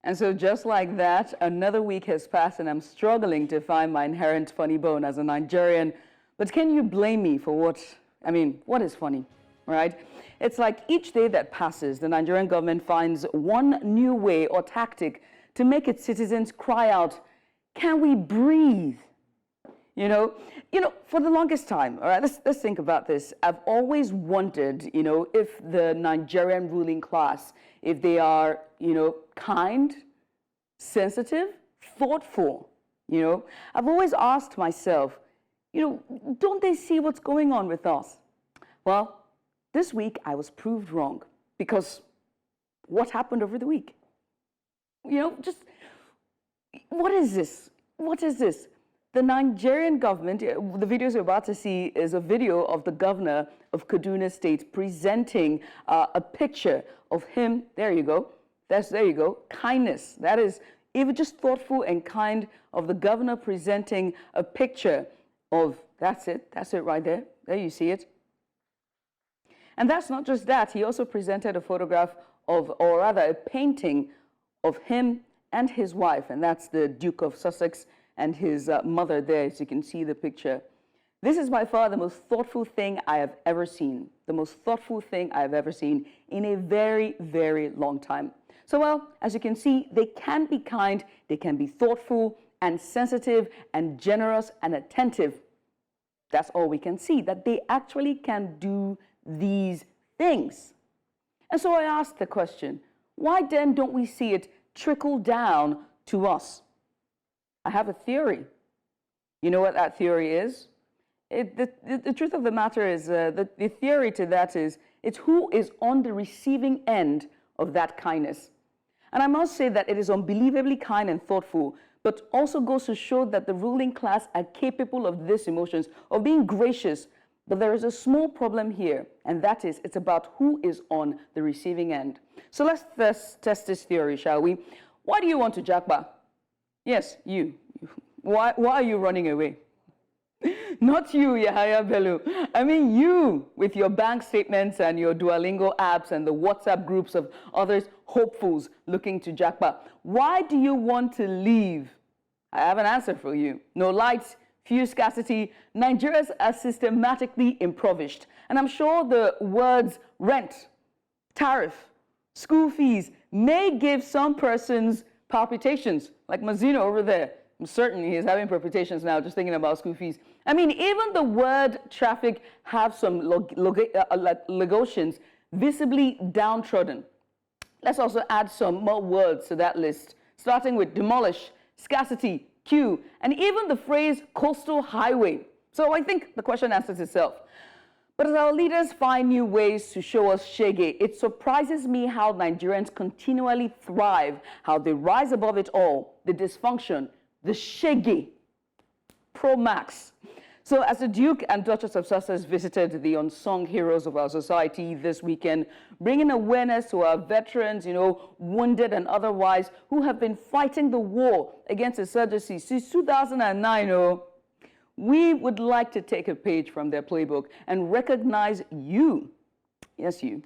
And so just like that, another week has passed and I'm struggling to find my inherent funny bone as a Nigerian. But can you blame me for what is funny, right? It's like each day that passes, the Nigerian government finds one new way or tactic to make its citizens cry out, can we breathe? You know, for the longest time, all right, let's think about this. I've always wondered, if the Nigerian ruling class, if they are, kind, sensitive, thoughtful, I've always asked myself, don't they see what's going on with us? Well, this week I was proved wrong because what happened over the week? Just, what is this? What is this? The Nigerian government, the videos you're about to see is a video of the governor of Kaduna State presenting a picture of him. There you go. There you go. Kindness. That is even just thoughtful and kind of the governor presenting a picture of, that's it right there. There you see it. And that's not just that. He also presented a photograph of, or rather a painting of him and his wife, and that's the Duke of Sussex and his mother there, as you can see the picture. This is by far the most thoughtful thing I have ever seen. The most thoughtful thing I have ever seen in a very, very long time. So, well, as you can see, they can be kind, they can be thoughtful and sensitive and generous and attentive. That's all we can see, that they actually can do these things. And so I asked the question, why then don't we see it trickle down to us? I have a theory. You know what that theory is? The truth of the matter is, the theory to that is, it's who is on the receiving end of that kindness. And I must say that it is unbelievably kind and thoughtful, but also goes to show that the ruling class are capable of these emotions, of being gracious. But there is a small problem here, and that is, it's about who is on the receiving end. So let's test this theory, shall we? Why do you want to japa? Yes, you. Why are you running away? Not you, Yahaya Bello. I mean you, with your bank statements and your Duolingo apps and the WhatsApp groups of others, hopefuls looking to japa. Why do you want to leave? I have an answer for you. No lights, fuel scarcity. Nigerians are systematically impoverished. And I'm sure the words rent, tariff, school fees may give some persons palpitations, like Mazino over there. I'm certain he's having palpitations now just thinking about school fees. I mean, even the word traffic have some Lagosians visibly downtrodden. Let's also add some more words to that list, starting with demolish, scarcity, queue, and even the phrase coastal highway. So I think the question answers itself. But as our leaders find new ways to show us shege, it surprises me how Nigerians continually thrive, how they rise above it all, the dysfunction, the shege, pro max. So as the Duke and Duchess of Sussex visited the unsung heroes of our society this weekend, bringing awareness to our veterans, wounded and otherwise, who have been fighting the war against insurgency since 2009, we would like to take a page from their playbook and recognize you, yes you,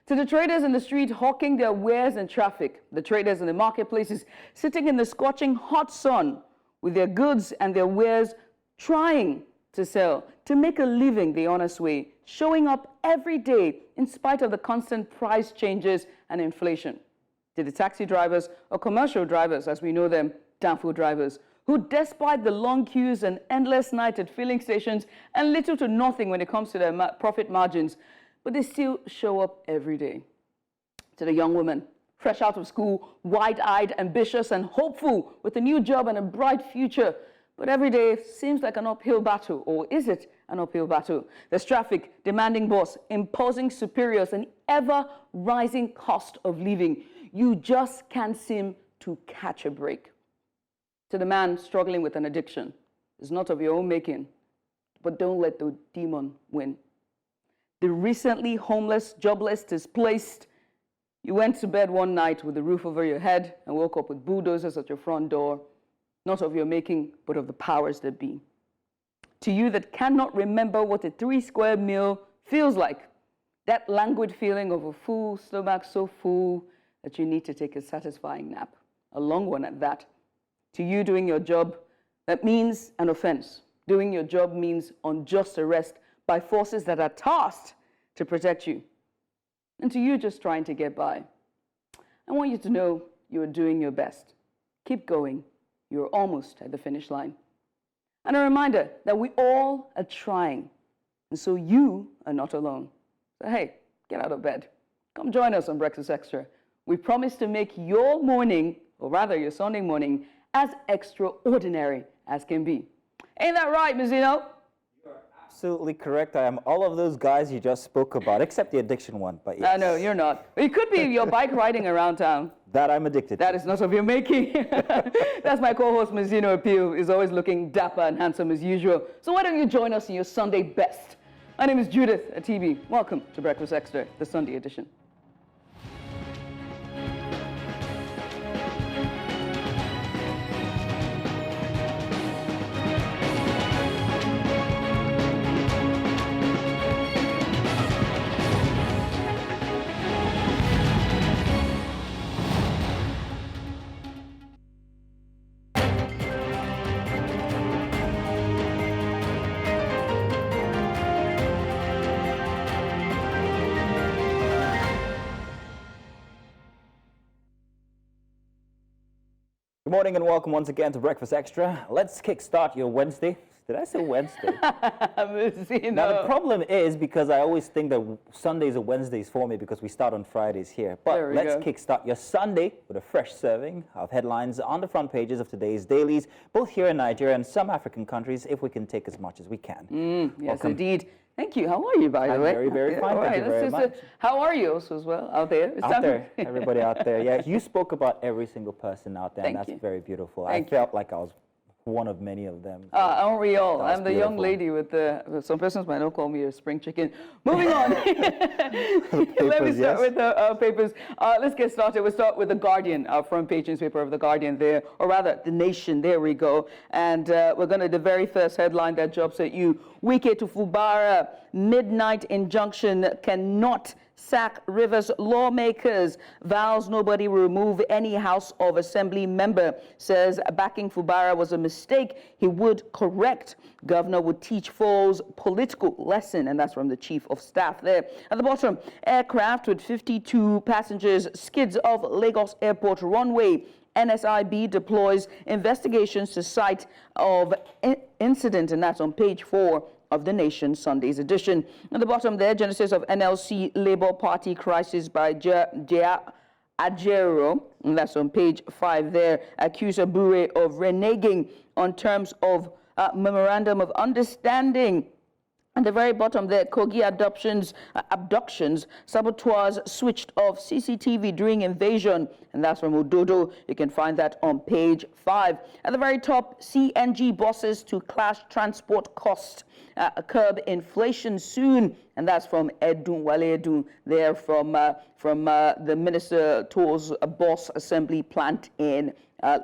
to the traders in the street hawking their wares in traffic, the traders in the marketplaces sitting in the scorching hot sun with their goods and their wares trying to sell, to make a living the honest way, showing up every day in spite of the constant price changes and inflation. To the taxi drivers or commercial drivers, as we know them, downfall drivers, who despite the long queues and endless nights at filling stations and little to nothing when it comes to their profit margins, but they still show up every day. To the young woman, fresh out of school, wide-eyed, ambitious and hopeful with a new job and a bright future, but every day seems like an uphill battle, or is it an uphill battle? There's traffic, demanding boss, imposing superiors, and ever-rising cost of living. You just can't seem to catch a break. To the man struggling with an addiction, it's not of your own making, but don't let the demon win. The recently homeless, jobless, displaced, you went to bed one night with the roof over your head and woke up with bulldozers at your front door, not of your making, but of the powers that be. To you that cannot remember what a 3-square meal feels like, that languid feeling of a full stomach so full that you need to take a satisfying nap. a long one at that. To you, doing your job, that means an offense. Doing your job means unjust arrest by forces that are tasked to protect you. And to you, just trying to get by, I want you to know you are doing your best. Keep going. You're almost at the finish line. And a reminder that we all are trying. And so you are not alone. So hey, get out of bed. Come join us on Breakfast Extra. We promise to make your morning, or rather your Sunday morning, as extraordinary as can be. Ain't that right, Mizzino? You're absolutely correct. I am all of those guys you just spoke about, except the addiction one, but yes. No, you're not. It could be your bike riding around town. That I'm addicted to. That is not of your making. That's my co-host, Mizzino Appeal, is always looking dapper and handsome as usual. So why don't you join us in your Sunday best? My name is Judith Atibi. Welcome to Breakfast Extra, the Sunday edition. Good morning and welcome once again to Breakfast Extra. Let's kickstart your Wednesday. Did I say Wednesday? Now the problem is because I always think that Sundays are Wednesdays for me because we start on Fridays here. But let's kickstart your Sunday with a fresh serving of headlines on the front pages of today's dailies, both here in Nigeria and some African countries, if we can take as much as we can. Yes, indeed. Thank you. How are you, by the way? I'm very, very fine. Thank you very much. How are you also as well out there? Out there, everybody out there. Yeah, you spoke about every single person out there, and that's very beautiful. I felt like I was one of many of them. Aren't we all? I'm the young lady with the, some persons might not call me a spring chicken. Moving on. Let me start with the papers. Let's get started. We'll start with The Guardian, our front page newspaper of The Guardian there, or rather, The Nation. There we go. And we're going to, the very first headline that jumps at you. Wike to Fubara, midnight injunction cannot sack Rivers lawmakers, vows nobody will remove any House of Assembly member, says backing Fubara was a mistake he would correct. Governor would teach foes political lesson, and that's from the Chief of Staff there. At the bottom, aircraft with 52 passengers skids off Lagos Airport runway. NSIB deploys investigations to site of incident, and that's on page 4 of The Nation Sunday's edition. At the bottom there, genesis of NLC Labour Party crisis by Ajero, and that's on page 5 there. Accuse Bure of reneging on terms of memorandum of understanding. At the very bottom there, Kogi abductions, saboteurs switched off CCTV during invasion, and that's from Ododo. You can find that on page 5. At the very top, CNG buses to clash transport cost, curb inflation soon, and that's from Edun Wale Edun there from the Minister Tours Boss Assembly plant in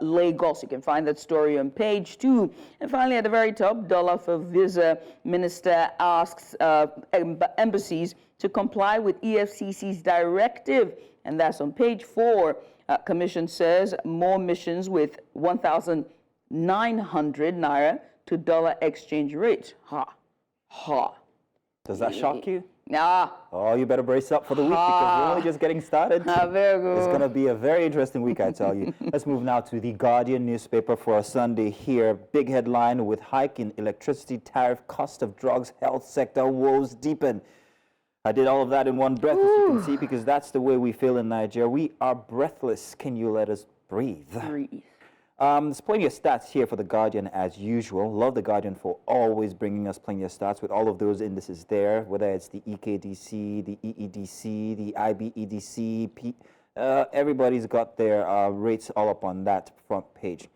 Lagos. You can find that story on page 2. And finally, at the very top, dollar for visa. Minister asks embassies to comply with EFCC's directive, and that's on page 4. Commission says more missions with 1,900 naira to dollar exchange rate. Does that shock you? Nah. Oh, you better brace up for the week because we're only just getting started. Very good. It's going to be a very interesting week, I tell you. Let's move now to The Guardian newspaper for a Sunday here. Big headline with hike in electricity tariff, cost of drugs, health sector woes deepen. I did all of that in one breath, as you can see, because that's the way we feel in Nigeria. We are breathless. Can you let us breathe? There's plenty of stats here for The Guardian as usual. Love The Guardian for always bringing us plenty of stats with all of those indices there, whether it's the EKDC, the EEDC, the IBEDC, everybody's got their rates all up on that front page.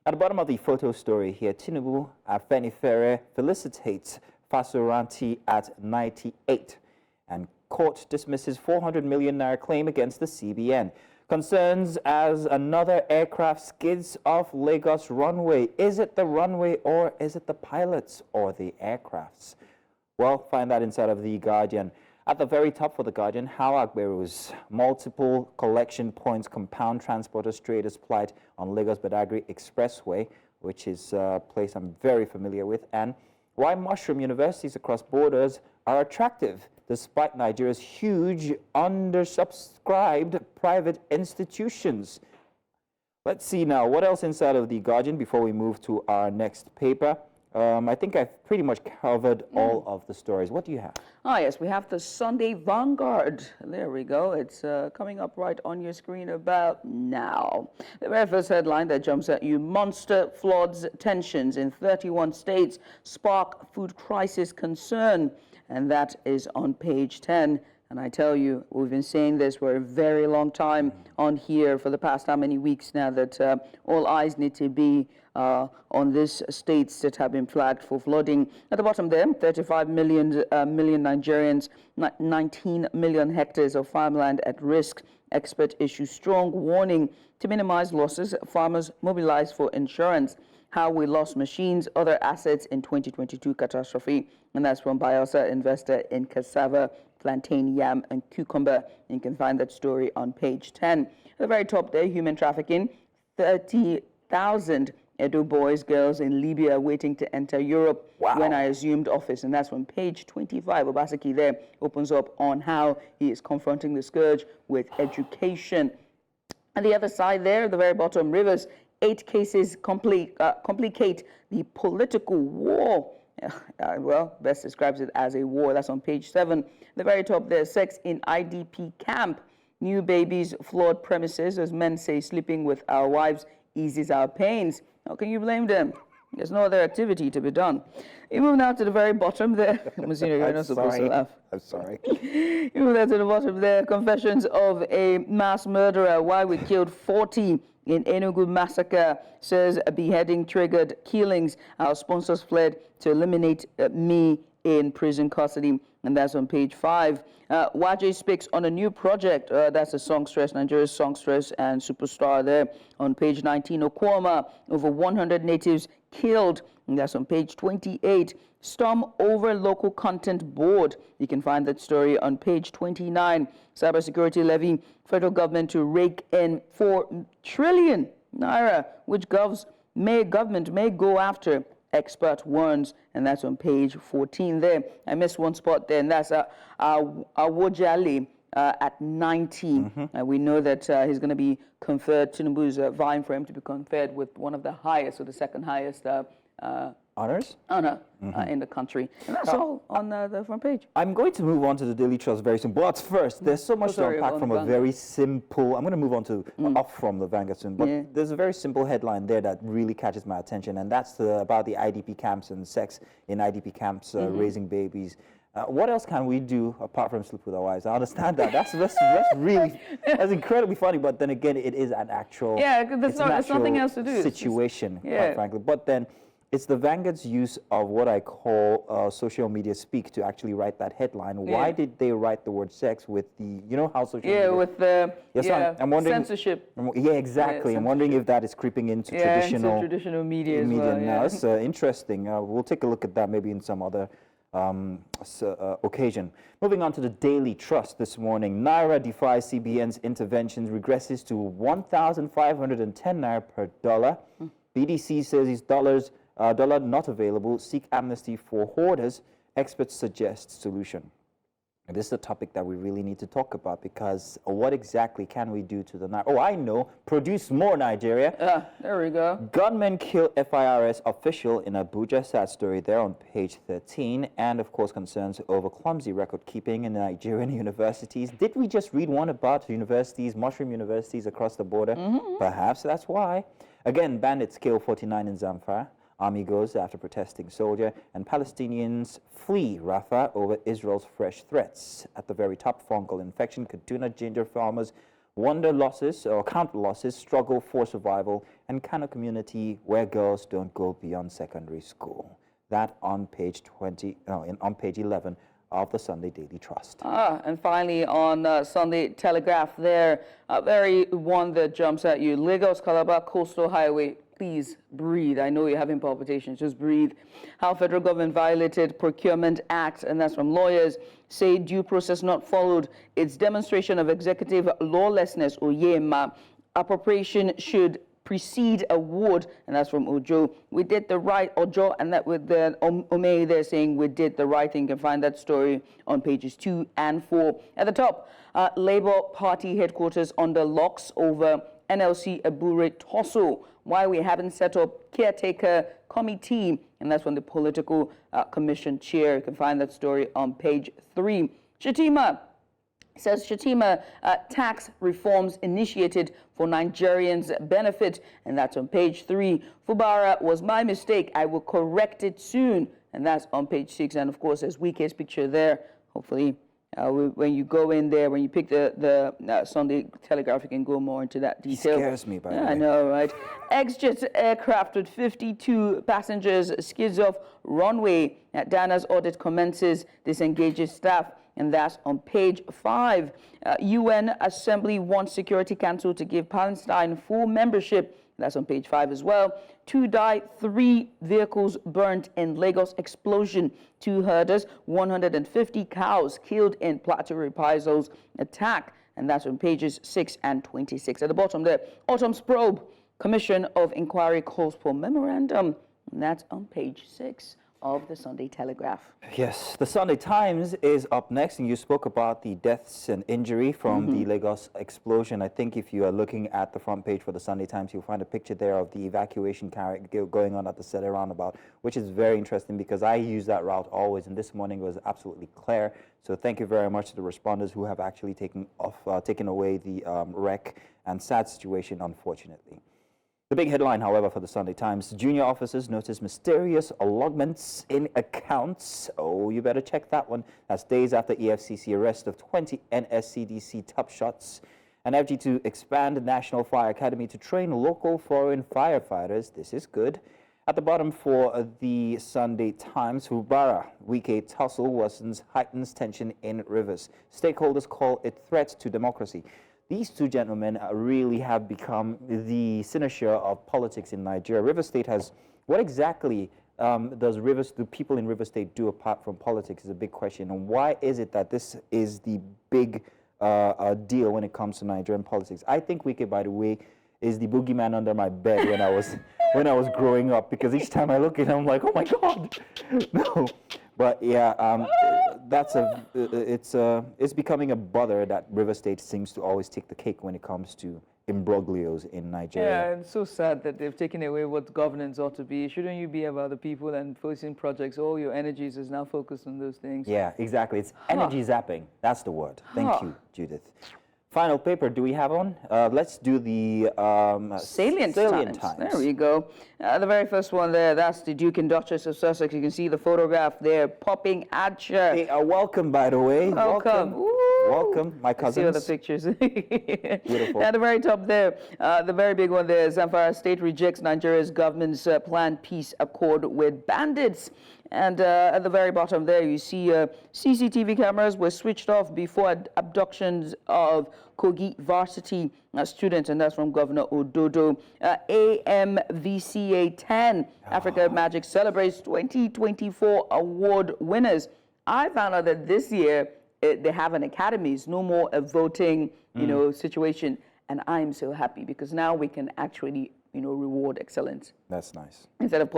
At the bottom of the photo story here, Tinubu Afenifere felicitates Fasoranti at 98, and court dismisses 400 million naira claim against the CBN. Concerns as another aircraft skids off Lagos runway. Is it the runway or is it the pilots or the aircrafts? Well, find that inside of The Guardian. At the very top for The Guardian, how Agbero's multiple collection points compound transporters traders' plight on Lagos-Badagry Expressway, which is a place I'm very familiar with, and why mushroom universities across borders are attractive despite Nigeria's huge undersubscribed private institutions. Let's see now, what else inside of The Guardian before we move to our next paper? I think I've pretty much covered all of the stories. What do you have? Ah, yes, we have the Sunday Vanguard. There we go. It's coming up right on your screen about now. The very first headline that jumps at you: monster floods, tensions in 31 states spark food crisis concern. And that is on page 10. And I tell you, we've been saying this for a very long time on here for the past how many weeks now, that all eyes need to be on these states that have been flagged for flooding. At the bottom there, 35 million Nigerians, 19 million hectares of farmland at risk. Expert issue strong warning to minimize losses. Farmers mobilize for insurance. How we lost machines, other assets in 2022 catastrophe. And that's from Bielsa, investor in cassava, plantain, yam, and cucumber. You can find that story on page 10. At the very top there, human trafficking, 30,000 Edo boys, girls in Libya waiting to enter Europe when I assumed office. And that's from page 25. Obaseki there opens up on how he is confronting the scourge with education. And the other side there, the very bottom, Rivers, 8 cases complicate the political war. Well, best describes it as a war. That's on page 7. The very top there, sex in IDP camp. New babies, flawed premises, as men say, sleeping with our wives eases our pains. How can you blame them? There's no other activity to be done. You move now to the very bottom there. Monsignor, you're not supposed to laugh. I'm sorry. You move now to the bottom there. Confessions of a mass murderer. Why we killed 40 in Enugu massacre, says a beheading triggered killings. Our sponsors fled to eliminate me in prison custody. And that's on page 5. Waje speaks on a new project. That's a songstress, Nigeria's songstress and superstar there on page 19. Okuama, over 100 natives killed. And that's on page 28. Storm over local content board. You can find that story on page 29. Cybersecurity levy, federal government to rake in 4 trillion naira, which government may go after. Expert warns, and that's on page 14 there. I missed one spot there, and that's Awojale at 90. And we know that he's going to be conferred, Tinubu's vying for him to be conferred with one of the highest, or the second highest honors? Honor in the country. And that's all on the front page. I'm going to move on to the Daily Trust very soon. But first, there's so much to unpack from a very simple... I'm going to move on to off from the Vanguard soon. But there's a very simple headline there that really catches my attention. And that's about the IDP camps and sex in IDP camps, raising babies. What else can we do apart from sleep with our wives? I understand that. That's incredibly funny. But then again, it is an actual... Yeah, there's nothing else to do. Situation, quite frankly. But then... it's the Vanguard's use of what I call social media speak to actually write that headline. Why did they write the word sex with the, you know how social media... with the I'm wondering, censorship. Yeah, exactly. I'm wondering if that is creeping into traditional media as well. Now. It's interesting. We'll take a look at that maybe in some other occasion. Moving on to the Daily Trust this morning. Naira defies CBN's interventions, regresses to 1,510 Naira per dollar. BDC says his dollar not available, seek amnesty for hoarders, experts suggest solution. And this is a topic that we really need to talk about, because what exactly can we do to the Naira? Oh, I know, produce more Nigeria. There we go. Gunmen kill FIRS official in Abuja, sad story there on page 13. And of course, concerns over clumsy record keeping in Nigerian universities. Did we just read one about universities, mushroom universities across the border? Perhaps that's why. Again, bandits kill 49 in Zamfara. Army goes after protesting soldier, and Palestinians flee Rafah over Israel's fresh threats. At the very top, fungal infection, Kaduna ginger farmers wonder losses or count losses, struggle for survival, and Kano community where girls don't go beyond secondary school. That on page 11 of the Sunday Daily Trust. And finally on Sunday Telegraph there, a very one that jumps at you. Lagos-Calabar Coastal Highway. Please breathe. I know you're having palpitations. Just breathe. How federal government violated Procurement Act, and that's from lawyers. say due process not followed. It's demonstration of executive lawlessness, Oyema. Appropriation should precede award, and that's from Ojo. We did the right, Ojo, and that with the Ome, they're saying we did the right thing. You can find that story on pages 2 and 4. At the top, Labour Party headquarters under locks over NLC Abure tussle. Why we haven't set up caretaker committee, and that's from the political commission chair. You can find that story on page 3. Shatima says tax reforms initiated for Nigerians' benefit, and that's on page 3. Fubara was my mistake. I will correct it soon, and that's on page 6. And of course, there's Wike's picture there. Hopefully, when you go in there, when you pick the Sunday Telegraph, you can go more into that detail. He scares me, by the way. I know, right? Xjet aircraft with 52 passengers skids off runway. Dana's audit commences, disengages staff, and that's on page 5. UN Assembly wants Security Council to give Palestine full membership. That's on page 5 as well. 2 die, 3 vehicles burnt in Lagos explosion. 2 herders, 150 cows killed in Plateau reprisals attack. And that's on pages 6 and 26. At the bottom there, Autumn's probe, Commission of Inquiry calls for memorandum. And that's on page 6 of the Sunday Telegraph. Yes, the Sunday Times is up next, and you spoke about the deaths and injury from the Lagos explosion. I think if you are looking at the front page for the Sunday Times, you'll find a picture there of the evacuation going on at the Sede roundabout, which is very interesting because I use that route always, and this morning was absolutely clear. So thank you very much to the responders who have actually taken away the wreck and sad situation, unfortunately. The big headline, however, for the Sunday Times, junior officers notice mysterious allotments in accounts. Oh, you better check that one. That's days after EFCC arrest of 20 NSCDC top shots. An FG to expand the National Fire Academy to train local foreign firefighters. This is good. At the bottom for the Sunday Times, Fubara, Wike tussle worsens, heightens tension in Rivers. Stakeholders call it threat to democracy. These two gentlemen really have become the cynosure of politics in Nigeria. River State has, what exactly do people in River State do apart from politics is a big question. And why is it that this is the big deal when it comes to Nigerian politics? I think Wike, by the way, is the boogeyman under my bed when I was growing up, because each time I look at him, I'm like, oh my God, no. But yeah, it's becoming a bother that River State seems to always take the cake when it comes to imbroglios in Nigeria. Yeah, it's so sad that they've taken away what governance ought to be. Shouldn't you be about the people and focusing projects? All your energies is now focused on those things. Yeah, exactly. It's energy zapping. That's the word. Thank you, Judith. Final paper, do we have on? Let's do the Salient times. There we go. The very first one there, that's the Duke and Duchess of Sussex. You can see the photograph there popping at you. Hey, welcome, by the way. Welcome. Welcome, my cousins. See all the pictures. Beautiful. At the very top there, the very big one there, Zamfara State rejects Nigeria's government's planned peace accord with bandits. And at the very bottom there, you see CCTV cameras were switched off before abductions of Kogi varsity students, and that's from Governor Ododo. AMVCA 10, Africa Magic celebrates 2024 award winners. I found out that this year they have an academies, no more a voting, situation, and I'm so happy because now we can actually, reward excellence. That's nice. Instead of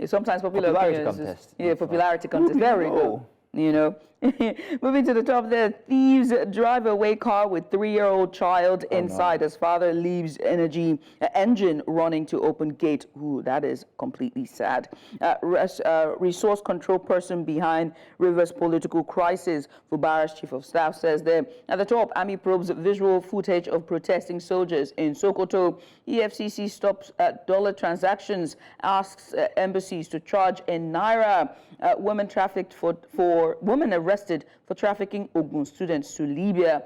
sometimes popularity contest. Yeah, popularity contest. There we go. Moving to the top there, thieves drive away car with 3-year-old child inside as father leaves engine running to open gate. Ooh, that is completely sad. Resource control person behind Rivers political crisis. Fubara's chief of staff says there. At the top, Army probes visual footage of protesting soldiers in Sokoto. EFCC stops dollar transactions, asks embassies to charge in naira. Women trafficked women arrested for trafficking Ogun students to Libya.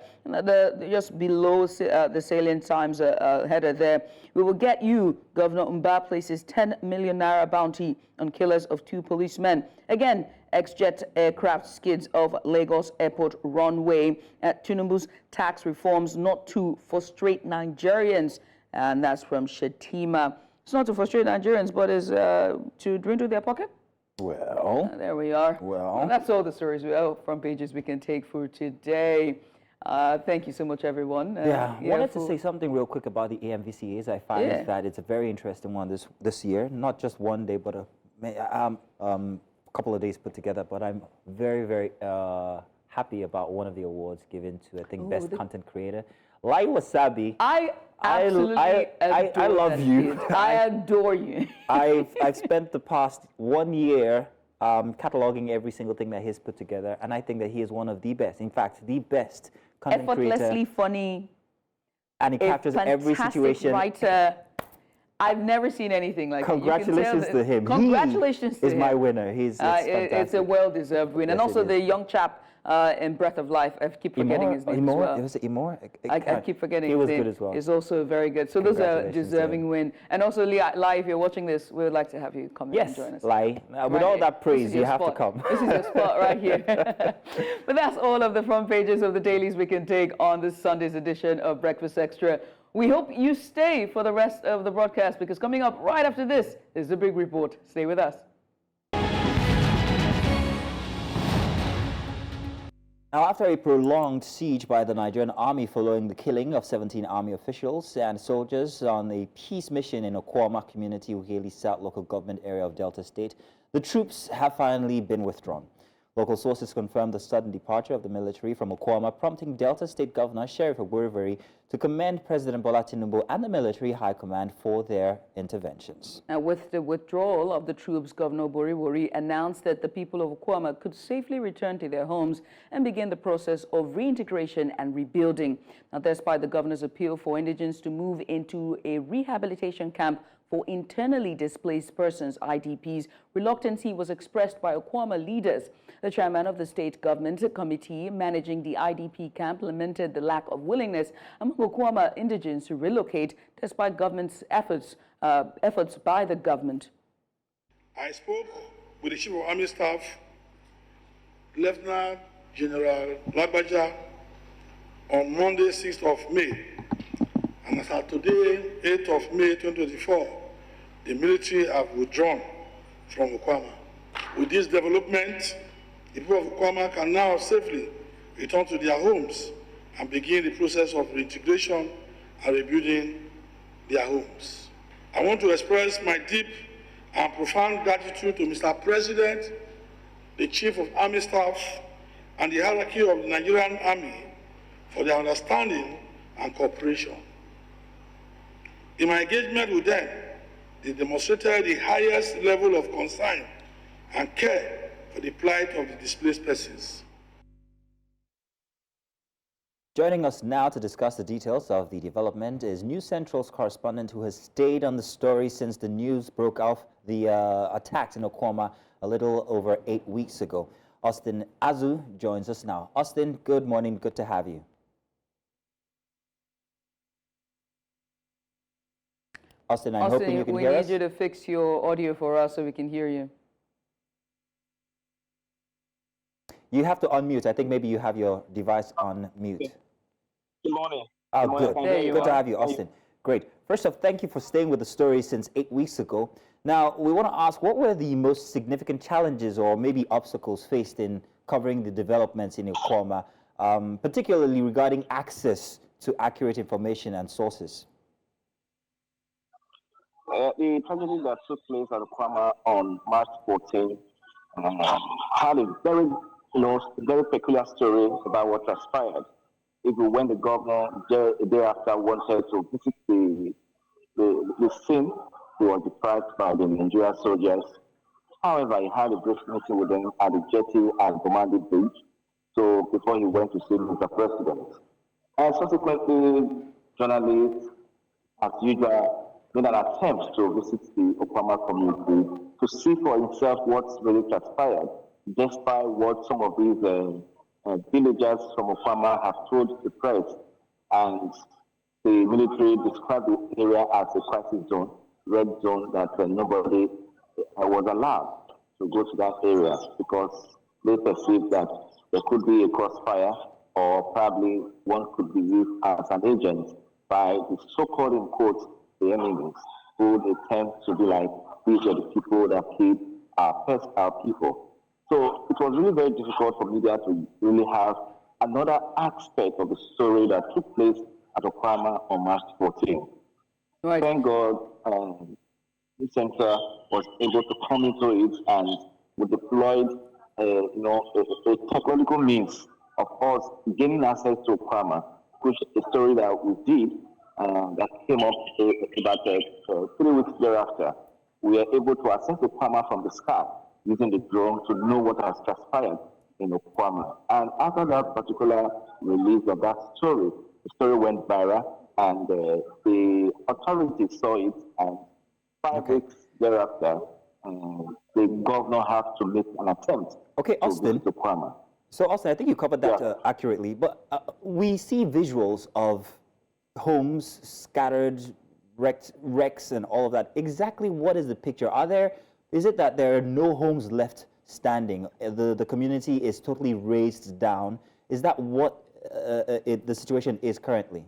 Just below the Salient Times header there, we will get you. Governor Mba places 10 million naira bounty on killers of 2 policemen. Again, Xjet aircraft skids off Lagos airport runway. Tinubu's tax reforms not to frustrate Nigerians. And that's from Shatima. It's not to frustrate Nigerians, but is to drain to their pocket. Well, there we are. Well, that's all the stories, front pages we can take for today. Thank you so much, everyone. I wanted to say something real quick about the AMVCAs. I find that it's a very interesting one this year. Not just one day, but a couple of days put together. But I'm very, very happy about one of the awards given to, I think, Best Content Creator. Lai Wasabi. I love you. I adore you. I've spent the past 1 year cataloging every single thing that he's put together, and I think that he is one of the best. In fact, the best content effortlessly creator. funny. And he captures every situation. Writer. I've never seen anything like Congratulations to him. Congratulations to him. He's my winner. It's a well-deserved win. Yes, and also the young chap in Breath of Life. I keep forgetting his name as well. Was it Imor? I keep forgetting his name. He was good as well. He's also very good. So those are deserving win. And also, Lai, if you're watching this, we would like to have you come and join us. Yes, Lai. With all that praise, you have to come. This is your spot right here. But that's all of the front pages of the dailies we can take on this Sunday's edition of Breakfast Extra. We hope you stay for the rest of the broadcast, because coming up right after this is the big report. Stay with us. Now, after a prolonged siege by the Nigerian army following the killing of 17 army officials and soldiers on a peace mission in Okuama community, Uheli South local government area of Delta State, the troops have finally been withdrawn. Local sources confirmed the sudden departure of the military from Okuama, prompting Delta State Governor Sheriff Oborevwori to commend President Bola Tinubu and the military high command for their interventions. Now, with the withdrawal of the troops, Governor Oborevwori announced that the people of Okuama could safely return to their homes and begin the process of reintegration and rebuilding. Now, despite the governor's appeal for indigents to move into a rehabilitation camp for internally displaced persons, IDPs, reluctancy was expressed by Okuama leaders. The chairman of the state government committee managing the IDP camp lamented the lack of willingness among Okuama indigents to relocate despite government's efforts by the government. I spoke with the Chief of Army Staff, Lieutenant General Lagbaja, on Monday, 6th of May. And as of today, 8th of May 2024, the military have withdrawn from Okuama. With this development, the people of Okuama can now safely return to their homes and begin the process of reintegration and rebuilding their homes. I want to express my deep and profound gratitude to Mr. President, the Chief of Army Staff, and the hierarchy of the Nigerian Army for their understanding and cooperation. In my engagement with them, they demonstrated the highest level of concern and care for the plight of the displaced persons. Joining us now to discuss the details of the development is News Central's correspondent who has stayed on the story since the news broke off the attacks in Okuama a little over 8 weeks ago. Austin Azu joins us now. Austin, good morning. Good to have you. Austin, I'm hoping you can hear us. We need you to fix your audio for us so we can hear you. You have to unmute. I think maybe you have your device on mute. Good morning. Oh, good. Good to have you, Austin. Great. First off, thank you for staying with the story since 8 weeks ago. Now, we want to ask, what were the most significant challenges or maybe obstacles faced in covering the developments in Okuama, particularly regarding access to accurate information and sources? The tragedy that took place at Okuama on March 14 had a very peculiar story about what transpired. Even when the governor thereafter wanted to visit the scene, he was deprived by the Nigerian soldiers. However, he had a brief meeting with them at the jetty and commanded beach, so before he went to see Mr. President. And subsequently, journalists, as usual, made an attempt to visit the Okuama community to see for himself what's really transpired, despite what some of these villagers from Okuama have told the press. And the military described the area as a crisis zone, red zone, that nobody was allowed to go to that area because they perceived that there could be a crossfire, or probably one could be used as an agent by the so-called, in quotes, the enemies, who they tend to be like, these are the people that keep our people. So it was really very difficult for media to really have another aspect of the story that took place at Okuama on March 14. Right. Thank God the center was able to come into it, and we deployed a technological means of us gaining access to Okuama, which is a story that we did that came up about 3 weeks thereafter. We were able to access Okuama from the sky using the drone to know what has transpired in Okuama. And after that particular release of that story, the story went viral, and the authorities saw it, and 5 weeks thereafter, the governor had to make an attempt to Austin. visit Okuama. So, Austin, I think you covered that accurately, but we see visuals of homes scattered, wrecks, and all of that. Exactly what is the picture? Is it that there are no homes left standing? The community is totally razed down. Is that what the situation is currently?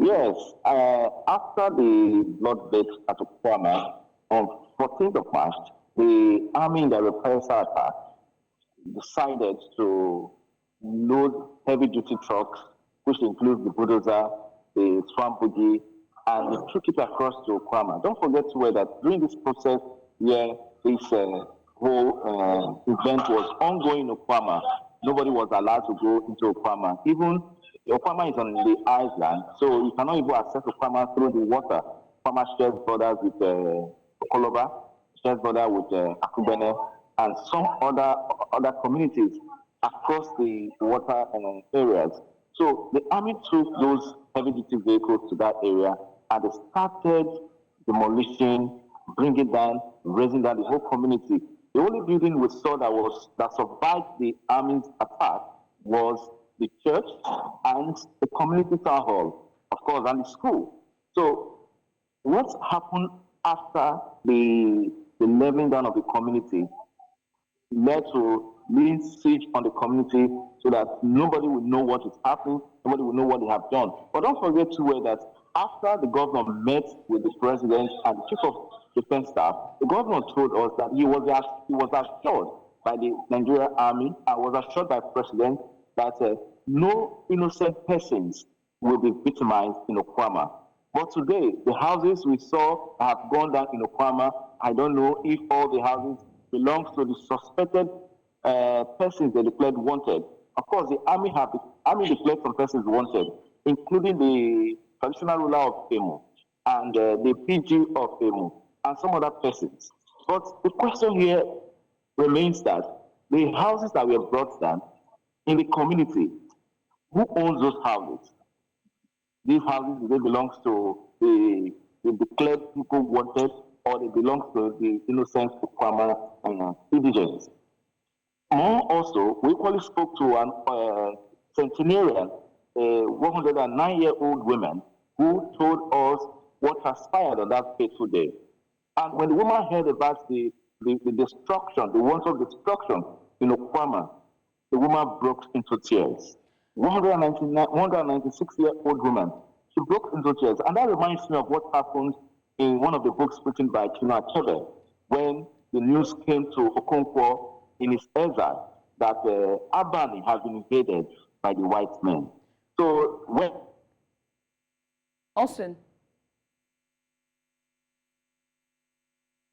Yes. After the bloodbath at Okuama on 14th of March, the army in the reprisal attack decided to load heavy-duty trucks, which includes the bulldozer, the swamp buggy, and they took it across to Okuama. Don't forget that during this process where this whole event was ongoing in Okuama, nobody was allowed to go into Okuama. Even Okuama is on the island, so you cannot even access Okuama through the water. Okuama shares borders with Okoloba, shares border with Akubene, and some other communities across the water areas. So the army took those heavy-duty vehicles to that area, and they started demolition, bringing down, raising down the whole community. The only building we saw that survived the army's attack was the church and the community town hall, of course, and the school. So what happened after the leveling down of the community led to laying siege on the community so that nobody would know what is happening, nobody would know what they have done. But don't forget too that after the governor met with the president and the chief of defense staff, the governor told us that he was assured by the Nigerian army and was assured by the president that no innocent persons will be victimized in Okuama. But today, the houses we saw have gone down in Okuama. I don't know if all the houses belong to the suspected persons they declared wanted. Of course, the army declared some persons wanted, including the traditional ruler of Emu and the PG of Emu and some other persons. But the question here remains that the houses that were brought down in the community, who owns those houses? These houses, do they belong to the declared people wanted, or they belong to the innocent Okuama indigents? More also, we equally spoke to an centenarian, a 109-year-old woman, who told us what transpired on that fateful day. And when the woman heard about the destruction, the wanton destruction in Okuama, the woman broke into tears. 196-year-old woman, she broke into tears. And that reminds me of what happened in one of the books written by Chinua Achebe, when the news came to Okonkwo in his exile that Albany has been invaded by the white men. So when... Austin,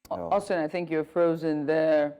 I think you're frozen there.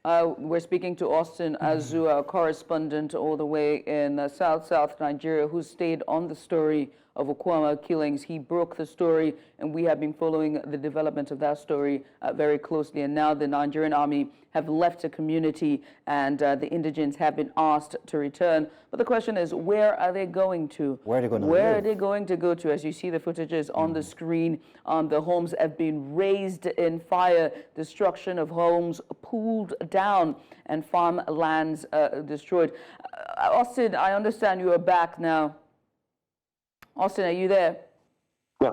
We're speaking to Austin Azu, our correspondent all the way in South Nigeria, who stayed on the story of Okuama killings. He broke the story, and we have been following the development of that story very closely. And now the Nigerian army have left the community, and the indigents have been asked to return. But the question is, where are they going to? Where are they going to Where live? are they going to go to? As you see the footages on the screen, the homes have been razed in fire, destruction of homes pulled down, and farmlands destroyed. Austin, I understand you are back now. Austin, are you there? Yeah.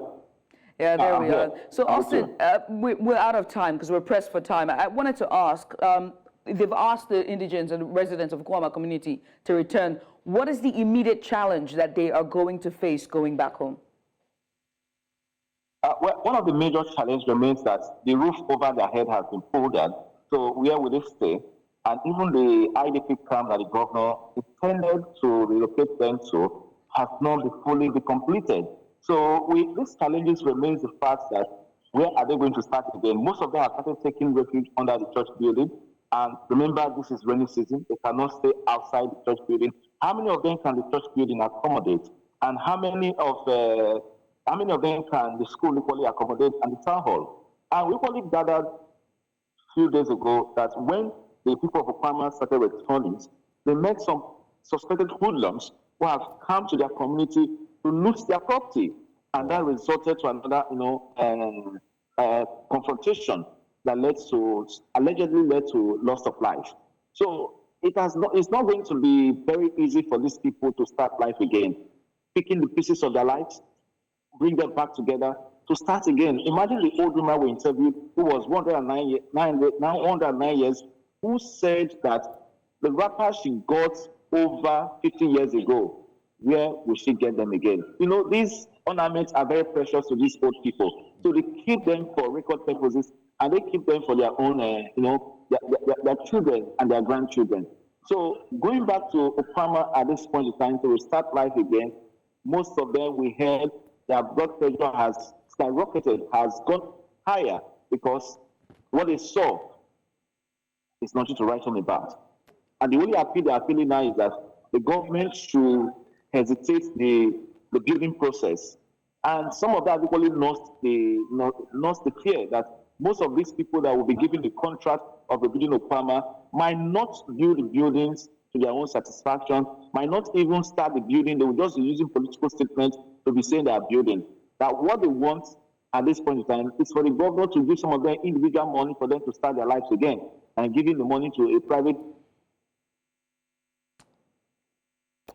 Yeah, there we are. So, Austin, we're out of time because we're pressed for time. I wanted to ask, they've asked the indigents and residents of Okuama community to return. What is the immediate challenge that they are going to face going back home? Well, one of the major challenges remains that the roof over their head has been pulled down. So where will they stay? And even the IDP camp that the governor intended to relocate them to has not fully been completed. So these challenges remains the fact that where are they going to start again? Most of them have started taking refuge under the church building. And remember, this is rainy season. They cannot stay outside the church building. How many of them can the church building accommodate? And how many of them can the school equally accommodate and the town hall? And we equally gathered a few days ago that when the people of Okuama started returning, they met some suspected hoodlums who have come to their community to loot their property. And that resulted to another, confrontation that allegedly led to loss of life. So it's not going to be very easy for these people to start life again. Picking the pieces of their lives, bring them back together to start again. Imagine the old woman we interviewed who was 109 years, who said that the rapper she got over 50 years ago, where will she get them again? These ornaments are very precious to these old people. So they keep them for record purposes, and they keep them for their own, their children and their grandchildren. So going back to Okuama at this point in time to restart life again, most of them, we heard their blood pressure has skyrocketed, has gone higher, because what they saw is nothing to write home about. And the only appeal they are feeling now is that the government should hesitate the building process. And some of that equally lost the fear that most of these people that will be given the contract of the building of Okuama might not build the buildings to their own satisfaction, might not even start the building. They will just be using political statements to be saying they are building. That what they want at this point in time is for the governor to give some of their individual money for them to start their lives again, and giving the money to a private.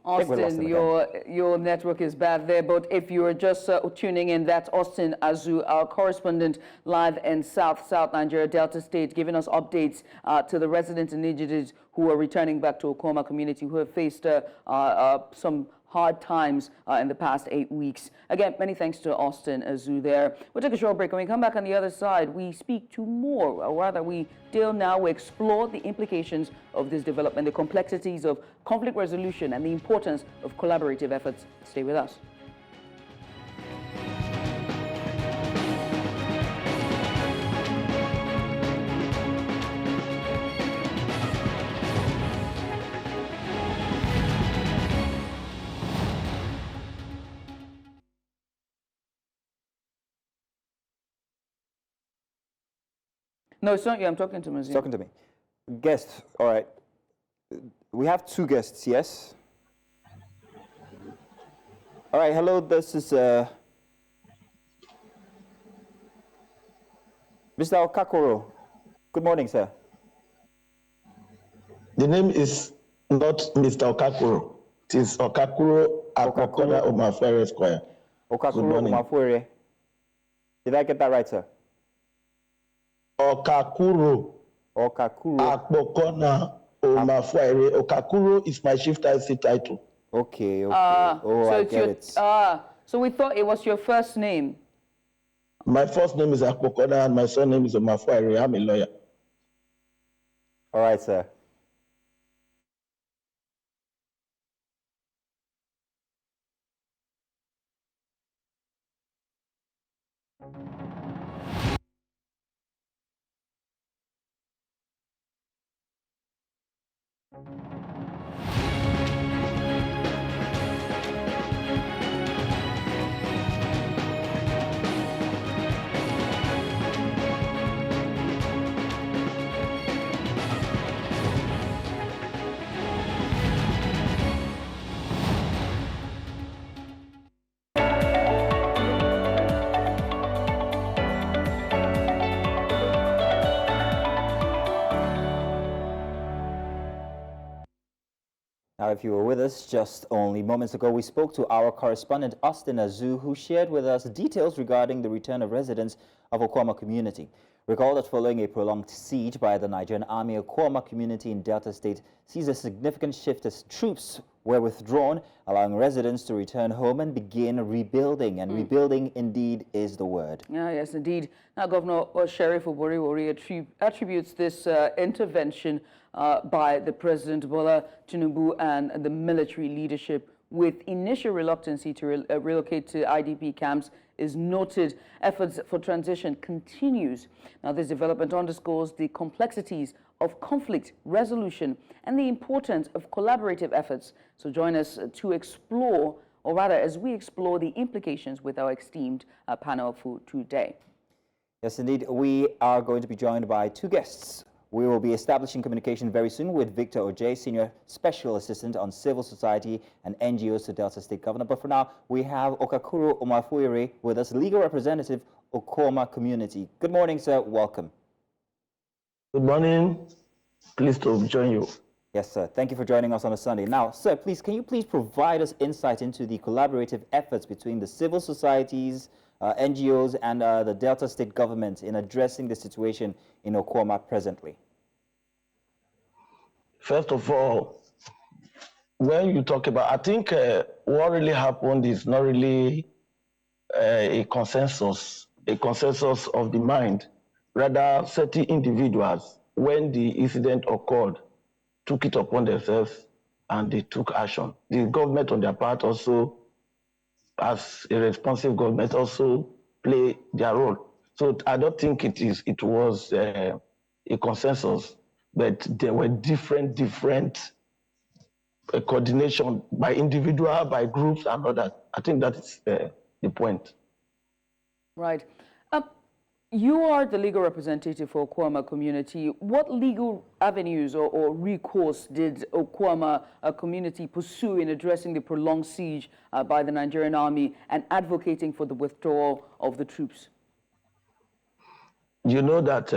Austin, your network is bad there, but if you're just tuning in, that's Austin Azu, our correspondent live in South Nigeria, Delta State, giving us updates to the residents and indigents who are returning back to Okuama community, who have faced some hard times in the past 8 weeks. Again, many thanks to Austin Azu there. We'll take a short break. When we come back on the other side, we speak to more, or rather we deal now, we explore the implications of this development, the complexities of conflict resolution, and the importance of collaborative efforts. Stay with us. No, it's not you. I'm talking to Museum. Talking to me. Guest, all right. We have two guests, yes? All right, hello, this is Mr. Okakoro. Good morning, sir. The name is not Mr. Okakoro. It is Okakuro Akokona Omafere Square. Okakuro Omafere. Did I get that right, sir? Okakuro Akokona Omafere. Okakuro is my chief title. Okay. So I get it. So we thought it was your first name. My first name is Akokona and my surname is Omafere. I'm a lawyer. All right, sir. Now, if you were with us just only moments ago, we spoke to our correspondent, Austin Azu, who shared with us details regarding the return of residents of Okuama community. Recall that following a prolonged siege by the Nigerian army, Okuama community in Delta State sees a significant shift as troops were withdrawn, allowing residents to return home and begin rebuilding. And rebuilding indeed is the word. Yes, indeed. Now, Governor Sheriff Obori attributes this intervention by the President Bola Tinubu and the military leadership with initial reluctancy to relocate to IDP camps is noted. Efforts for transition continues. Now, this development underscores the complexities of conflict resolution and the importance of collaborative efforts. So join us to explore, or rather, as we explore the implications with our esteemed panel for today. Yes, indeed. We are going to be joined by two guests. We will be establishing communication very soon with Victor Ojay, Senior Special Assistant on Civil Society and NGOs to Delta State Governor. But for now, we have Okakuru Omafuire with us, legal representative, Okuama community. Good morning, sir. Welcome. Good morning. Pleased to join you. Yes, sir. Thank you for joining us on a Sunday. Now, sir, can you please provide us insight into the collaborative efforts between the civil societies, NGOs, and the Delta State government in addressing the situation in Okuama presently? First of all, when you talk about, I think what really happened is not really a consensus of the mind. Rather, certain individuals, when the incident occurred, took it upon themselves and they took action. The government on their part also, as a responsive government, also play their role. So I don't think it was a consensus, but there were different coordination by individual, by groups and others. I think that is the point. Right. You are the legal representative for Okuama community. What legal avenues or recourse did Okuama community pursue in addressing the prolonged siege by the Nigerian army and advocating for the withdrawal of the troops? You know that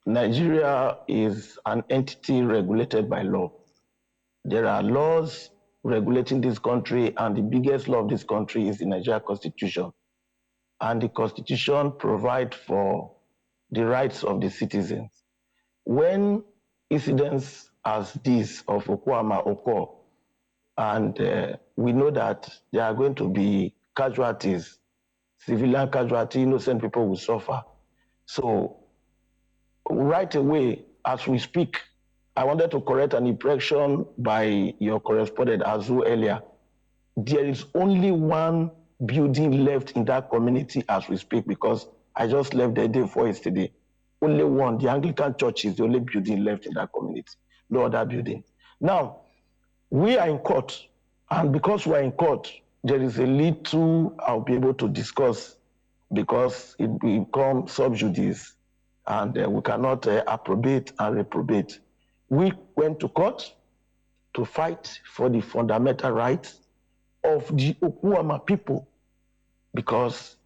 Nigeria is an entity regulated by law. There are laws regulating this country, and the biggest law of this country is the Nigerian Constitution. And the Constitution provides for the rights of the citizens. When incidents as this of Okuama occur, and we know that there are going to be casualties, civilian casualty, innocent people will suffer. So right away, as we speak, I wanted to correct an impression by your correspondent, Azu, earlier. There is only one building left in that community as we speak, because I just left the day before yesterday. Only one, the Anglican Church, is the only building left in that community, no other building. Now, we are in court, and because we are in court, there is a little I'll be able to discuss, because it will become sub judice, and we cannot approbate and reprobate. We went to court to fight for the fundamental rights of the Okuama people, because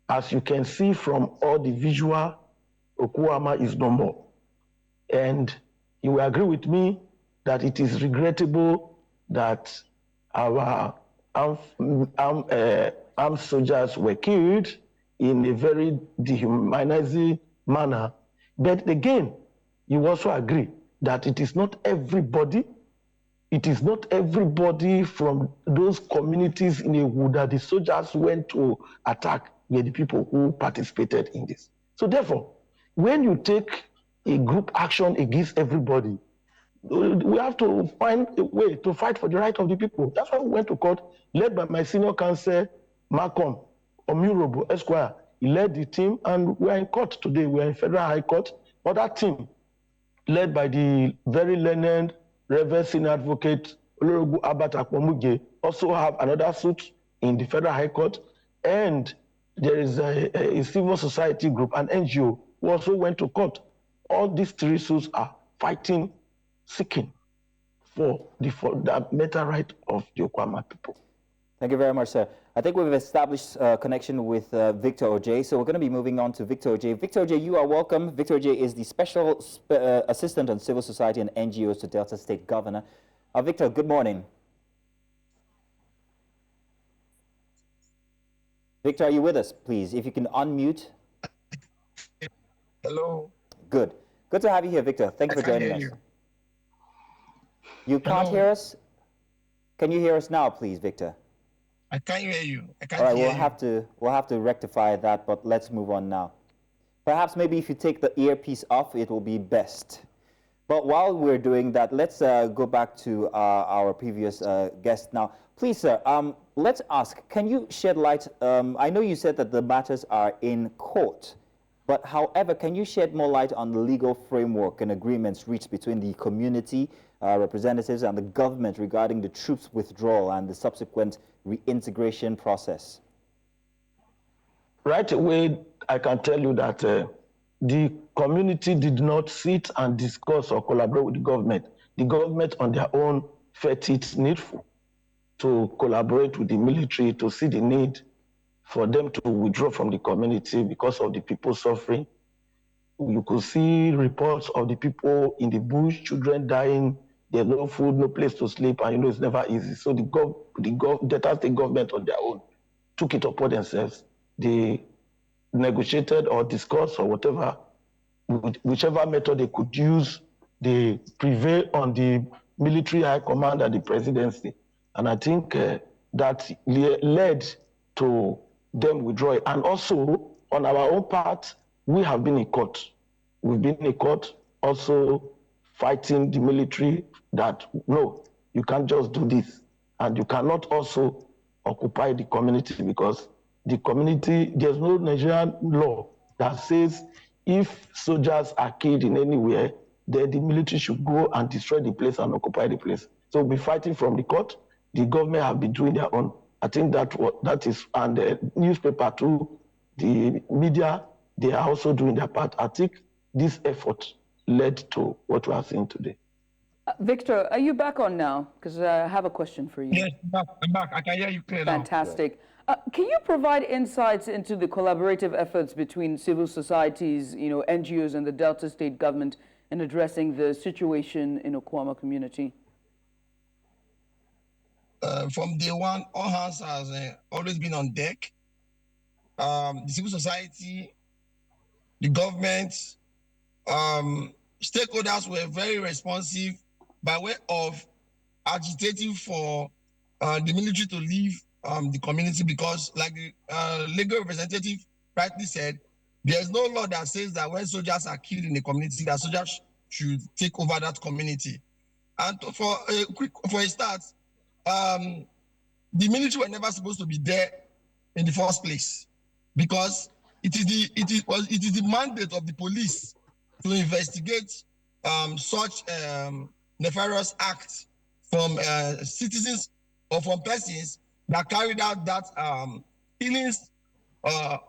as you can see from all the visual, Okuama is no more. And you will agree with me that it is regrettable that our armed soldiers were killed in a very dehumanizing manner. But again, you also agree that it is not everybody. It is not everybody from those communities in a wood that the soldiers went to attack were the people who participated in this. So therefore, when you take a group action against everybody, we have to find a way to fight for the right of the people. That's why we went to court, led by my senior counsel, Malcolm Omurobo Esquire. He led the team, and we are in court today. We are in Federal High Court. But that team, led by the very learned Reverend Senior Advocate Olorogu Abat Akpomuge, also have another suit in the Federal High Court. And there is a civil society group, an NGO, who also went to court. All these three suits are fighting, seeking for the fundamental right of the Okuama people. Thank you very much, sir. I think we've established a connection with Victor Ojay, so we're going to be moving on to Victor Ojay. Victor Ojay, you are welcome. Victor Ojay is the Special Assistant on Civil Society and NGOs to Delta State Governor. Victor, good morning. Victor, are you with us, please? If you can unmute. Hello. Good. Good to have you here, Victor. Thank you for joining us. You can't hear us? Can you hear us now, please, Victor? I can't hear you. I can't All right, hear we'll have to rectify that, but let's move on now. Perhaps maybe if you take the earpiece off, it will be best. But while we're doing that, let's go back to our previous guest now. Please, sir, let's ask, can you shed light? I know you said that the matters are in court, but however, can you shed more light on the legal framework and agreements reached between the community representatives and the government regarding the troops withdrawal and the subsequent reintegration process? Right away, I can tell you that the community did not sit and discuss or collaborate with the government. The government on their own felt it needful to collaborate with the military to see the need for them to withdraw from the community because of the people suffering. You could see reports of the people in the bush, children dying, there's no food, no place to sleep, and it's never easy. So the Delta State government on their own took it upon themselves. They negotiated or discussed or whatever, whichever method they could use, they prevailed on the military high command and the presidency. And I think that led to them withdrawing. And also, on our own part, we have been in court. We've been in court also fighting the military that, no, you can't just do this. And you cannot also occupy the community because the community, there's no Nigerian law that says if soldiers are killed in anywhere, then the military should go and destroy the place and occupy the place. So we'll be fighting from the court. The government have been doing their own. I think that is, and the newspaper too, the media, they are also doing their part. I think this effort led to what we are seeing today. Victor, are you back on now? Because I have a question for you. Yes, I'm back. I can hear you clearly. Fantastic. Can you provide insights into the collaborative efforts between civil societies, NGOs and the Delta State government in addressing the situation in Okuama community? From day one, all hands has always been on deck. The civil society, the government, stakeholders were very responsive by way of agitating for the military to leave the community because, like the legal representative rightly said, there's no law that says that when soldiers are killed in the community, that soldiers should take over that community. And for a start, the military were never supposed to be there in the first place because it is the mandate of the police to investigate such nefarious acts from citizens or from persons that carried out that killings,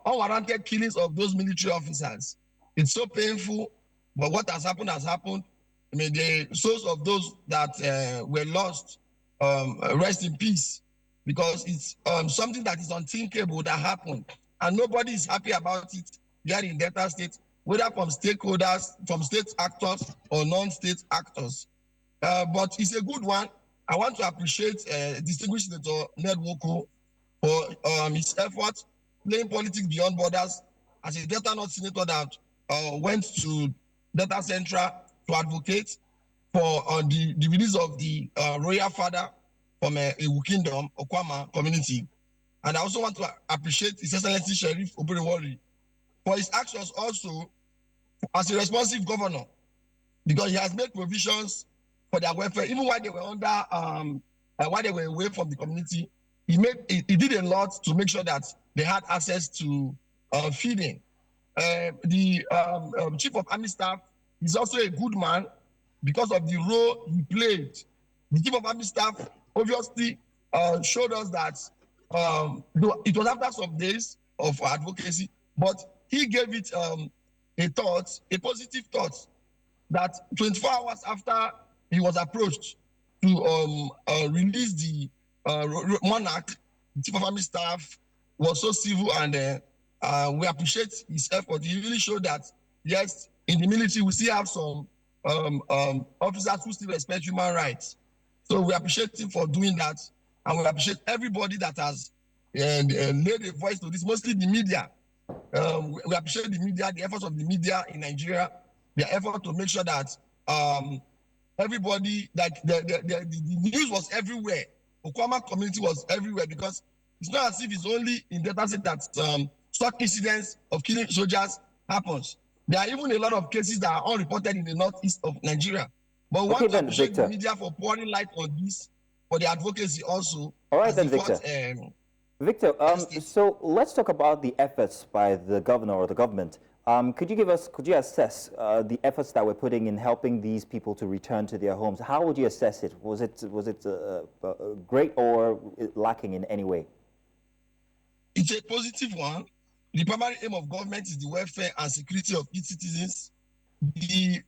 unwarranted killings of those military officers. It's so painful, but what has happened has happened. I mean, the souls of those that were lost, rest in peace, because it's something that is unthinkable that happened, and nobody is happy about it here in Delta State, whether from stakeholders, from state actors or non-state actors. But it's a good one. I want to appreciate distinguished Senator Ned Nwoko for his efforts playing politics beyond borders as a Delta North senator that went to Delta Xtra to advocate for the release of the royal father from Ewu Kingdom, Okuama community. And I also want to appreciate His Excellency Sheriff Oberewori for his actions also as a responsive governor, because he has made provisions for their welfare, even while they were while they were away from the community. He did a lot to make sure that they had access to feeding. The Chief of Army Staff is also a good man because of the role he played. The Chief of Army Staff obviously showed us that it was after some days of advocacy, but he gave it a positive thought, that 24 hours after he was approached to release the monarch, the Chief of Army Staff was so civil, and we appreciate his effort. He really showed that, yes, in the military, we still have some officers who still respect human rights. So we appreciate him for doing that, and we appreciate everybody that has laid a voice to this, mostly the media. We appreciate the media, the efforts of the media in Nigeria, their effort to make sure that everybody, like the news was everywhere Okuama community was everywhere, because it's not as if it's only in Delta State that such incidents of killing soldiers happens. There are even a lot of cases that are unreported in the northeast of Nigeria. But we want to appreciate the media for pouring light on this, for the advocacy also. All right then, Victor. Victor, so let's talk about the efforts by the governor or the government. Could you assess the efforts that we're putting in helping these people to return to their homes? How would you assess it? Was it great or lacking in any way? It's a positive one. The primary aim of government is the welfare and security of its citizens. The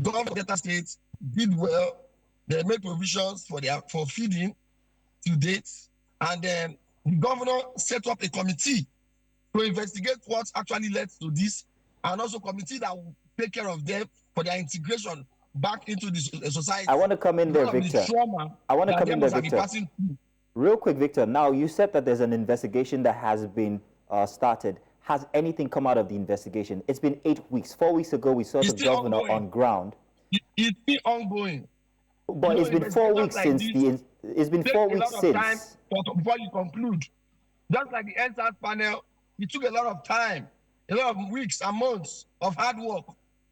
government of Delta State did well. They made provisions for feeding to date, and then the governor set up a committee to investigate what actually led to this, and also a committee that will take care of them for their integration back into the society. I want to come in there, Victor. I want to come in there, Victor. Real quick, Victor. Now, you said that there's an investigation that has been started. Has anything come out of the investigation? It's been 8 weeks. 4 weeks ago, we saw the governor on ground. It's still ongoing. But it's been 4 weeks since the. It's been 4 weeks since. Time before you conclude. Just like the NSAS panel, it took a lot of time, a lot of weeks and months of hard work,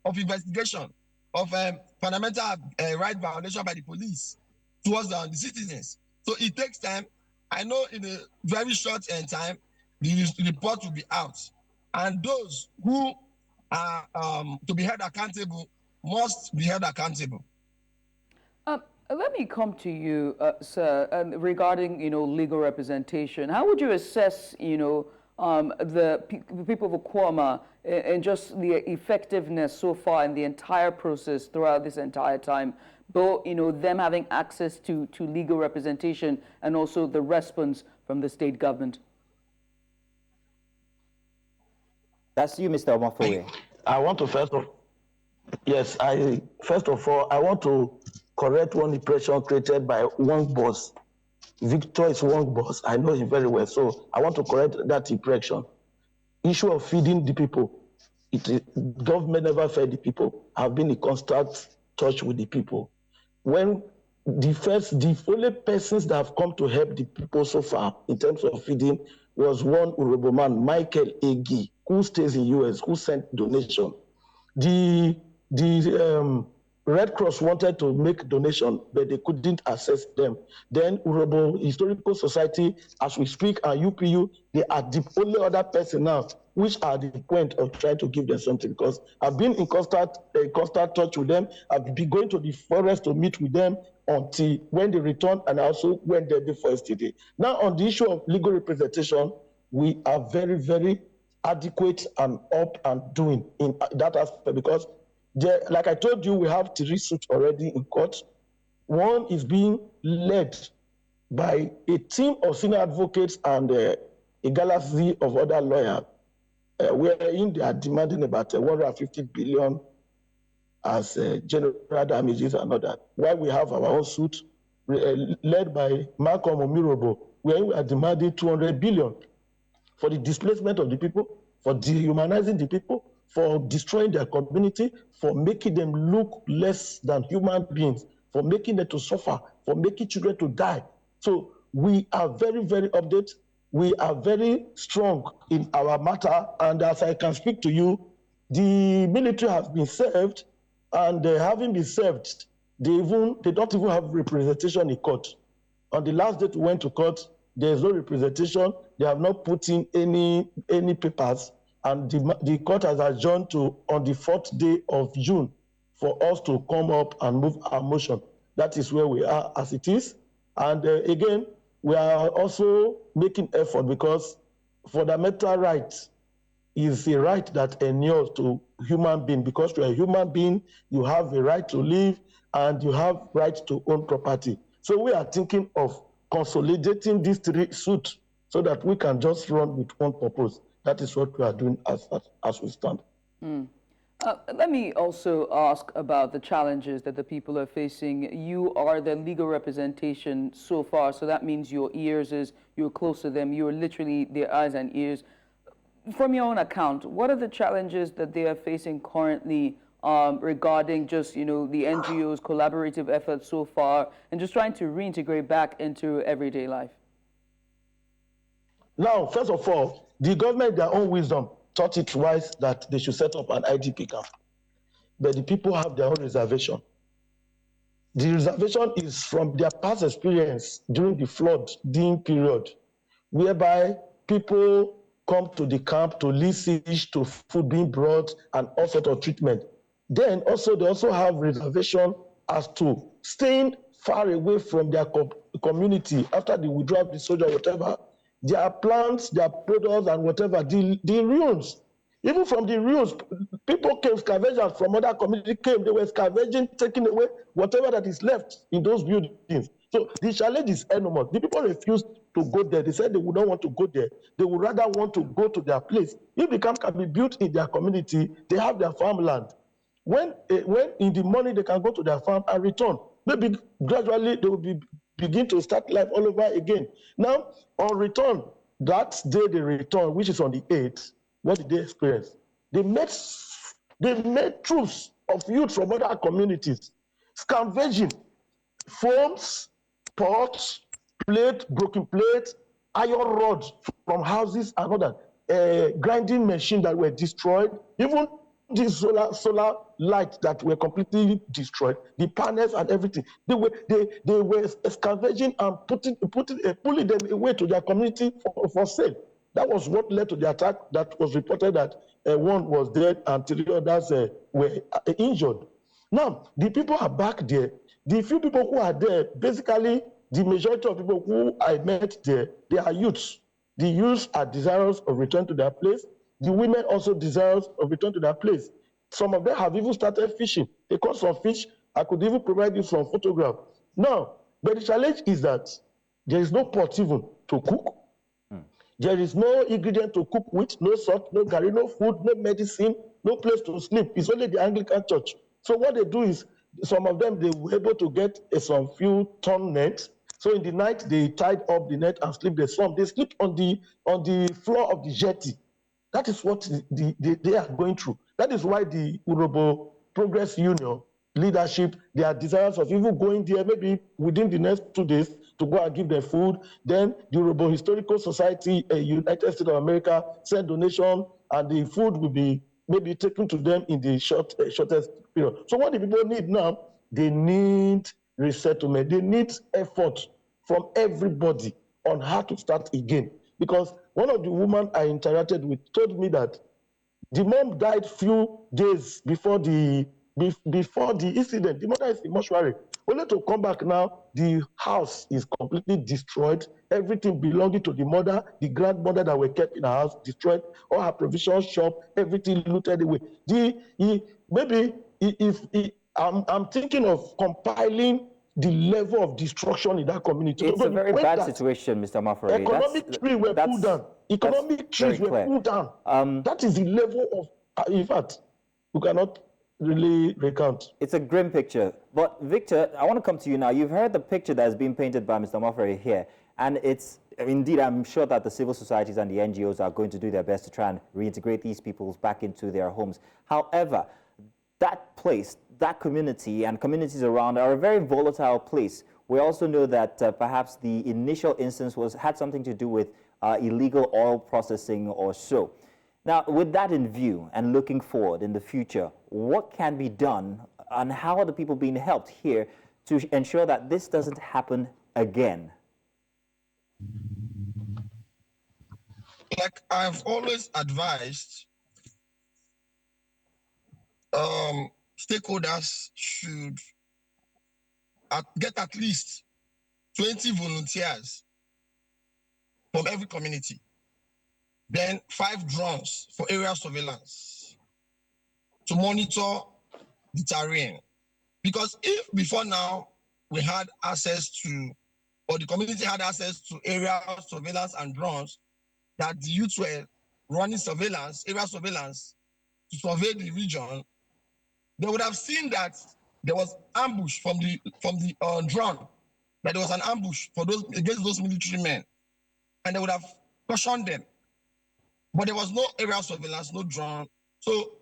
of investigation, of fundamental right violation by the police towards the citizens. So it takes time. I know in a very short time, the report will be out. And those who are to be held accountable must be held accountable. Let me come to you, sir, regarding, legal representation. How would you assess, the people of Okuama and just the effectiveness so far in the entire process throughout this entire time, both, them having access to legal representation and also the response from the state government? That's you, Mr. Omofoye. I want to first of all, I want to correct one impression created by one boss. Victor is one boss. I know him very well. So I want to correct that impression. Issue of feeding the people. Government never fed the people. I've been in constant touch with the people. When the only persons that have come to help the people so far in terms of feeding was one honorable man, Michael Egi, who stays in US, who sent donation. The Red Cross wanted to make donation, but they couldn't access them. Then Urhobo Historical Society, as we speak, and UPU, they are the only other person now which are the point of trying to give them something, because I've been in constant touch with them. I've been going to the forest to meet with them until when they return, and also when they before yesterday. Now on the issue of legal representation, we are very, very adequate and up and doing in that aspect, because like I told you, we have 3 suits already in court. One is being led by a team of senior advocates and a galaxy of other lawyers, wherein they are demanding about 150 billion as general damages and all that. While we have our own suit led by Malcolm Omirobo, where we are demanding 200 billion for the displacement of the people, for dehumanizing the people, for destroying their community, for making them look less than human beings, for making them to suffer, for making children to die. So we are very, very updated. We are very strong in our matter. And as I can speak to you, the military has been served, and having been served, they don't even have representation in court. On the last day we went to court, there is no representation. They have not put in any papers. And the court has adjourned to on the 4th day of June for us to come up and move our motion. That is where we are as it is. And again, we are also making effort, because fundamental rights is a right that inures to human being. Because you're a human being, you have a right to live and you have right to own property. So we are thinking of consolidating these 3 suits so that we can just run with one purpose. That is what we are doing as we stand. Let me also ask about the challenges that the people are facing. You are the legal representation so far, so that means your ears you're close to them. You're literally their eyes and ears. From your own account, what are the challenges that they are facing currently regarding just, the NGOs' collaborative efforts so far and just trying to reintegrate back into everyday life? Now, first of all, the government, in their own wisdom, thought it wise that they should set up an IDP camp. But the people have their own reservation. The reservation is from their past experience during the flooding period, whereby people come to the camp to lay siege to food being brought and all sorts of treatment. Then also they also have reservation as to staying far away from their community after the withdrawal of the soldier, whatever. Their plants, their products, and whatever, the ruins. Even from the ruins, people came, scavengers from other communities came, they were scavenging, taking away whatever that is left in those buildings. So the challenge is enormous. The people refused to go there. They said they would not want to go there. They would rather want to go to their place. If the camp can be built in their community, they have their farmland. When in the morning they can go to their farm and return. Maybe gradually they will begin to start life all over again. Now, on return, that day they return, which is on the 8th, what did they experience? They met troops of youth from other communities, scavenging foams, pots, broken plates, iron rods from houses and other grinding machines that were destroyed, even the solar lights that were completely destroyed, the panels and everything. They were scavenging and pulling them away to their community for sale. That was what led to the attack that was reported that one was dead and 3 others were injured. Now, the people are back there. The few people who are there, basically, the majority of people who I met there, they are youths. The youths are desirous of return to their place. The women also desirous of return to their place. Some of them have even started fishing. They caught some fish. I could even provide you some photograph. Now, but the challenge is that there is no pot even to cook. There is no ingredient to cook with, no salt, no curry, no food, no medicine, no place to sleep. It's only the Anglican church. So what they do is, some of them, they were able to get some few torn nets. So in the night, they tied up the net and sleep there. Some, they sleep on the floor of the jetty. That is what they are going through. That is why the Urobo Progress Union leadership, they are desirous of even going there maybe within the next 2 days to go and give them food. Then the Urobo Historical Society, United States of America, send donation, and the food will be maybe taken to them in the shortest period. So what the people need now, they need resettlement. They need effort from everybody on how to start again. Because one of the women I interacted with told me that the mom died few days before the incident. The mother is in mortuary. Only to come back now, the house is completely destroyed. Everything belonging to the mother, the grandmother that were kept in her house, destroyed. All her provision shop, everything looted away. I'm thinking of compiling the level of destruction in that community. It's a very bad situation, Mr. McHarry. Economic trees were pulled down. Economic trees were pulled down. That is the level of, in fact, we cannot really recount. It's a grim picture. But Victor, I want to come to you now. You've heard the picture that has been painted by Mr. McHarry here. And it's, indeed, I'm sure that the civil societies and the NGOs are going to do their best to try and reintegrate these people back into their homes. However, that place, that community and communities around are a very volatile place. We also know that perhaps the initial instance had something to do with illegal oil processing or so. Now, with that in view and looking forward in the future, what can be done and how are the people being helped here to ensure that this doesn't happen again? Like I've always advised, stakeholders should get at least 20 volunteers from every community. Then 5 drones for area surveillance to monitor the terrain. Because if before now we had access to, or the community had access to area surveillance and drones, that the youths were running surveillance, area surveillance, to survey the region, they would have seen that there was ambush from the drone, that there was an ambush against those military men, and they would have cautioned them. But there was no area surveillance, no drone. So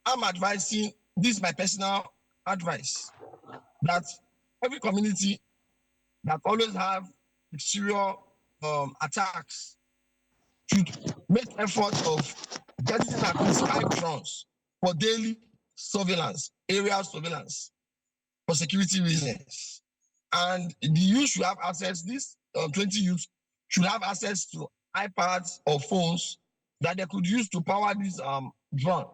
I'm advising this is my personal advice, that every community that always have exterior attacks should make effort of getting at least 5 drones for daily surveillance, aerial surveillance, for security reasons. And the youth should have access, these 20 youth should have access to iPads or phones that they could use to power this drone.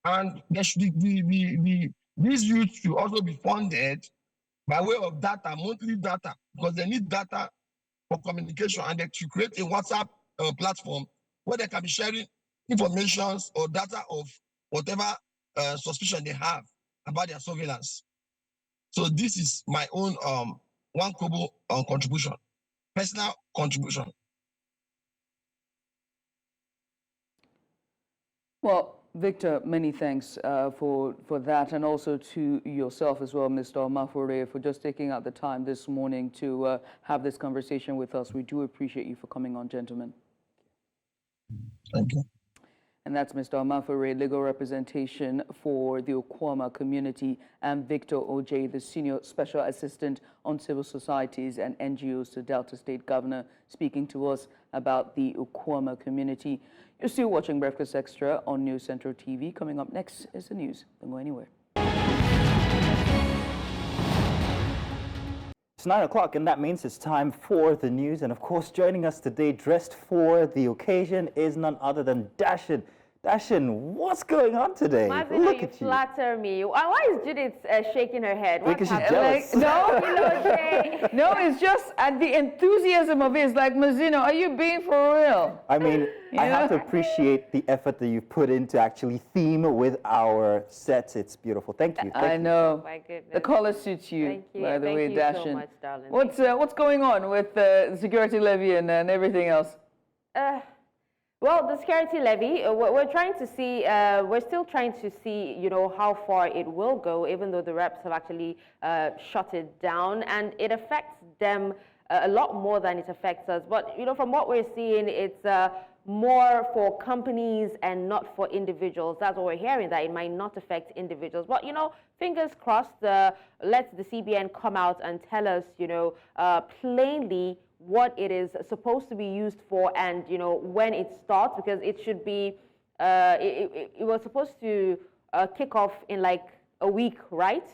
And there should these youth should also be funded by way of data, monthly data, because they need data for communication, and they should create a WhatsApp platform where they can be sharing information or data of whatever suspicion they have about their surveillance. So this is my own 1 kobo contribution, personal contribution. Well, Victor, many thanks for that, and also to yourself as well, Mr. Omafore, for just taking out the time this morning to have this conversation with us. We do appreciate you for coming on, gentlemen. Thank you. And that's Mr. Omafore, legal representation for the Okuama community, and Victor Oj, the Senior Special Assistant on Civil Societies and NGOs to Delta State Governor, speaking to us about the Okuama community. You're still watching Breakfast Extra on News Central TV. Coming up next is the news. Don't go anywhere. It's 9 o'clock, and that means it's time for the news. And of course, joining us today, dressed for the occasion, is none other than Dashin. Dashin, what's going on today? Marvin, Look you at you. flatter me. Why is Judith shaking her head? Because she's happened? jealous. No, it's just at the enthusiasm of it. It's like, Mazino, are you being for real? I mean, I have to appreciate the effort that you've put in to actually theme with our sets. It's beautiful. Thank you. I know. My goodness. The color suits you, Thank you. by the Thank way, you Dashin. so much, darling. What's going on with the security levy and everything else? Well, the security levy, we're trying to see, we're still trying to see, how far it will go, even though the reps have actually shut it down, and it affects them a lot more than it affects us. But, from what we're seeing, it's more for companies and not for individuals. That's what we're hearing, that it might not affect individuals. But, fingers crossed, let the CBN come out and tell us, plainly what it is supposed to be used for, and when it starts, because it should be it was supposed to kick off in like a week, right?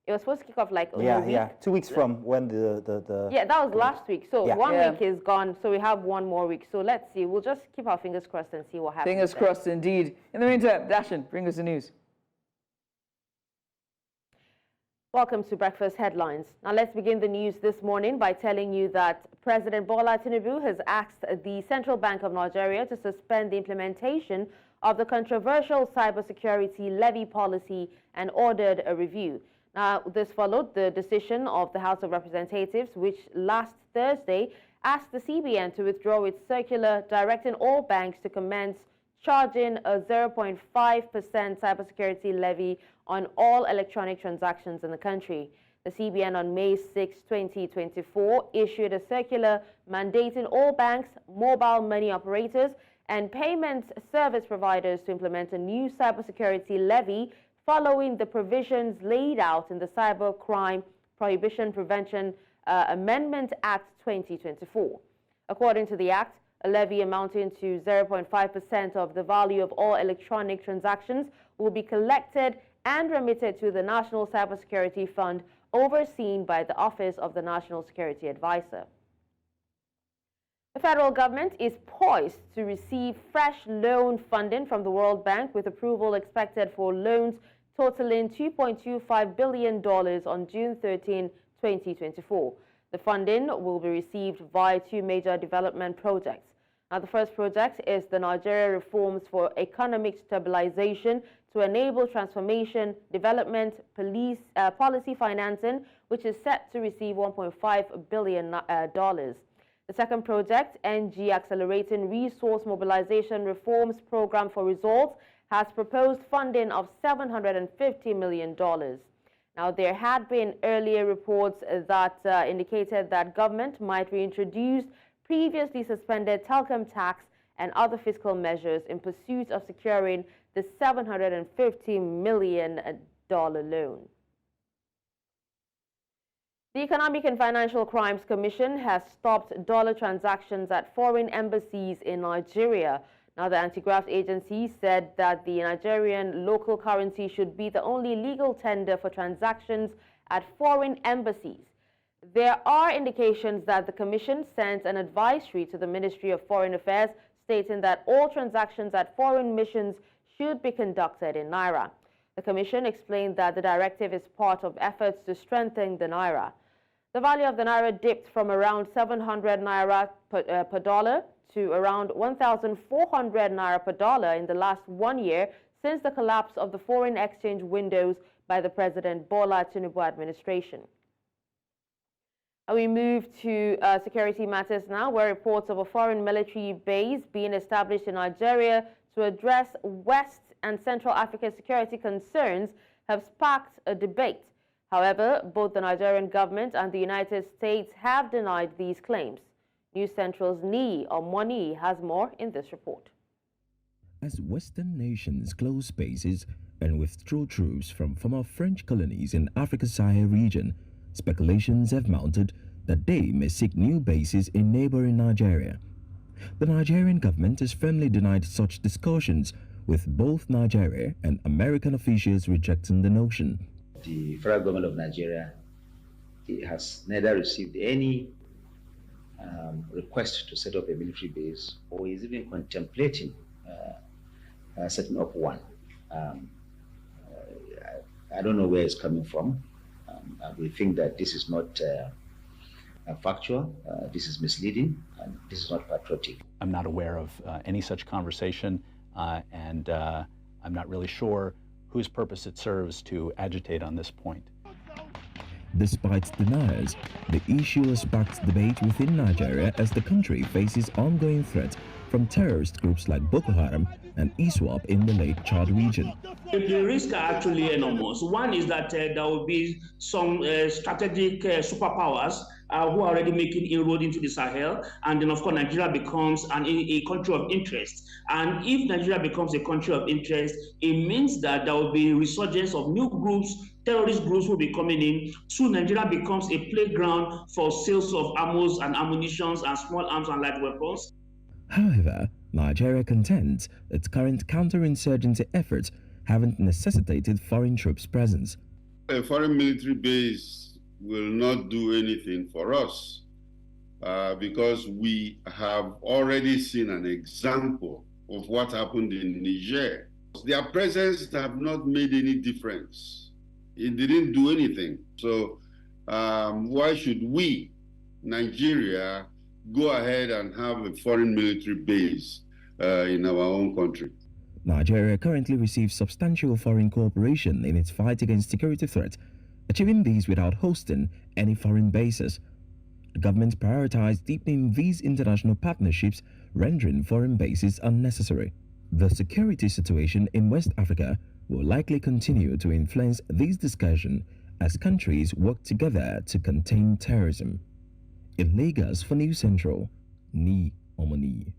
It was supposed to kick off like in a week. Yeah, 2 weeks from when the yeah, that was last week. So Yeah. 1 Yeah. week is gone, so we have 1 more week. So let's see, we'll just keep our fingers crossed and see what happens. Fingers crossed indeed. In the meantime, Dashin, bring us the news. Welcome to Breakfast Headlines. Now let's begin the news this morning by telling you that President Bola Tinubu has asked the Central Bank of Nigeria to suspend the implementation of the controversial cybersecurity levy policy and ordered a review. Now, this followed the decision of the House of Representatives, which last Thursday asked the CBN to withdraw its circular directing all banks to commence charging a 0.5% cybersecurity levy on all electronic transactions in the country. The CBN on May 6, 2024 issued a circular mandating all banks, mobile money operators, and payment service providers to implement a new cybersecurity levy following the provisions laid out in the Cybercrime Prohibition Prevention Amendment Act 2024. According to the Act, a levy amounting to 0.5% of the value of all electronic transactions will be collected and remitted to the National Cybersecurity Fund, overseen by the Office of the National Security Advisor. The federal government is poised to receive fresh loan funding from the World Bank, with approval expected for loans totaling $2.25 billion on June 13, 2024. The funding will be received via 2 major development projects. Now, the first project is the Nigeria Reforms for Economic Stabilization to enable transformation, development, policy financing, which is set to receive $1.5 billion. The second project, NG Accelerating Resource Mobilization Reforms Program for Results, has proposed funding of $750 million. Now, there had been earlier reports that indicated that government might reintroduce previously suspended telecom tax and other fiscal measures in pursuit of securing the $750 million loan. The Economic and Financial Crimes Commission has stopped dollar transactions at foreign embassies in Nigeria. Now, the anti-graft agency said that the Nigerian local currency should be the only legal tender for transactions at foreign embassies. There are indications that the Commission sent an advisory to the Ministry of Foreign Affairs stating that all transactions at foreign missions should be conducted in Naira. The Commission explained that the directive is part of efforts to strengthen the Naira. The value of the Naira dipped from around 700 Naira per dollar to around 1,400 Naira per dollar in the last 1 year since the collapse of the foreign exchange windows by the President Bola Tinubu administration. We move to security matters now, where reports of a foreign military base being established in Nigeria to address West and Central African security concerns have sparked a debate. However, both the Nigerian government and the United States have denied these claims. News Central's Nii Omoni has more in this report. As Western nations close bases and withdraw troops from former French colonies in Africa's Sahel region, speculations have mounted that they may seek new bases in neighboring Nigeria. The Nigerian government has firmly denied such discussions, with both Nigeria and American officials rejecting the notion. The federal government of Nigeria has neither received any request to set up a military base or is even contemplating setting up one. I don't know where it's coming from. We think that this is not factual, this is misleading, and this is not patriotic. I'm not aware of any such conversation, and I'm not really sure whose purpose it serves to agitate on this point. Despite deniers, the issue has sparked debate within Nigeria as the country faces ongoing threats from terrorist groups like Boko Haram and ISWAP in the Lake Chad region. The risks are actually enormous. One is that there will be some strategic superpowers who are already making inroad into the Sahel, and then of course Nigeria becomes a country of interest. And if Nigeria becomes a country of interest, it means that there will be resurgence of new groups, terrorist groups will be coming in. So Nigeria becomes a playground for sales of arms and ammunition and small arms and light weapons. However, Nigeria contends its current counterinsurgency efforts haven't necessitated foreign troops' presence. A foreign military base will not do anything for us because we have already seen an example of what happened in Niger. Their presence have not made any difference. It didn't do anything. So why should we, Nigeria, go ahead and have a foreign military base in our own country? Nigeria currently receives substantial foreign cooperation in its fight against security threats, achieving these without hosting any foreign bases. The government prioritized deepening these international partnerships, rendering foreign bases unnecessary. The security situation in West Africa will likely continue to influence these discussions as countries work together to contain terrorism. In Lagos for News Central, Nii Omoni.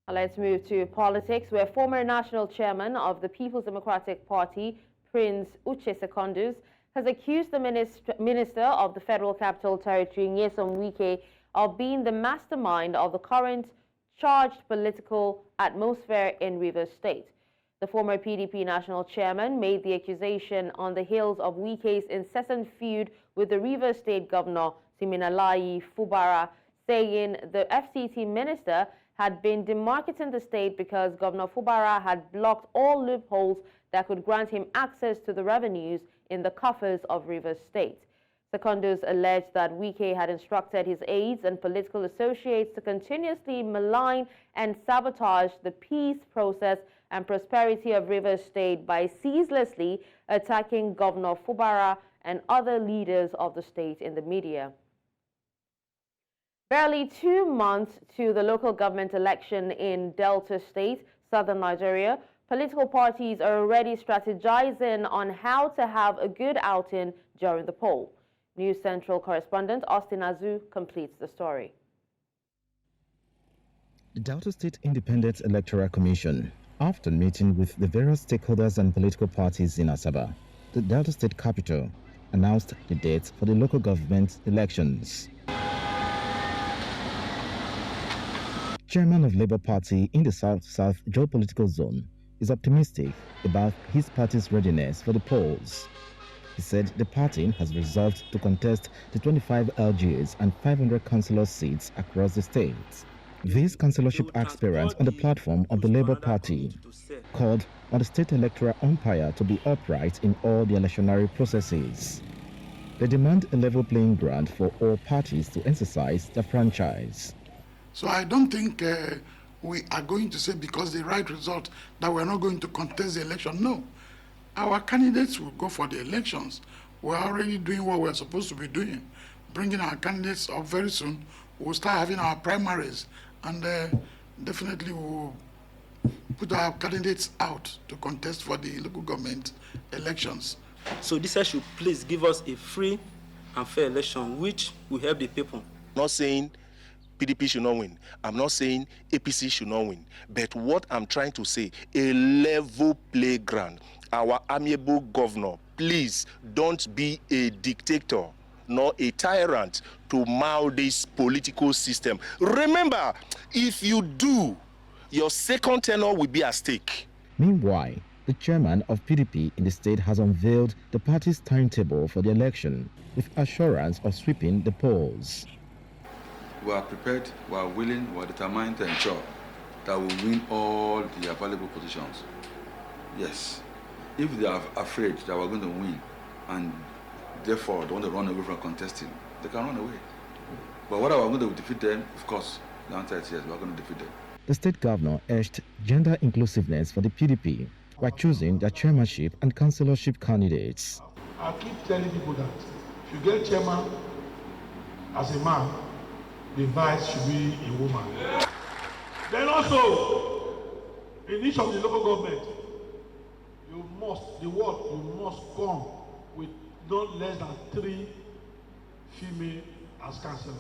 Let's move to politics, where former national chairman of the People's Democratic Party, Prince Uche Secondus, has accused the Minister of the Federal Capital Territory, Nyesom Wike, of being the mastermind of the current charged political atmosphere in Rivers State. The former PDP national chairman made the accusation on the heels of Wike's incessant feud with the Rivers State Governor, Siminalayi Fubara, saying the FCT minister had been demarketing the state because Governor Fubara had blocked all loopholes that could grant him access to the revenues in the coffers of Rivers State. Secondus alleged that Wike had instructed his aides and political associates to continuously malign and sabotage the peace process and prosperity of Rivers State by ceaselessly attacking Governor Fubara and other leaders of the state in the media. Barely 2 months to the local government election in Delta State, southern Nigeria, political parties are already strategizing on how to have a good outing during the poll. News Central correspondent Austin Azu completes the story. The Delta State Independent Electoral Commission, after meeting with the various stakeholders and political parties in Asaba, the Delta State capital, announced the dates for the local government elections. Chairman of Labour Party in the South-South geopolitical zone is optimistic about his party's readiness for the polls. He said the party has resolved to contest the 25 LGAs and 500 councillor seats across the state. These councillorship aspirants on the platform of the Labour Party called on the state electoral umpire to be upright in all the electionary processes. They demand a level playing ground for all parties to exercise their franchise. So I don't think we are going to say because the right result that we're not going to contest the election. No. Our candidates will go for the elections. We're already doing what we're supposed to be doing, bringing our candidates up very soon. We'll start having our primaries, and definitely we'll put our candidates out to contest for the local government elections. So this should please give us a free and fair election, which will help the people. Not saying PDP should not win. I'm not saying APC should not win. But what I'm trying to say, a level playground. Our amiable governor, please don't be a dictator nor a tyrant to mold this political system. Remember, if you do, your second tenure will be at stake. Meanwhile, the chairman of PDP in the state has unveiled the party's timetable for the election with assurance of sweeping the polls. We are prepared, we are willing, we are determined to ensure that we win all the available positions. Yes. If they are afraid that we're going to win and therefore they want to run away from contesting, they can run away. But whether we're going to defeat them, of course, the answer is yes, we're going to defeat them. The state governor urged gender inclusiveness for the PDP by choosing their chairmanship and councillorship candidates. I keep telling people that if you get chairman as a man, the vice should be a woman. Then also, in each of the local government, you must come with not less than 3 female as councillors.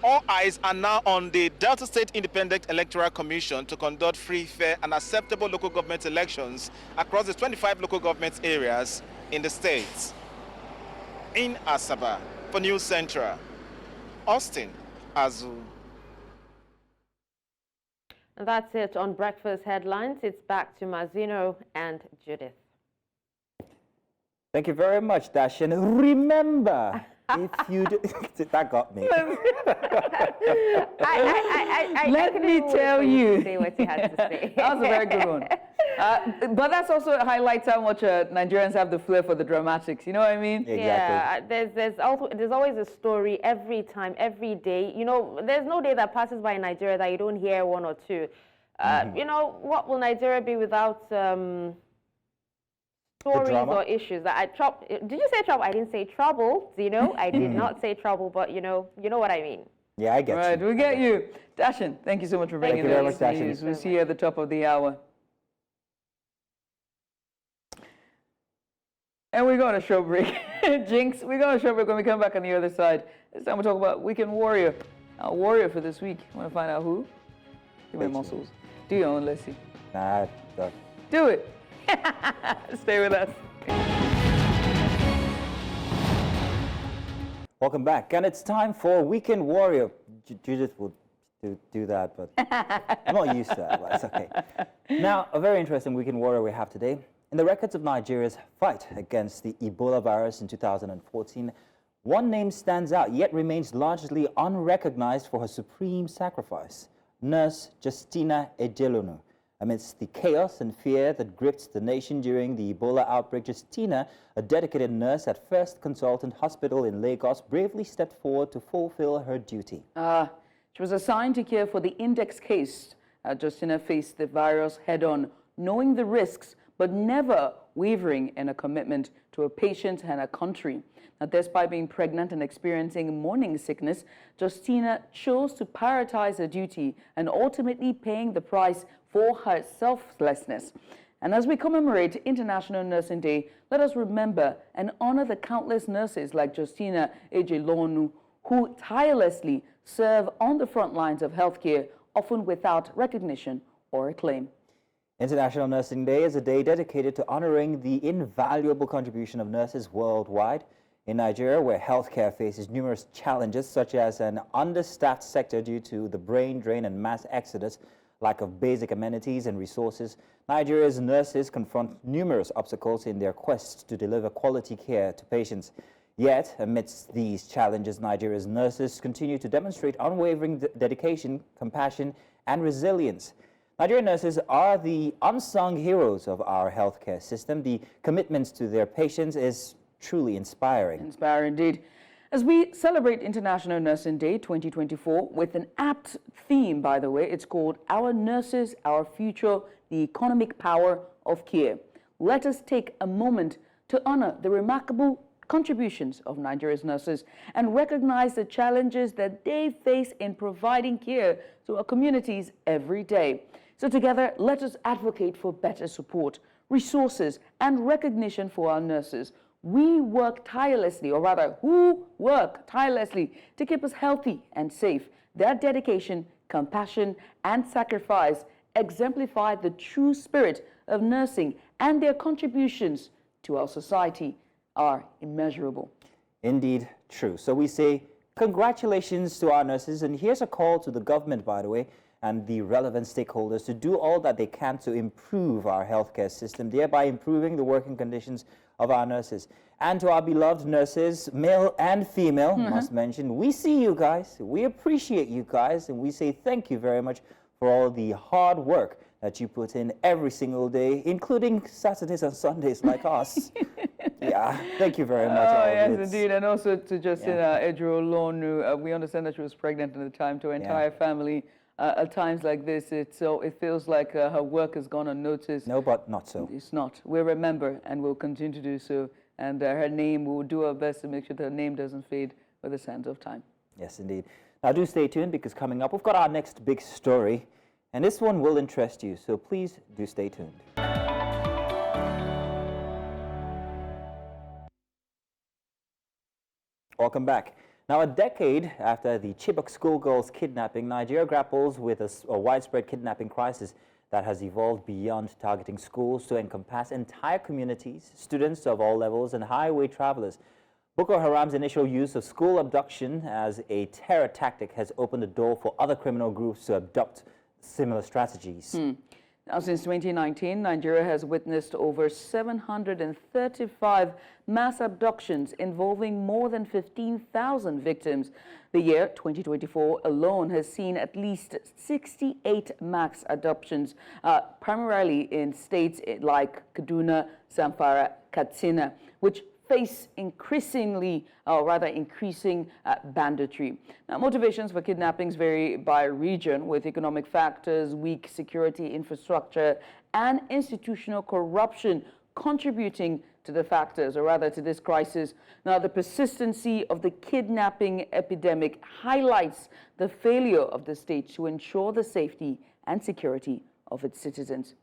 All eyes are now on the Delta State Independent Electoral Commission to conduct free, fair and acceptable local government elections across the 25 local government areas in the state. In Asaba, for News Central, Austin Azu. And that's it on Breakfast Headlines. It's back to Mazino and Judith. Thank you very much, Dashin. Remember, if you do... That got me. Let me tell you. Say what you had to say. That was a very good one. But that's also highlights how much Nigerians have the flair for the dramatics. You know what I mean? Exactly. Yeah, there's always a story every time, every day. You know, there's no day that passes by in Nigeria that you don't hear one or two. You know, what will Nigeria be without stories or issues? Did you say trouble? I didn't say trouble. You know, I did not say trouble, but you know what I mean. Yeah, I get you. Right, we get you. Dashin, thank you so much for bringing us the news. We'll see you at the top of the hour. And we're going to show break. Jinx, we're going to show break when we come back on the other side. This time we'll talk about Weekend Warrior. Our warrior for this week. Want to find out who? Give me muscles. Do your own, let's see. Nah, do it. Stay with us. Welcome back. And it's time for Weekend Warrior. Judith will do that, but I'm not used to that, but it's okay. Now, a very interesting Weekend Warrior we have today. In the records of Nigeria's fight against the Ebola virus in 2014, one name stands out yet remains largely unrecognized for her supreme sacrifice, Nurse Justina Ejelonu. Amidst the chaos and fear that gripped the nation during the Ebola outbreak, Justina, a dedicated nurse at First Consultant Hospital in Lagos, bravely stepped forward to fulfill her duty. She was assigned to care for the index case. Justina faced the virus head-on, knowing the risks, but never wavering in a commitment to a patient and a country. Now, despite being pregnant and experiencing morning sickness, Justina chose to prioritize her duty and ultimately paying the price for her selflessness. And as we commemorate International Nursing Day, let us remember and honor the countless nurses like Justina Ejelonu who tirelessly serve on the front lines of healthcare often without recognition or acclaim. International Nursing Day is a day dedicated to honoring the invaluable contribution of nurses worldwide. In Nigeria, where healthcare faces numerous challenges, such as an understaffed sector due to the brain drain and mass exodus, lack of basic amenities and resources, Nigeria's nurses confront numerous obstacles in their quest to deliver quality care to patients. Yet, amidst these challenges, Nigeria's nurses continue to demonstrate unwavering dedication, compassion, and resilience. Nigerian nurses are the unsung heroes of our healthcare system. The commitment to their patients is truly inspiring. Inspiring indeed. As we celebrate International Nursing Day 2024 with an apt theme, by the way, it's called Our Nurses, Our Future, the Economic Power of Care. Let us take a moment to honor the remarkable contributions of Nigeria's nurses and recognize the challenges that they face in providing care to our communities every day. So together, let us advocate for better support, resources, and recognition for our nurses. We work tirelessly, or rather, who work tirelessly to keep us healthy and safe. Their dedication, compassion, and sacrifice exemplify the true spirit of nursing, and their contributions to our society are immeasurable. Indeed, true. So we say congratulations to our nurses, and here's a call to the government, by the way, and the relevant stakeholders to do all that they can to improve our healthcare system, thereby improving the working conditions of our nurses. And to our beloved nurses, male and female, must mention, we see you guys, we appreciate you guys, and we say thank you very much for all the hard work that you put in every single day, including Saturdays and Sundays like us. Yeah, thank you very much. Oh, yes, indeed. And also to Justina Edro-Lonu, we understand that she was pregnant at the time, to her entire family. At times like this, it feels like her work has gone unnoticed. No, but not so. It's not. We'll remember and we'll continue to do so. And her name, we'll do our best to make sure that her name doesn't fade with the sands of time. Yes, indeed. Now do stay tuned, because coming up, we've got our next big story. And this one will interest you, so please do stay tuned. Welcome back. Now, a decade after the Chibok schoolgirls kidnapping, Nigeria grapples with a widespread kidnapping crisis that has evolved beyond targeting schools to encompass entire communities, students of all levels, and highway travelers. Boko Haram's initial use of school abduction as a terror tactic has opened the door for other criminal groups to adopt similar strategies. Now, since 2019, Nigeria has witnessed over 735 mass abductions involving more than 15,000 victims. The year 2024 alone has seen at least 68 mass abductions, primarily in states like Kaduna, Zamfara, Katsina, which face increasing banditry. Now, motivations for kidnappings vary by region, with economic factors, weak security infrastructure, and institutional corruption contributing to the factors, or rather to this crisis. Now, the persistency of the kidnapping epidemic highlights the failure of the state to ensure the safety and security of its citizens.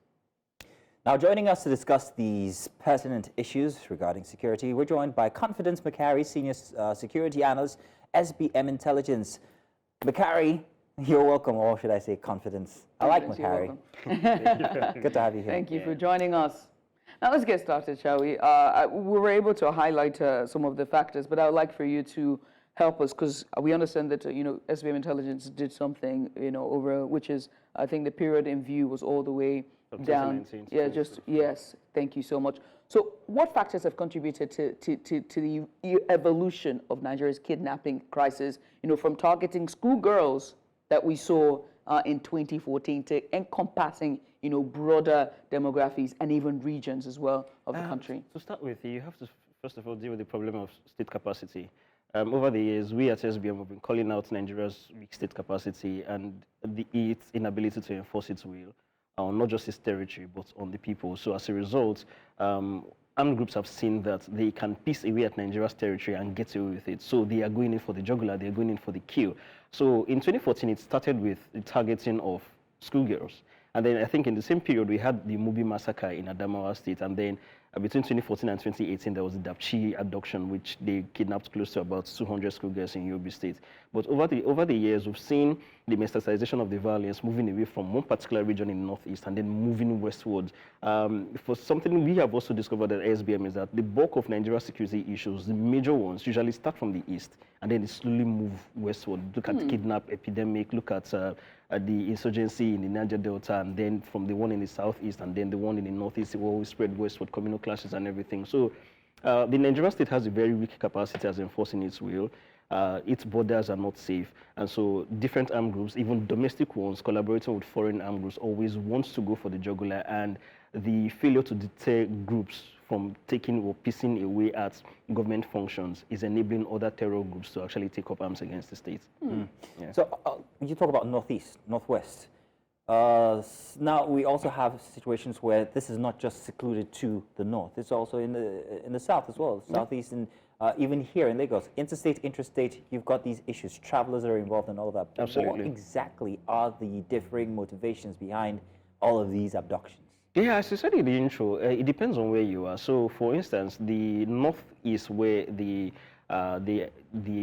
Now, joining us to discuss these pertinent issues regarding security, we're joined by Confidence McHarry, Senior Security Analyst, SBM Intelligence. McHarry, you're welcome, or should I say Confidence? I like McHarry. Good to have you here. Thank you for joining us. Now, let's get started, shall we? We were able to highlight some of the factors, but I would like for you to help us, because we understand that, SBM Intelligence did something, over, which is, I think the period in view was all the way down. Yeah, yes, thank you so much. So what factors have contributed to the evolution of Nigeria's kidnapping crisis, from targeting schoolgirls that we saw in 2014 to encompassing, broader demographics and even regions as well of the country? To start with, you have to, first of all, deal with the problem of state capacity. Over the years, we at SBM have been calling out Nigeria's weak state capacity and its inability to enforce its will on not just its territory, but on the people. So as a result, armed groups have seen that they can piece away at Nigeria's territory and get away with it. So they are going in for the jugular, they are going in for the kill. So in 2014, it started with the targeting of schoolgirls. And then I think in the same period, we had the Mubi massacre in Adamawa State. And then between 2014 and 2018, there was the Dapchi abduction, which they kidnapped close to about 200 schoolgirls in Yobe State. But over the years, we've seen the metastasization of the violence moving away from one particular region in the northeast and then moving westward. For something we have also discovered at SBM is that the bulk of Nigeria's security issues, the major ones, usually start from the east and then they slowly move westward. Look at the kidnap epidemic, look at the insurgency in the Niger Delta, and then from the one in the southeast and then the one in the northeast, it will always spread westward, communal clashes and everything. So the Nigerian state has a very weak capacity as enforcing its will. Its borders are not safe, and so different armed groups, even domestic ones, collaborating with foreign armed groups, always wants to go for the jugular, and the failure to deter groups from taking or piecing away at government functions is enabling other terror groups to actually take up arms against the state. Yeah. So you talk about northeast, northwest. Now we also have situations where this is not just secluded to the north; it's also in the south as well, southeast, and even here in Lagos, interstate, interstate. You've got these issues. Travelers are involved in all of that. Absolutely. What exactly are the differing motivations behind all of these abductions? Yeah, as I said in the intro, it depends on where you are. So, for instance, the north is where the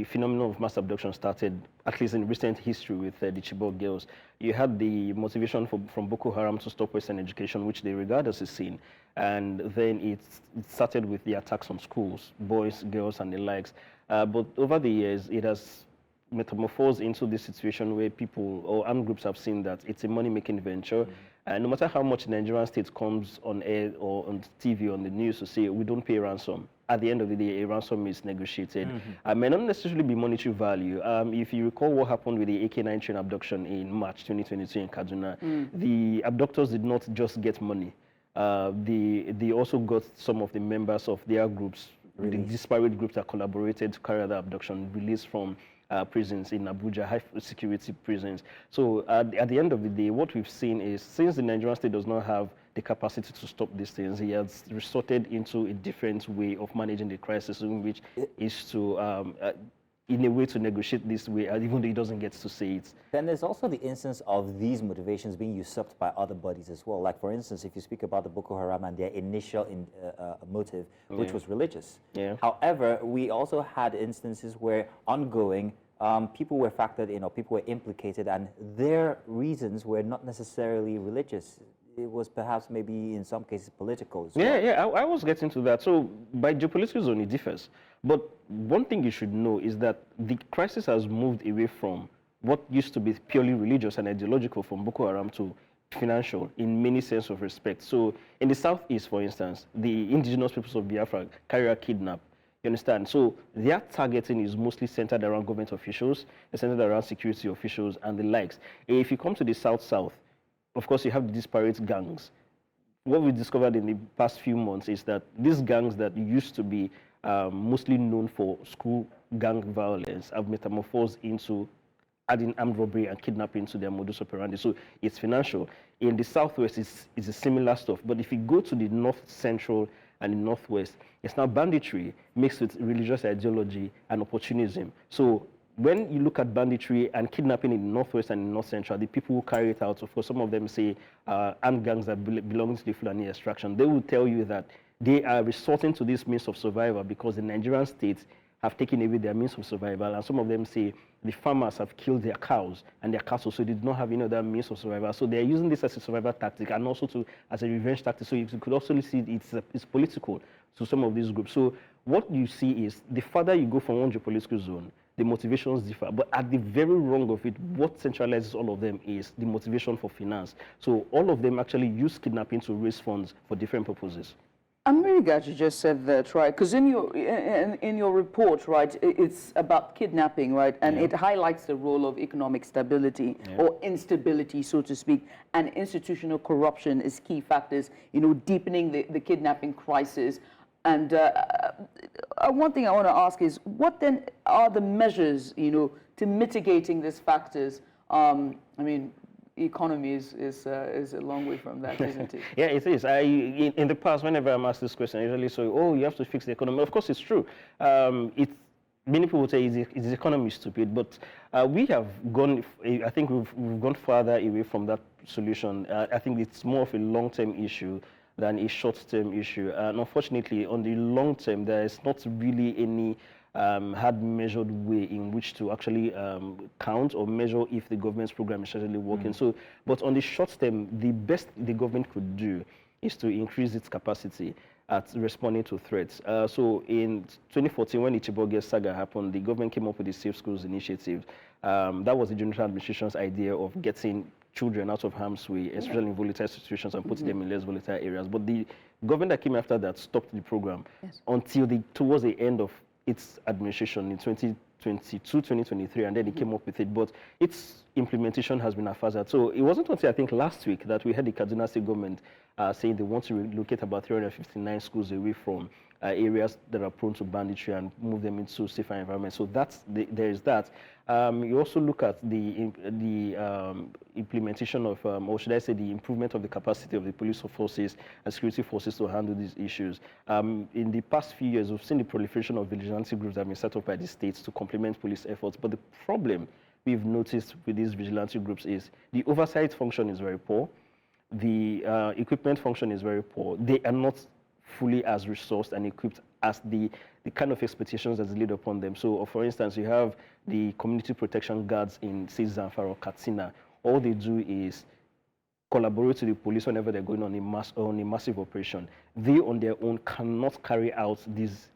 phenomenon of mass abduction started, at least in recent history with the Chibok girls. You had the motivation from Boko Haram to stop Western education, which they regard as a sin. And then it started with the attacks on schools, boys, girls, and the likes. But over the years, it has metamorphosed into this situation where people or armed groups have seen that it's a money-making venture. And no matter how much the Nigerian state comes on air or on TV, on the news to say, we don't pay ransom, at the end of the day, a ransom is negotiated. May not necessarily be monetary value. If you recall what happened with the AK-9 train abduction in March 2022 in Kaduna, the abductors did not just get money. They also got some of the members of their groups, the disparate groups that collaborated to carry out the abduction, released from prisons in Abuja, high security prisons. So at the end of the day, what we've seen is, since the Nigerian state does not have the capacity to stop these things, he has resorted into a different way of managing the crisis, in which is to, in a way, to negotiate this way, even though he doesn't get to say it. Then there's also the instance of these motivations being usurped by other bodies as well. Like, for instance, if you speak about the Boko Haram and their initial motive, which was religious. However, we also had instances where ongoing people were factored in or people were implicated and their reasons were not necessarily religious. It was perhaps maybe in some cases political as well. I was getting to that. So by geopolitical zone, it differs. But one thing you should know is that the crisis has moved away from what used to be purely religious and ideological from Boko Haram to financial in many sense of respect. So in the southeast, for instance, the indigenous peoples of Biafra carry out kidnap. You understand? So their targeting is mostly centered around government officials, it's centered around security officials and the likes. If you come to the south-south, of course, you have the disparate gangs. What we discovered in the past few months is that these gangs that used to be mostly known for school gang violence have metamorphosed into adding armed robbery and kidnapping to their modus operandi. So it's financial. In the southwest, it's a similar stuff. But if you go to the north central and the northwest, it's now banditry mixed with religious ideology and opportunism. So when you look at banditry and kidnapping in the northwest and the north central, the people who carry it out, of course, some of them say armed gangs that belong to the Fulani extraction, they will tell you that they are resorting to this means of survival because the Nigerian states have taken away their means of survival, and some of them say the farmers have killed their cows and their cattle, so they did not have any other means of survival. So they are using this as a survival tactic and also as a revenge tactic. So you could also see it's political to some of these groups. So what you see is the further you go from one geopolitical zone, the motivations differ. But at the very wrong of it, what centralizes all of them is the motivation for finance. So all of them actually use kidnapping to raise funds for different purposes. I'm really glad you just said that, right? Because in your report, right, it's about kidnapping, right? And it highlights the role of economic stability or instability, so to speak, and institutional corruption is key factors, deepening the kidnapping crisis. And one thing I want to ask is, what then are the measures, to mitigating these factors? I mean, economy is a long way from that, isn't it? Yeah, it is. In the past, whenever I'm asked this question, I usually say, "Oh, you have to fix the economy." Of course, it's true. Many people would say, "Is the economy stupid?" But we have gone. I think we've gone further away from that solution. I think it's more of a long-term issue than a short-term issue. And unfortunately, on the long term, there is not really any hard measured way in which to actually count or measure if the government's program is actually working. So, but on the short term, the best the government could do is to increase its capacity at responding to threats. So in 2014, when the Chibok saga happened, the government came up with the Safe Schools Initiative. That was the general administration's idea of getting children out of harm's way, especially in volatile situations, and putting them in less volatile areas. But the government that came after that stopped the program until towards the end of its administration in 2022, 2023, and then it came up with it. But its implementation has been haphazard. So it wasn't until I think last week that we had the Kaduna State government saying they want to relocate about 359 schools away from areas that are prone to banditry and move them into safer environments. So there is that. You also look at the implementation of, or should I say, the improvement of the capacity of the police forces and security forces to handle these issues. In the past few years, we've seen the proliferation of vigilante groups that have been set up by the states to complement police efforts. But the problem we've noticed with these vigilante groups is the oversight function is very poor. The equipment function is very poor. They are not fully as resourced and equipped as the kind of expectations that's laid upon them. So, for instance, you have the community protection guards in, say, Zamfara or Katsina. All they do is collaborate with the police whenever they're going on a massive operation. They, on their own, cannot carry out these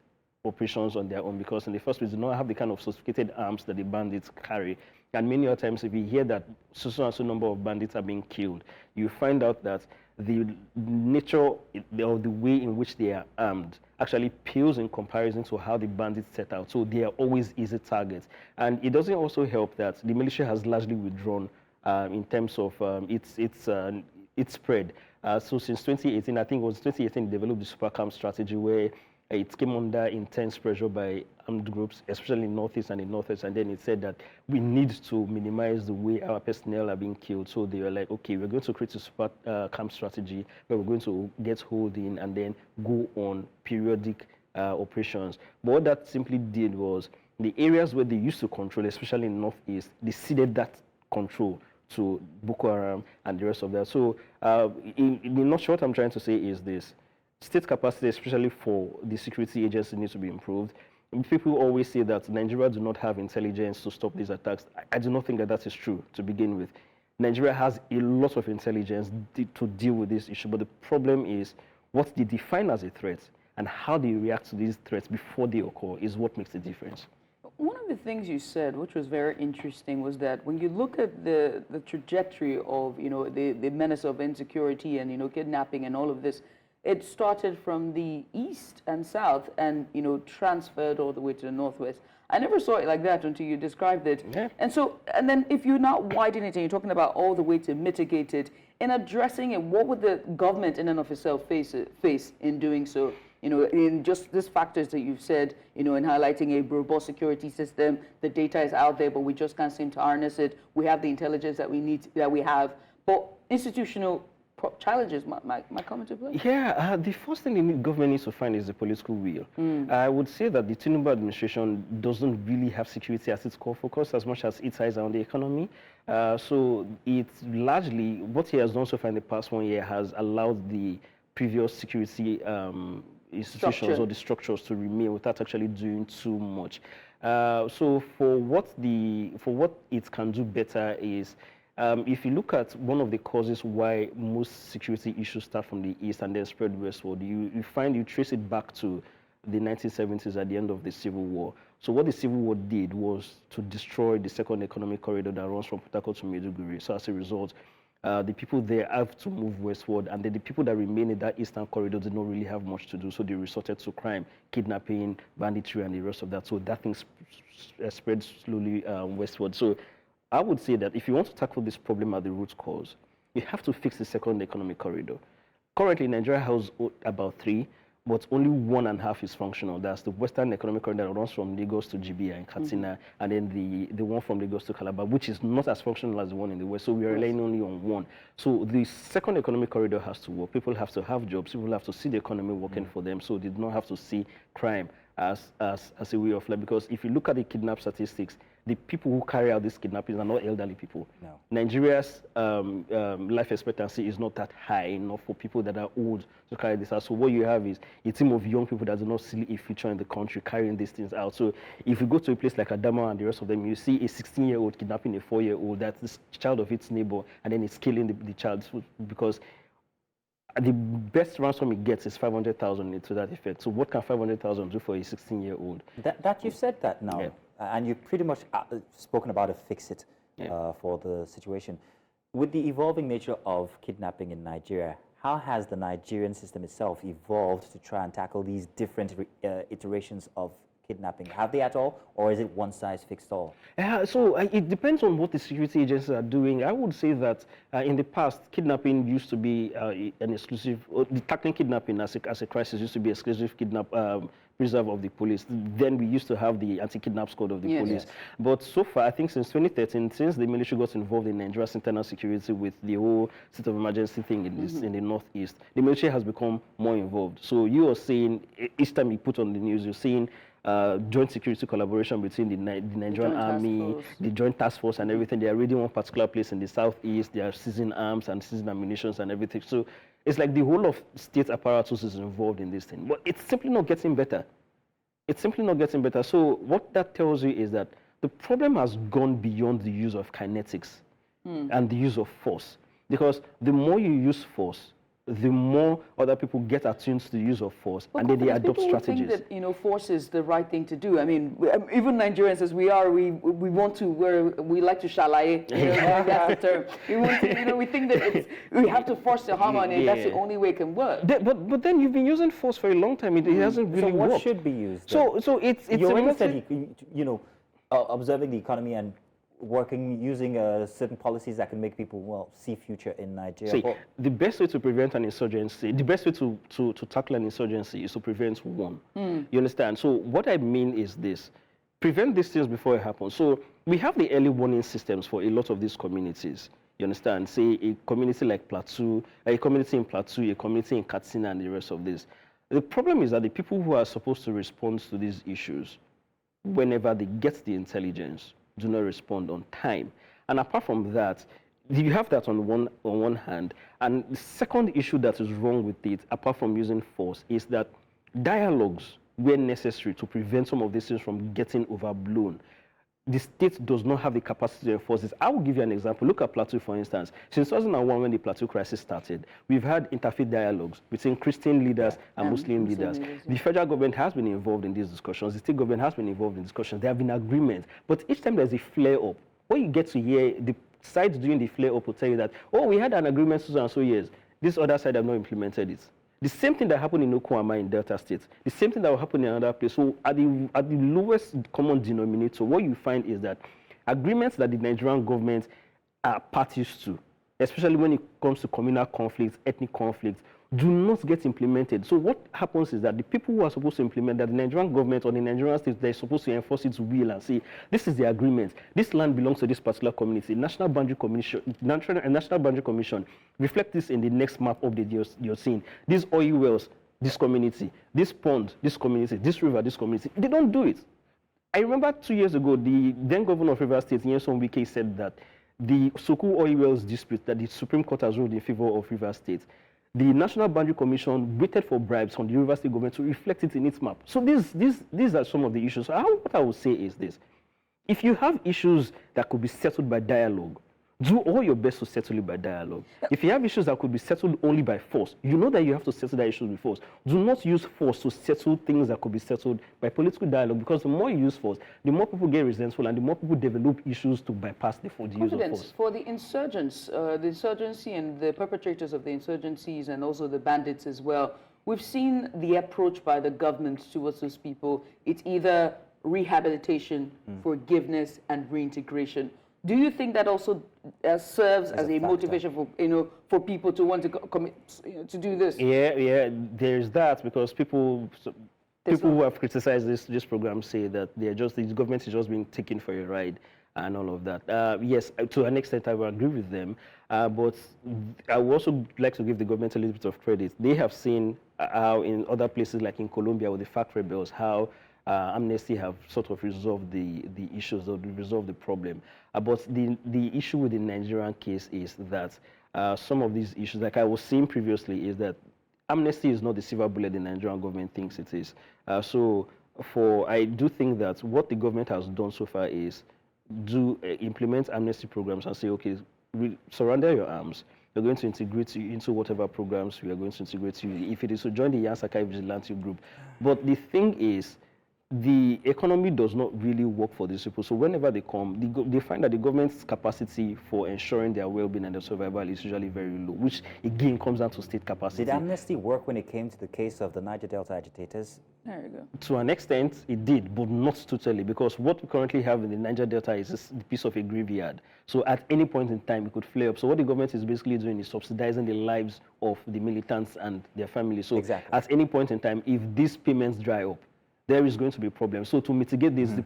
operations on their own because, in the first place, they do not have the kind of sophisticated arms that the bandits carry. And many other times, if you hear that so and so number of bandits are being killed, you find out that the nature or the way in which they are armed actually pales in comparison to how the bandits set out. So they are always easy targets. And it doesn't also help that the militia has largely withdrawn in terms of its spread. So since 2018, I think it was 2018, they developed the super camp strategy where it came under intense pressure by armed groups, especially in Northeast and in Northwest, and then it said that we need to minimize the way our personnel are being killed. So they were like, okay, we're going to create a super camp strategy where we're going to get holding and then go on periodic operations. But what that simply did was the areas where they used to control, especially in Northeast, they ceded that control to Boko Haram and the rest of that. So in a nutshell, what I'm trying to say is this. State capacity, especially for the security agency, needs to be improved. People always say that Nigeria do not have intelligence to stop these attacks. I do not think that is true to begin with. Nigeria has a lot of intelligence to deal with this issue, but the problem is what they define as a threat and how they react to these threats before they occur is what makes the difference. One of the things you said, which was very interesting, was that when you look at the trajectory of, the menace of insecurity and, kidnapping and all of this, it started from the east and south and, transferred all the way to the northwest. I never saw it like that until you described it. Yeah. And then if you now widen it and you're talking about all the way to mitigate it, in addressing it, what would the government in and of itself face in doing so? In just these factors that you've said, in highlighting a robust security system, the data is out there, but we just can't seem to harness it. We have the intelligence that we have, but institutional challenges might come into play. Yeah, the first thing the government needs to find is the political will. I would say that the Tinubu administration doesn't really have security as its core focus as much as its eyes are on the economy. So it's largely, what he has done so far in the past 1 year has allowed the previous security institutions or the structures to remain without actually doing too much. So for what it can do better is, if you look at one of the causes why most security issues start from the east and then spread westward, you trace it back to the 1970s at the end of the Civil War. So what the Civil War did was to destroy the second economic corridor that runs from Port Harcourt to Maiduguri. So as a result, the people there have to move westward, and then the people that remain in that eastern corridor did not really have much to do, so they resorted to crime, kidnapping, banditry, and the rest of that. So that thing spread slowly westward. So I would say that if you want to tackle this problem at the root cause, you have to fix the second economic corridor. Currently, Nigeria has about 3, but only 1.5 is functional. That's the Western Economic Corridor that runs from Lagos to GBA and Katsina, and then the one from Lagos to Calabar, which is not as functional as the one in the West. So we are relying only on one. So the second economic corridor has to work. People have to have jobs. People have to see the economy working for them. So they do not have to see crime as a way of life. Because if you look at the kidnap statistics, the people who carry out these kidnappings are not elderly people. No. Nigeria's life expectancy is not that high enough for people that are old to carry this out. So what you have is a team of young people that do not see a future in the country carrying these things out. So if you go to a place like Adama and the rest of them, you see a 16-year-old kidnapping a 4-year-old, that's the child of its neighbor, and then it's killing the child because the best ransom it gets is 500,000 to that effect. So what can 500,000 do for a 16-year-old? That you've said that now, and you've pretty much spoken about a fix-it for the situation. With the evolving nature of kidnapping in Nigeria, how has the Nigerian system itself evolved to try and tackle these different iterations of kidnapping? Have they at all, or is it one size fits all? So it depends on what the security agencies are doing. I would say that in the past, kidnapping used to be an exclusive, tackling kidnapping as a crisis used to be exclusive preserve of the police. Then we used to have the anti-kidnap squad of the police. But so far, I think since 2013, since the military got involved in Nigeria's internal security with the whole state of emergency thing in the northeast, the military has become more involved. So you are seeing, each time you put on the news, you're seeing joint security collaboration between the Nigerian army, the joint task force and everything. They are raiding one particular place in the southeast. They are seizing arms and seizing ammunition and everything. So it's like the whole of state apparatus is involved in this thing. But it's simply not getting better. It's simply not getting better. So what that tells you is that the problem has gone beyond the use of kinetics and the use of force. Because the more you use force, the more other people get attuned to the use of force, and then they adopt strategies. Think that force is the right thing to do. I mean, even Nigerians as we are, we want to we like to shalaye. That's the term. We want to, we think that we have to force the harmony. That's the only way it can work. But then you've been using force for a long time. It hasn't really worked. So what should be used? So it's you already said observing the economy and using certain policies that can make people see future in Nigeria. See, the best way to prevent an insurgency, the best way to tackle an insurgency is to prevent one. You understand? So what I mean is this: prevent these things before it happens. So we have the early warning systems for a lot of these communities. You understand? Say a community like Plateau, a community in Plateau, a community in Katsina, and the rest of this. The problem is that the people who are supposed to respond to these issues, whenever they get the intelligence, do not respond on time. And apart from that, you have that on one hand. And the second issue that is wrong with it, apart from using force, is that dialogues were necessary to prevent some of these things from getting overblown. The state does not have the capacity to enforce this. I will give you an example. Look at Plateau, for instance. Since 2001, when the Plateau crisis started, we've had interfaith dialogues between Christian leaders and Muslim leaders. The federal government has been involved in these discussions. The state government has been involved in discussions. There have been agreements. But each time there's a flare-up, what you get to hear, the sides doing the flare-up will tell you that, oh, we had an agreement so and so years. This other side have not implemented it. The same thing that happened in Okuama in Delta State, the same thing that will happen in another place. So at the lowest common denominator, what you find is that agreements that the Nigerian government are parties to, especially when it comes to communal conflicts, ethnic conflicts, do not get implemented. So what happens is that the people who are supposed to implement that, the Nigerian government or the Nigerian state, they're supposed to enforce its will and say, this is the agreement. This land belongs to this particular community. National Boundary Commission reflect this in the next map update you're seeing. These oil wells, this community. This pond, this community. This river, this community. They don't do it. I remember 2 years ago, the then governor of Rivers State, Nyesom Wike, said that the Soku oil wells dispute that the Supreme Court has ruled in favor of Rivers State, the National Boundary Commission waited for bribes from the Rivers State government to reflect it in its map. So these are some of the issues. So what I would say is this: if you have issues that could be settled by dialogue, do all your best to settle it by dialogue. If you have issues that could be settled only by force, you know that you have to settle that issue with force. Do not use force to settle things that could be settled by political dialogue, because the more you use force, the more people get resentful and the more people develop issues to bypass the use of force. For the insurgents, the insurgency and the perpetrators of the insurgencies and also the bandits as well, we've seen the approach by the government towards those people. It's either rehabilitation, forgiveness, and reintegration. Do you think that also serves as a motivation for for people to want to commit to do this? Yeah, there's that, because people who have criticized this program say that the government is just being taken for a ride and all of that. Yes, to an extent I will agree with them, but I would also like to give the government a little bit of credit. They have seen how in other places like in Colombia with the FARC rebels, how Amnesty have sort of resolved the issues or resolved the problem. But the issue with the Nigerian case is that some of these issues, like I was saying previously, is that Amnesty is not the silver bullet the Nigerian government thinks it is. I do think that what the government has done so far is implement amnesty programs and say, okay, surrender your arms. We're going to integrate you into whatever programs we are going to integrate you. If it is to join the Yansakai Vigilante group. But the thing is, the economy does not really work for these people. So whenever they come, they find that the government's capacity for ensuring their well-being and their survival is usually very low, which again comes down to state capacity. Did amnesty work when it came to the case of the Niger Delta agitators? There you go. To an extent, it did, but not totally, because what we currently have in the Niger Delta is a piece of a graveyard. So at any point in time, it could flare up. So what the government is basically doing is subsidizing the lives of the militants and their families. So at any point in time, if these payments dry up, there is going to be a problem. So to mitigate this, the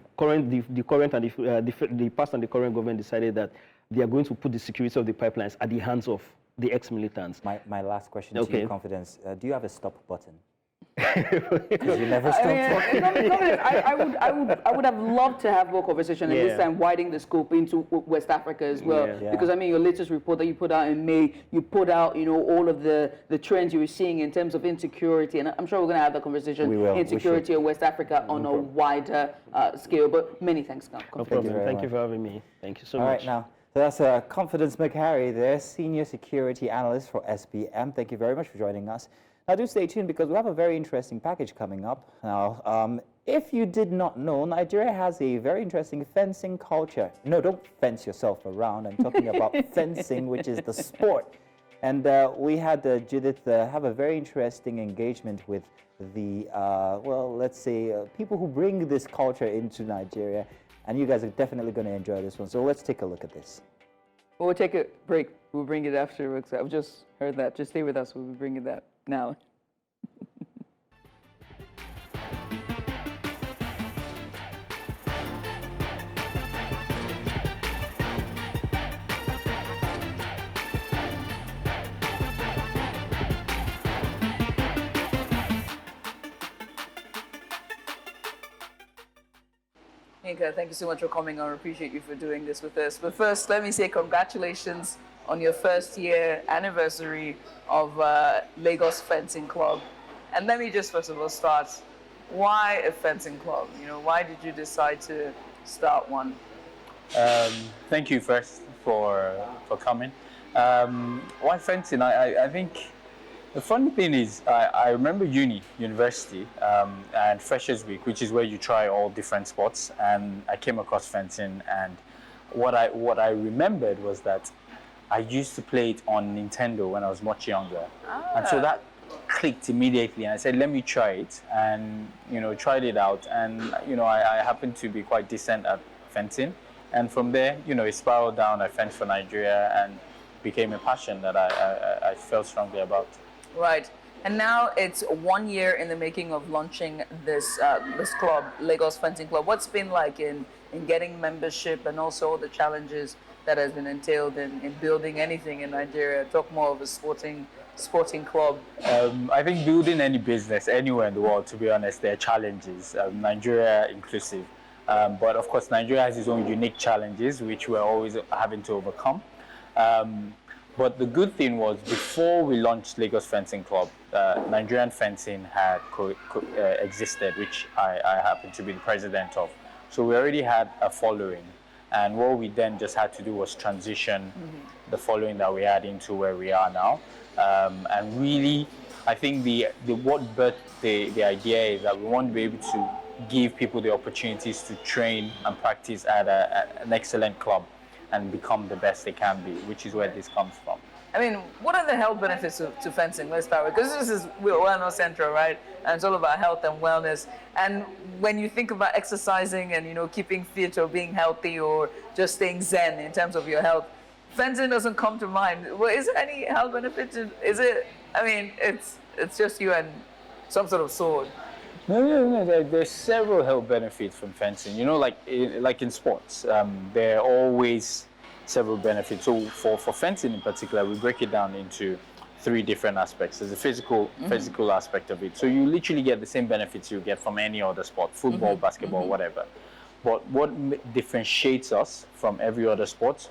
past and the current government decided that they are going to put the security of the pipelines at the hands of the ex-militants. My last question to you, Confidence. Do you have a stop button? Because you never stop talking. I would have loved to have more conversation, and this time widening the scope into West Africa as well. Because I mean, your latest report that you put out in May, you put out, all of the trends you were seeing in terms of insecurity, and I'm sure we're going to have that conversation. We will. Insecurity in West Africa on a wider scale. But many thanks, No problem. Thank you for having me. Thank you so much. All right, now. So that's Confidence McHarry there, Senior Security Analyst for SBM. Thank you very much for joining us. Now, do stay tuned because we have a very interesting package coming up. Now, if you did not know, Nigeria has a very interesting fencing culture. No, don't fence yourself around. I'm talking about fencing, which is the sport. And we had Judith have a very interesting engagement with the, let's say, people who bring this culture into Nigeria. And you guys are definitely going to enjoy this one. So let's take a look at this. We'll take a break. We'll bring it afterwards. I've just heard that. Just stay with us. We'll be bringing that now. Inka, thank you so much for coming on. I appreciate you for doing this with us. But first, let me say congratulations on your first year anniversary of Lagos Fencing Club. And let me just first of all start, why a fencing club? Why did you decide to start one? Thank you first for coming. Why fencing? I think the funny thing is, I remember university, and Freshers Week, which is where you try all different sports, and I came across fencing, and what I remembered was that I used to play it on Nintendo when I was much younger, and so that clicked immediately, and I said, let me try it, and tried it out, and I happened to be quite decent at fencing, and from there, it spiraled down. I fenced for Nigeria, and became a passion that I felt strongly about. Right. And now it's 1 year in the making of launching this club, Lagos Fencing Club. What's been like in getting membership and also all the challenges that has been entailed in building anything in Nigeria? Talk more of a sporting club. I think building any business anywhere in the world, to be honest, there are challenges, Nigeria inclusive. But of course, Nigeria has its own unique challenges, which we're always having to overcome. But the good thing was, before we launched Lagos Fencing Club, Nigerian fencing had existed, which I happen to be the president of. So we already had a following. And what we then just had to do was transition the following that we had into where we are now. And really, I think what birthed the idea is that we want to be able to give people the opportunities to train and practice at an excellent club and become the best they can be, which is where this comes from. I mean, what are the health benefits to fencing? Let's start with, because this is Wellness Central, right? And it's all about health and wellness. And when you think about exercising and, keeping fit or being healthy or just staying zen in terms of your health, fencing doesn't come to mind. Well, is there any health benefits? It's just you and some sort of sword. No. There's several health benefits from fencing. Like in sports, there are always several benefits. So for fencing in particular, we break it down into three different aspects. There's the physical aspect of it. So you literally get the same benefits you get from any other sport, football, basketball, whatever. But what differentiates us from every other sport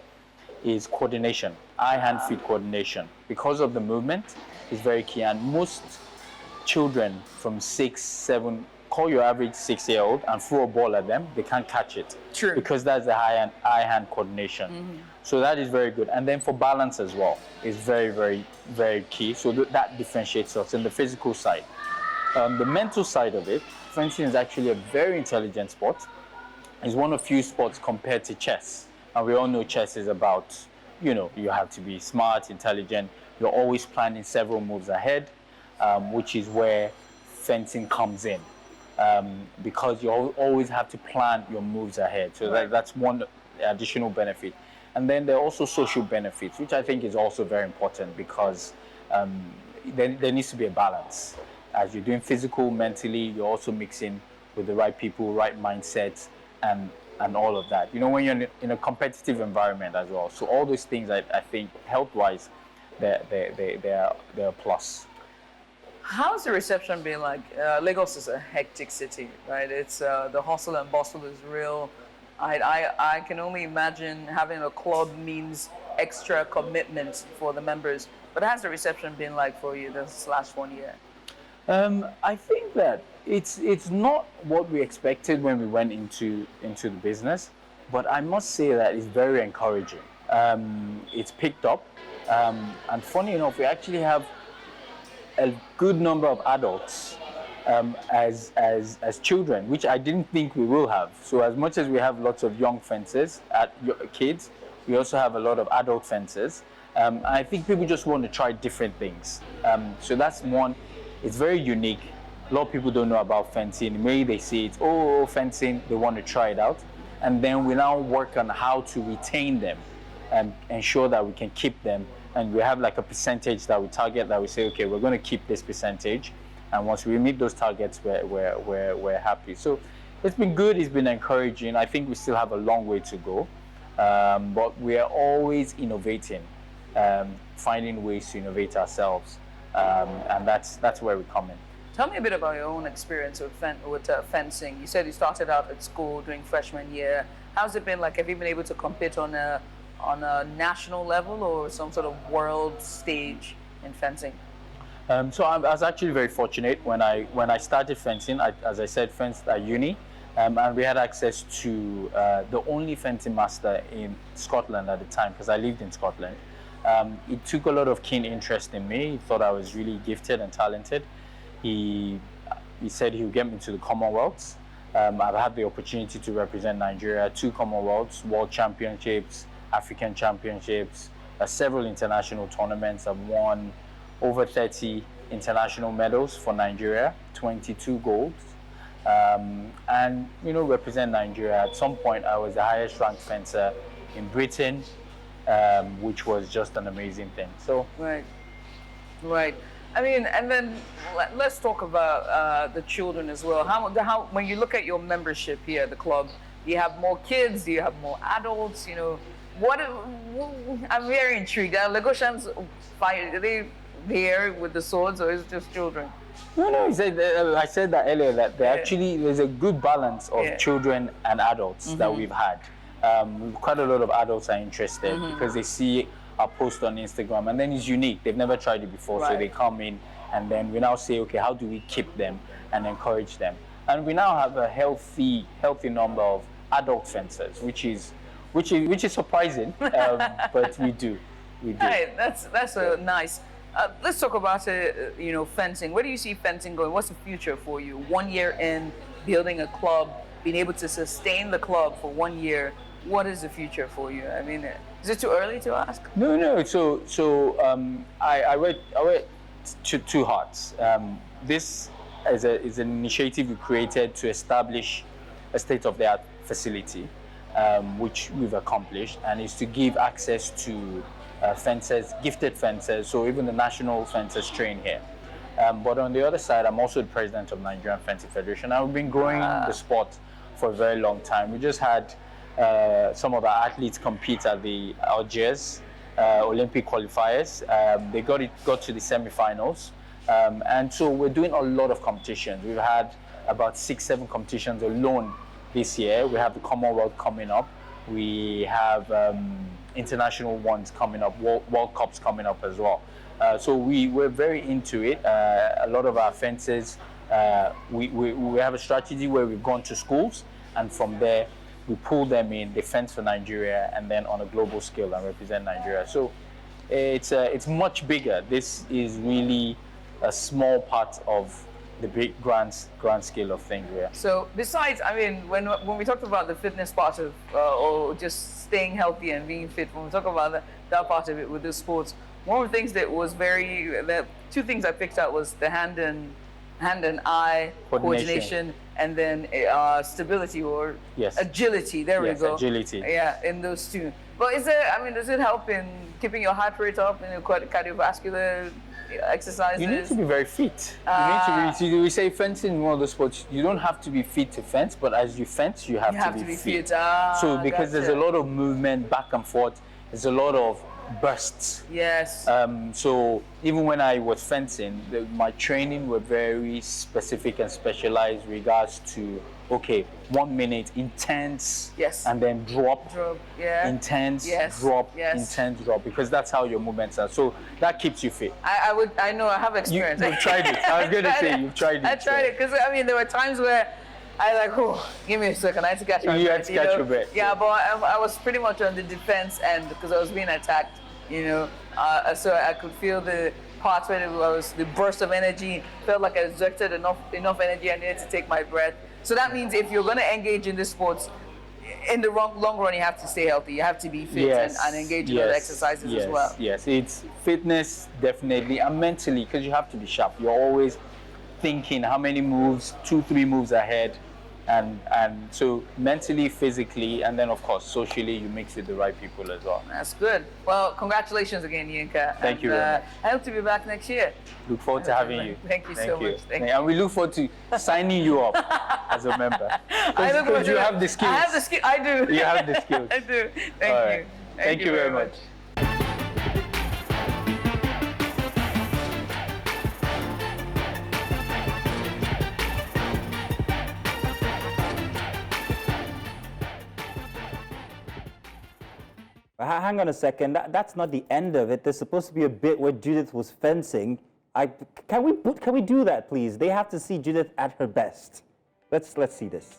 is coordination, eye-hand feet coordination. Because of the movement is very key, and most children from 6, 7, call your average 6-year-old and throw a ball at them, they can't catch it. True. Because that's the eye-hand coordination. So that is very good. And then for balance as well is very, very, very key. So that differentiates us in the physical side. The mental side of it, fencing is actually a very intelligent sport. It's one of few sports compared to chess. And we all know chess is about, you know, you have to be smart, intelligent. You're always planning several moves ahead, which is where fencing comes in. Because you always have to plan your moves ahead. So that's one additional benefit. And then there are also social benefits, which I think is also very important because there needs to be a balance. As you're doing physical, mentally, you're also mixing with the right people, right mindset, and all of that. You know, when you're in a competitive environment as well. So all those things, I think, health-wise, they're a plus. How's the reception been like? Lagos is a hectic city, right? It's the hustle and bustle is real. I can only imagine having a club means extra commitment for the members. But how's the reception been like for you this last 1 year? I think that it's not what we expected when we went into the business, but I must say that it's very encouraging. It's picked up, and funny enough, we actually have a good number of adults as children, which I didn't think we will have. So as much as we have lots of young fencers, kids, we also have a lot of adult fencers. I think people just want to try different things. So that's one. It's very unique. A lot of people don't know about fencing. Maybe they see it, oh, fencing, they want to try it out. And then we now work on how to retain them and ensure that we can keep them. And we have like a percentage that we target, that we say, okay, we're going to keep this percentage. And once we meet those targets, we're happy. So it's been good, it's been encouraging. I think we still have a long way to go. But we are always innovating, finding ways to innovate ourselves. And that's where we come in. Tell me a bit about your own experience with fencing. You said you started out at school during freshman year. How's it been like? Have you been able to compete on a national level or some sort of world stage in fencing? So I was actually very fortunate when I started fencing. As I said, fenced at uni, and we had access to the only fencing master in Scotland at the time, because I lived in Scotland. He took a lot of keen interest in me. He thought I was really gifted and talented. He said he would get me to the Commonwealths. I've had the opportunity to represent Nigeria, 2 Commonwealths, World Championships, African Championships, several international tournaments. I've won over 30 international medals for Nigeria, 22 golds. And, you know, represent Nigeria. At some point, I was the highest ranked fencer in Britain, which was just an amazing thing. So Right. I mean, and then let's talk about the children as well. How when you look at your membership here at the club, do you have more kids? Do you have more adults? You know, I'm very intrigued. Are Lagosians are they there with the swords, or is it just children? No. I said that earlier, that there's a good balance of children and adults that we've had. Quite a lot of adults are interested because they see our post on Instagram, and then it's unique. They've never tried it before, so they come in, and then we now say, okay, how do we keep them and encourage them? And we now have a healthy number of adult fencers, which is surprising, but we do. Right, that's a nice. Let's talk about fencing. Where do you see fencing going? What's the future for you? 1 year in, building a club, being able to sustain the club for 1 year. What is the future for you? I mean, is it too early to ask? No. So I wear two hats. This is an initiative we created to establish a state-of-the-art facility, which we've accomplished, and is to give access to fencers, gifted fencers, so even the national fencers train here. But on the other side, I'm also the president of Nigerian Fencing Federation. I've been growing the sport for a very long time. We just had some of our athletes compete at the Algiers Olympic qualifiers. They got to the semi-finals. And so we're doing a lot of competitions. We've had about 6-7 competitions alone this year. We have the Commonwealth coming up. We have international ones coming up, World Cups coming up as well. So we're very into it. A lot of our fences, we have a strategy where we've gone to schools, and from there we pull them in, they fence for Nigeria, and then on a global scale and represent Nigeria. So it's much bigger. This is really a small part of the big grand scale of things here. So besides, I mean, when we talked about the fitness part of, or just staying healthy and being fit, when we talk about that part of it with the sports, one of the things that was the two things I picked out was the hand and eye coordination, and then stability or agility. There we go. Agility. Yeah, in those two. But does it help in keeping your heart rate up in cardiovascular exercises? You need to be very fit. We say fencing in one of the sports, you don't have to be fit to fence, but as you fence, you have to be fit. So because there's a lot of movement back and forth, there's a lot of bursts. Yes. So even when I was fencing, my training were very specific and specialized regards to, okay, 1 minute intense, and then drop, intense, drop, intense, drop, because that's how your movements are. So that keeps you fit. I know, I have experience. You've tried it. I was going to say you've tried it. I tried it because there were times where give me a second, I had to catch my breath. You had to catch your breath. Yeah, but I was pretty much on the defense end because I was being attacked, so I could feel the parts where there was the burst of energy, felt like I exerted enough energy, I needed to take my breath. So that means if you're going to engage in the sports, in the long run, you have to stay healthy. You have to be fit and engage in other exercises as well. Yes, it's fitness, definitely, and mentally, because you have to be sharp. You're always thinking how many moves, 2-3 moves ahead, and so mentally, physically, and then of course socially, you mix with the right people as well. That's good. Well, congratulations again, Yinka. Thank you very much. I hope to be back next year. Look forward to having you. Thank you so much. Thank you. And we look forward to signing you up as a member. Because you have the skills. I have the skills. I do. You have the skills. I do. Thank you. Thank you very much. Hang on a second. That's not the end of it. There's supposed to be a bit where Judith was fencing. Can we do that, please? They have to see Judith at her best. Let's see this.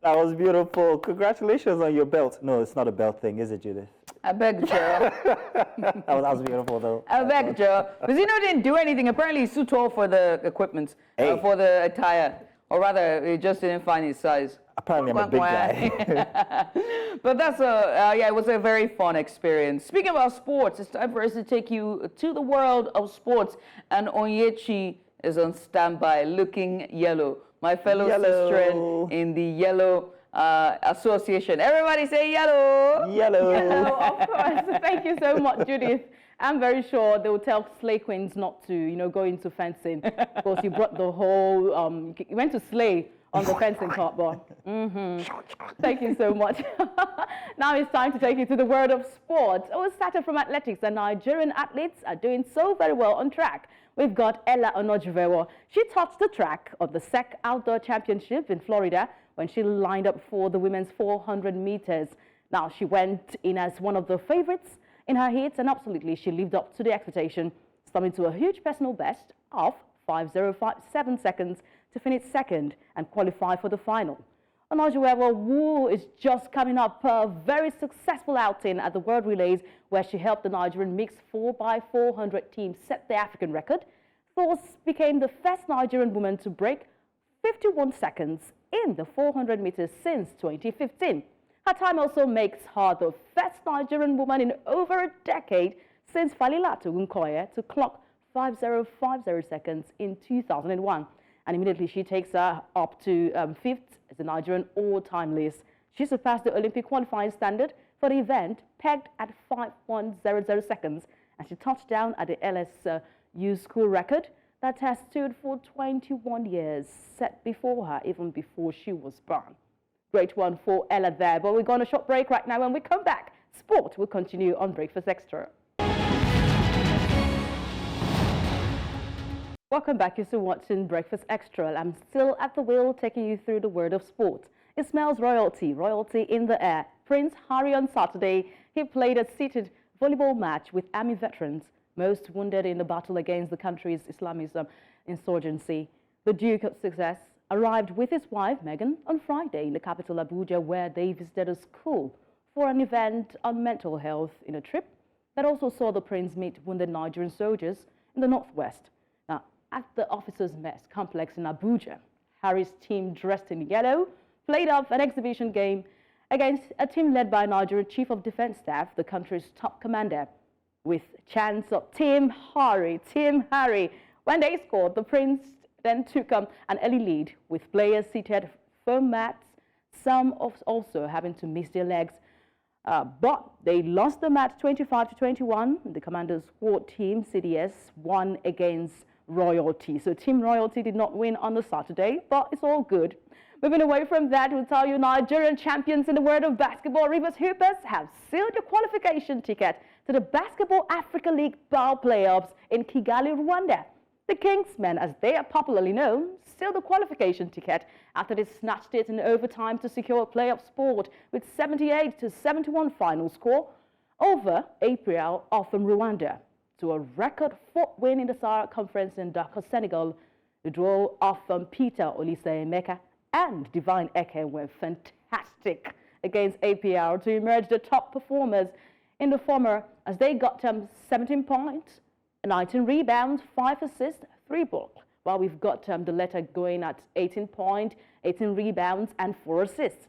That was beautiful. Congratulations on your belt. No, it's not a belt thing, is it, Judith? I beg, Joe. that was beautiful, though. I beg, Joe. Because they didn't do anything. Apparently, he's too tall for the equipment, for the attire. Or rather, he just didn't find his size. Apparently, I'm a big guy. But that's it was a very fun experience. Speaking about sports, it's time for us to take you to the world of sports. And Onyechi is on standby, looking yellow. My fellow sister in the yellow association. Everybody say yellow. Yellow. Yellow, of course. Thank you so much, Judith. I'm very sure they will tell Slay Queens not to, go into fencing because you brought the whole, you went to Slay on the fencing court, boy. Thank you so much. Now it's time to take you to the world of sports. We started from athletics. The Nigerian athletes are doing so very well on track. We've got Ella Onojuvewo. She topped the track of the SEC Outdoor Championship in Florida when she lined up for the women's 400 meters. Now, she went in as one of the favorites in her heats, and absolutely she lived up to the expectation, slumming to a huge personal best of 5:057 seconds to finish second and qualify for the final. Onajuewa Wu is just coming up a very successful outing at the World Relays, where she helped the Nigerian mixed 4x400 team set the African record. Thus became the first Nigerian woman to break 51 seconds in the 400 meters since 2015. Her time also makes her the first Nigerian woman in over a decade since Falilatu Nkoye to clock 5:050 seconds in 2001. And immediately she takes her up to fifth as the Nigerian all-time list. She surpassed the Olympic qualifying standard for the event, pegged at 5:100 seconds, and she touched down at the LSU school record that has stood for 21 years, set before her, even before she was born. Great one for Ella there, but we're going on a short break right now. When we come back, sport will continue on Breakfast Extra. Welcome back. You're still watching Breakfast Extra. I'm still at the wheel taking you through the world of sport. It smells royalty, royalty in the air. Prince Harry on Saturday, he played a seated volleyball match with army veterans, most wounded in the battle against the country's Islamism insurgency. The Duke of Success arrived with his wife, Meghan, on Friday in the capital, Abuja, where they visited a school for an event on mental health in a trip that also saw the prince meet wounded Nigerian soldiers in the northwest. Now, at the officers' mess complex in Abuja, Harry's team, dressed in yellow, played off an exhibition game against a team led by Nigerian Chief of Defense Staff, the country's top commander, with chants of Team Harry, Team Harry. When they scored, the prince then took an early lead with players seated firm mats, some also having to miss their legs. But they lost the match 25-21. The commander's squad team, CDS, won against Royalty. So Team Royalty did not win on the Saturday, but it's all good. Moving away from that, we'll tell you Nigerian champions in the world of basketball, Rivers Hoopers, have sealed the qualification ticket to the Basketball Africa League BAL playoffs in Kigali, Rwanda. The Kingsmen, as they are popularly known, sealed the qualification ticket after they snatched it in overtime to secure a playoff spot with 78-71 final score over April from Rwanda to a record 4th win in the Sahara Conference in Dakar, Senegal. The draw of Peter Olise-Emeka and Divine Eke were fantastic against APR to emerge the top performers in the former, as they got 17 points, 19 rebounds, 5 assists, 3 blocks, while we've got the latter going at 18 points, 18 rebounds, and 4 assists.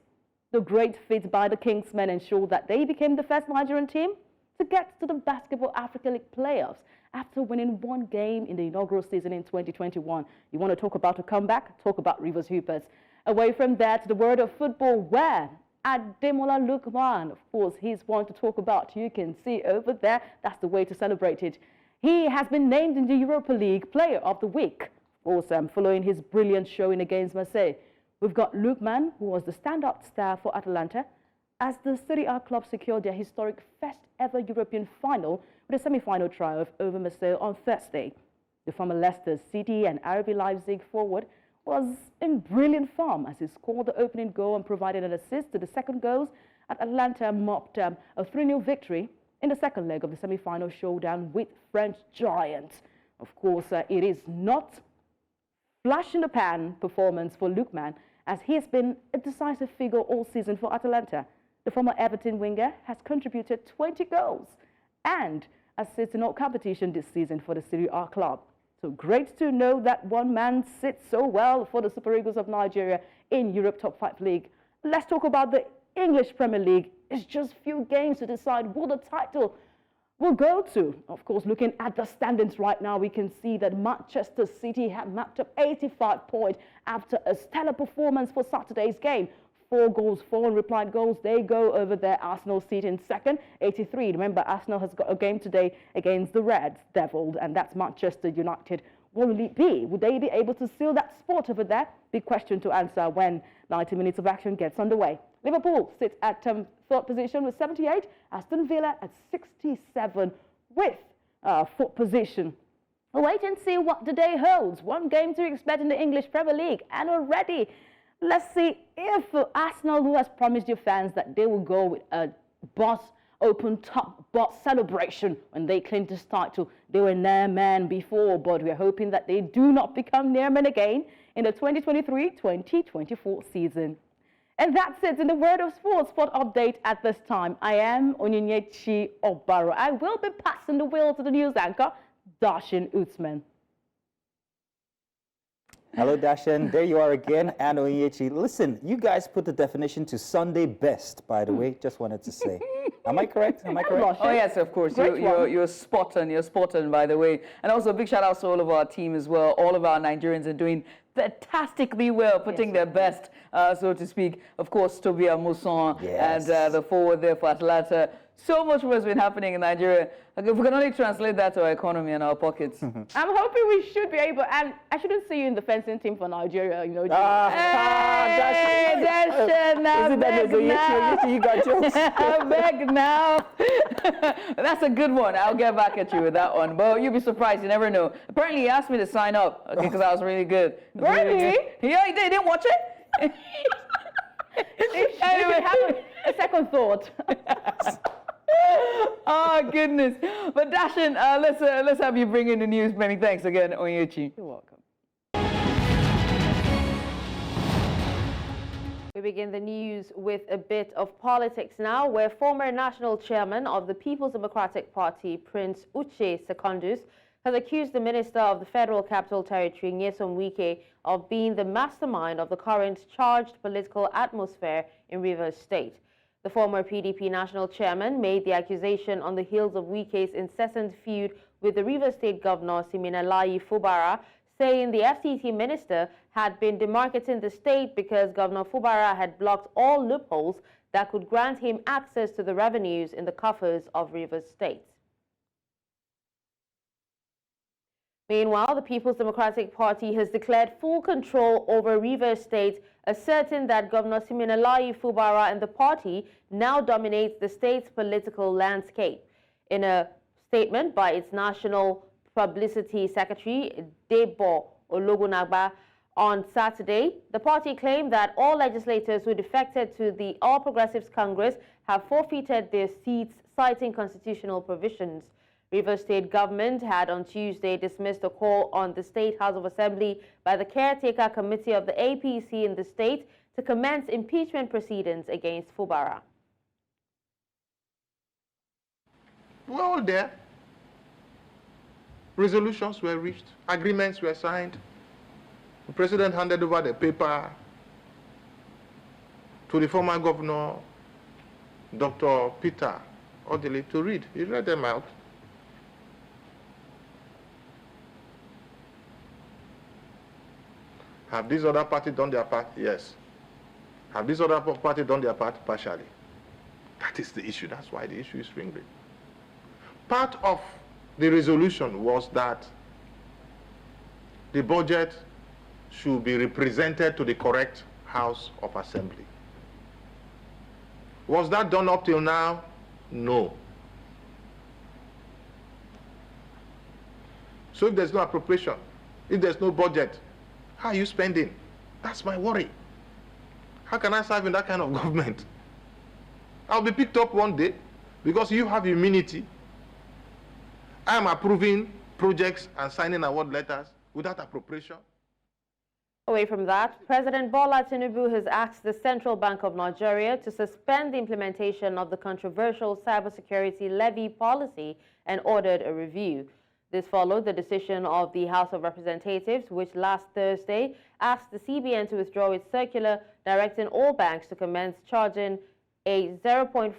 The great feat by the Kingsmen ensured that they became the first Nigerian team to get to the Basketball Africa League playoffs after winning 1 game in the inaugural season in 2021. You want to talk about a comeback? Talk about Rivers Hoopers. Away from that, the world of football, where Ademola Lookman, of course, he's one to talk about. You can see over there, that's the way to celebrate it. He has been named in the Europa League Player of the Week, of course, following his brilliant showing against Marseille. We've got Lookman, who was the standout star for Atalanta, as the Serie A club secured their historic first ever European final with a semi-final triumph over Marseille on Thursday. The former Leicester City and RB Leipzig forward was in brilliant form as he scored the opening goal and provided an assist to the second goals at Atlanta mopped a 3-0 victory in the second leg of the semi-final showdown with French giants. Of course, it is not flash-in-the-pan performance for Lookman, as he has been a decisive figure all season for Atalanta. The former Everton winger has contributed 20 goals and assists in all competition this season for the Serie A club. So great to know that one man sits so well for the Super Eagles of Nigeria in Europe Top 5 League. Let's talk about the English Premier League. It's just few games to decide who the title will go to. Of course, looking at the standings right now, we can see that Manchester City have mapped up 85 points after a stellar performance for Saturday's game. 4 goals, 4 unreplied goals. They go over there. Arsenal seat in second, 83. Remember, Arsenal has got a game today against the Red Devils, and that's Manchester United. Will it be? Would they be able to seal that spot over there? Big question to answer when 90 minutes of action gets underway. Liverpool sits at 3rd position with 78. Aston Villa at 67 with 4th position. We'll wait and see what the day holds. 1 game to expect in the English Premier League, and already Let's see if Arsenal, who has promised your fans that they will go with a open-top bus celebration when they claim this title. They were near man before, but we're hoping that they do not become near men again in the 2023-2024 season. And that's it in the world of sports. Sport update at this time. I am Onyinyechi Obaro. I will be passing the wheel to the news anchor, Darshan Uthman. Hello, Dashan. There you are again, and Onyinyechi. Listen, you guys put the definition to Sunday best, by the way. Just wanted to say. Am I correct? Am I correct? Oh, yes, of course. You're spot on. You're spot on, by the way. And also, a big shout out to all of our team as well. All of our Nigerians are doing fantastically well, putting their best, so to speak. Of course, Tobia Muson and the forward there for Atlanta. So much more has been happening in Nigeria. Like, if we can only translate that to our economy and our pockets. I'm hoping we should be able, and I shouldn't see you in the fencing team for Nigeria, you know. You got jokes. I beg now. That's a good one. I'll get back at you with that one. But you'll be surprised. You never know. Apparently, he asked me to sign up because I was really good. Really? Yeah, he did. He didn't watch it. Anyway, have a second thought. Oh, goodness. But Dashan, let's have you bring in the news. Many thanks again, Onyinyechi. You're welcome. We begin the news with a bit of politics now, where former national chairman of the People's Democratic Party, Prince Uche Secondus, has accused the Minister of the Federal Capital Territory, Nyesom Wike, of being the mastermind of the current charged political atmosphere in Rivers State. The former PDP national chairman made the accusation on the heels of Wike's incessant feud with the Rivers State Governor, Siminalayi Fubara, saying the FCT minister had been demarketing the state because Governor Fubara had blocked all loopholes that could grant him access to the revenues in the coffers of Rivers State. Meanwhile, the People's Democratic Party has declared full control over Rivers State, asserting that Governor Siminalayi Fubara and the party now dominates the state's political landscape. In a statement by its National Publicity Secretary, Debo Ologunagba, on Saturday, the party claimed that all legislators who defected to the All Progressives Congress have forfeited their seats, citing constitutional provisions. Rivers State government had on Tuesday dismissed a call on the State House of Assembly by the caretaker committee of the APC in the state to commence impeachment proceedings against Fubara. We're all there. Resolutions were reached, agreements were signed. The president handed over the paper to the former governor, Dr. Peter Odili, to read. He read them out. Have these other parties done their part? Yes. Have these other parties done their part? Partially. That is the issue. That's why the issue is ringing. Part of the resolution was that the budget should be represented to the correct House of Assembly. Was that done up till now? No. So if there's no appropriation, if there's no budget, how are you spending? That's my worry. How can I serve in that kind of government? I'll be picked up one day because you have immunity. I am approving projects and signing award letters without appropriation. Away from that, President Bola Tinubu has asked the Central Bank of Nigeria to suspend the implementation of the controversial cybersecurity levy policy and ordered a review. This followed the decision of the House of Representatives, which last Thursday asked the CBN to withdraw its circular directing all banks to commence charging a 0.5%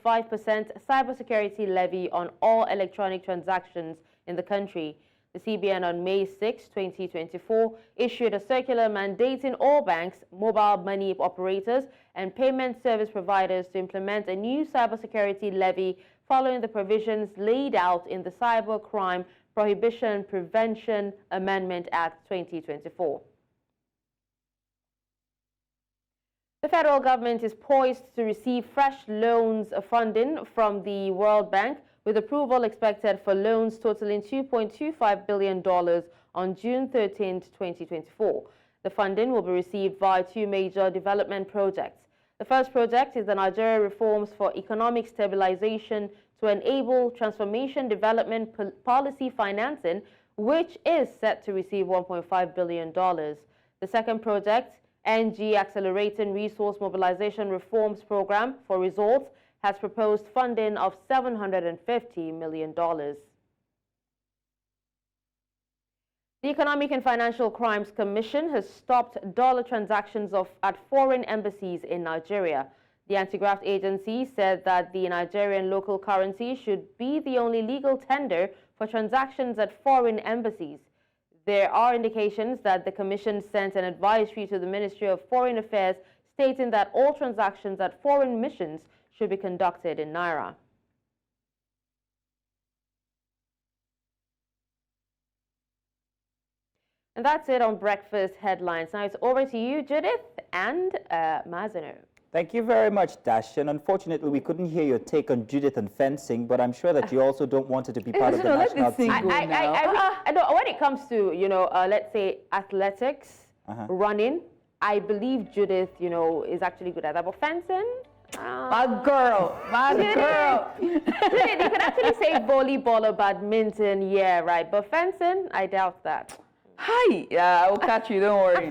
cybersecurity levy on all electronic transactions in the country. The CBN on May 6, 2024, issued a circular mandating all banks, mobile money operators, and payment service providers to implement a new cybersecurity levy following the provisions laid out in the Cybercrime Prohibition Prevention Amendment Act 2024. The federal government is poised to receive fresh loans funding from the World Bank, with approval expected for loans totaling $2.25 billion on June 13, 2024. The funding will be received via two major development projects. The first project is the Nigeria Reforms for Economic Stabilization to Enable Transformation Development Policy Financing, which is set to receive $1.5 billion. The second project, NG Accelerating Resource Mobilization Reforms Program for Results, has proposed funding of $750 million. The Economic and Financial Crimes Commission has stopped dollar transactions at foreign embassies in Nigeria. The anti-graft agency said that the Nigerian local currency should be the only legal tender for transactions at foreign embassies. There are indications that the Commission sent an advisory to the Ministry of Foreign Affairs stating that all transactions at foreign missions should be conducted in Naira. And that's it on Breakfast Headlines. Now it's over to you, Judith and Mazino. Thank you very much, Dashan. Unfortunately, we couldn't hear your take on Judith and fencing, but I'm sure that you also don't want it to be part of the national team. I know when it comes to, let's say athletics, running, I believe Judith, is actually good at that. But fencing, my girl. Judith, you could actually say volleyball or badminton, yeah, right. But fencing, I doubt that. Hi, I will catch you, don't worry.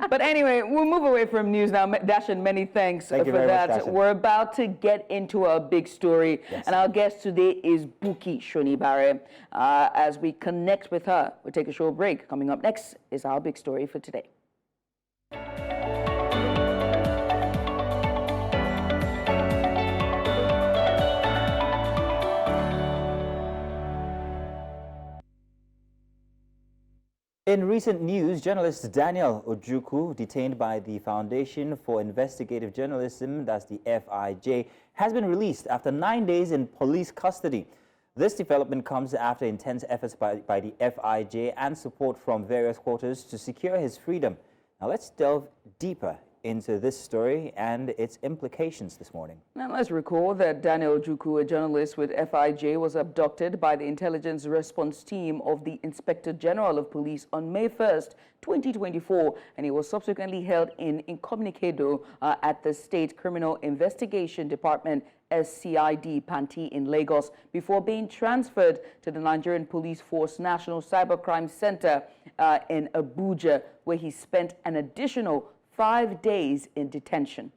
But anyway, we'll move away from news now. Dashan, many thanks for that. Much, we're about to get into a big story, and our guest today is Buki Shonibare. As we connect with her, we'll take a short break. Coming up next is our big story for today. In recent news, journalist Daniel Ojukwu, detained by the Foundation for Investigative Journalism, that's the FIJ, has been released after 9 days in police custody. This development comes after intense efforts by the FIJ and support from various quarters to secure his freedom. Now let's delve deeper into this story and its implications this morning. Now let's recall that Daniel Ojukwu, a journalist with FIJ, was abducted by the intelligence response team of the Inspector General of Police on May 1st, 2024, and he was subsequently held in incommunicado at the State Criminal Investigation Department SCID Panti in Lagos before being transferred to the Nigerian Police Force National Cybercrime Center in Abuja, where he spent an additional 5 days in detention.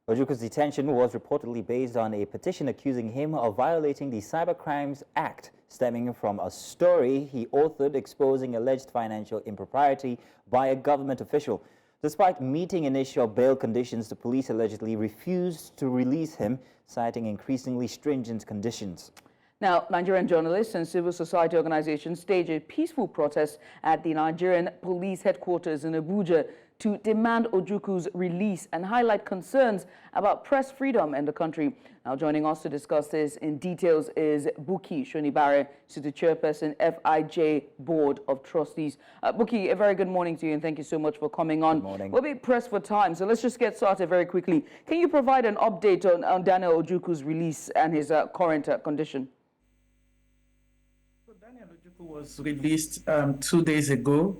Ojukwu's detention was reportedly based on a petition accusing him of violating the Cybercrimes Act, stemming from a story he authored exposing alleged financial impropriety by a government official. Despite meeting initial bail conditions, the police allegedly refused to release him, citing increasingly stringent conditions. Now, Nigerian journalists and civil society organizations staged a peaceful protest at the Nigerian police headquarters in Abuja to demand Ojukwu's release and highlight concerns about press freedom in the country. Now, joining us to discuss this in details is Buki Shonibare, she's the chairperson, FIJ Board of Trustees. Buki, a very good morning to you, and thank you so much for coming on. Good morning. We'll be pressed for time, so let's just get started very quickly. Can you provide an update on Daniel Ojukwu's release and his current condition? Daniel Ojukwu was released 2 days ago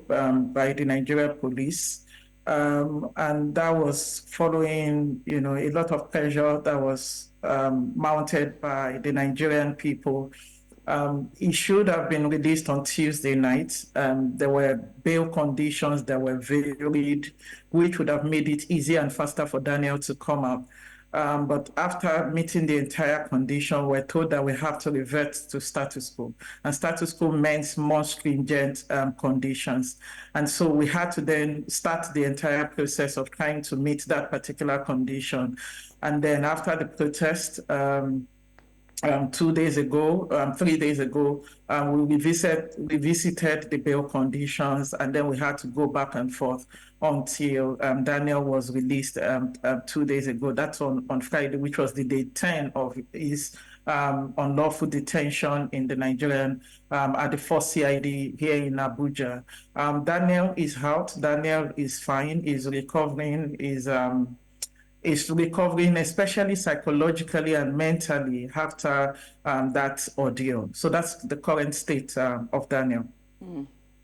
by the Nigeria police. And that was following, a lot of pressure that was mounted by the Nigerian people. He should have been released on Tuesday night. There were bail conditions that were varied, which would have made it easier and faster for Daniel to come out. But after meeting the entire condition, we're told that we have to revert to status quo. And status quo meant more stringent conditions. And so we had to then start the entire process of trying to meet that particular condition. And then after the protest, 3 days ago, we revisited the bail conditions, and then we had to go back and forth until Daniel was released 2 days ago. That's on Friday, which was the day 10 of his unlawful detention in the Nigerian, at the 4th CID here in Abuja. Daniel is out. Daniel is fine. Is recovering. Is recovering, especially psychologically and mentally after that ordeal. So that's the current state of Daniel.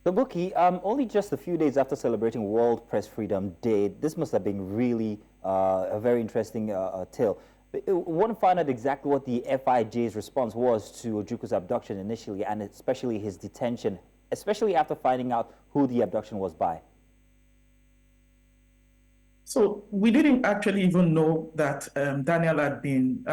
So, Buki, only just a few days after celebrating World Press Freedom Day, this must have been really a very interesting tale. I want to find out exactly what the FIJ's response was to Ojukwu's abduction initially, and especially his detention, especially after finding out who the abduction was by. So we didn't actually even know that Daniel had been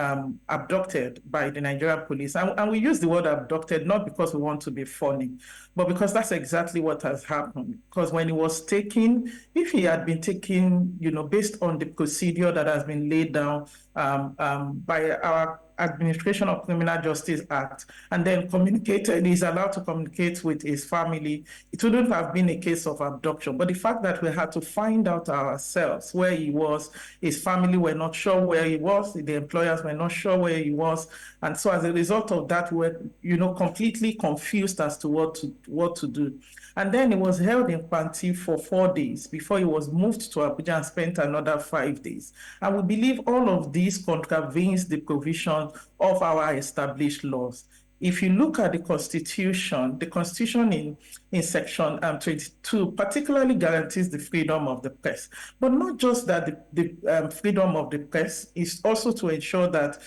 abducted by the Nigerian police. And we use the word abducted not because we want to be funny, but because that's exactly what has happened. Because when he was taken, if he had been taken, based on the procedure that has been laid down by our Administration of Criminal Justice Act, and then he's allowed to communicate with his family, it wouldn't have been a case of abduction. But the fact that we had to find out ourselves where he was, his family were not sure where he was, the employers were not sure where he was, and so as a result of that, we were, completely confused as to what to do. And then he was held in Panti for 4 days before he was moved to Abuja and spent another 5 days. And we believe all of this contravenes the provision of our established laws. If you look at the Constitution in Section 22 particularly guarantees the freedom of the press. But not just that the freedom of the press is also to ensure that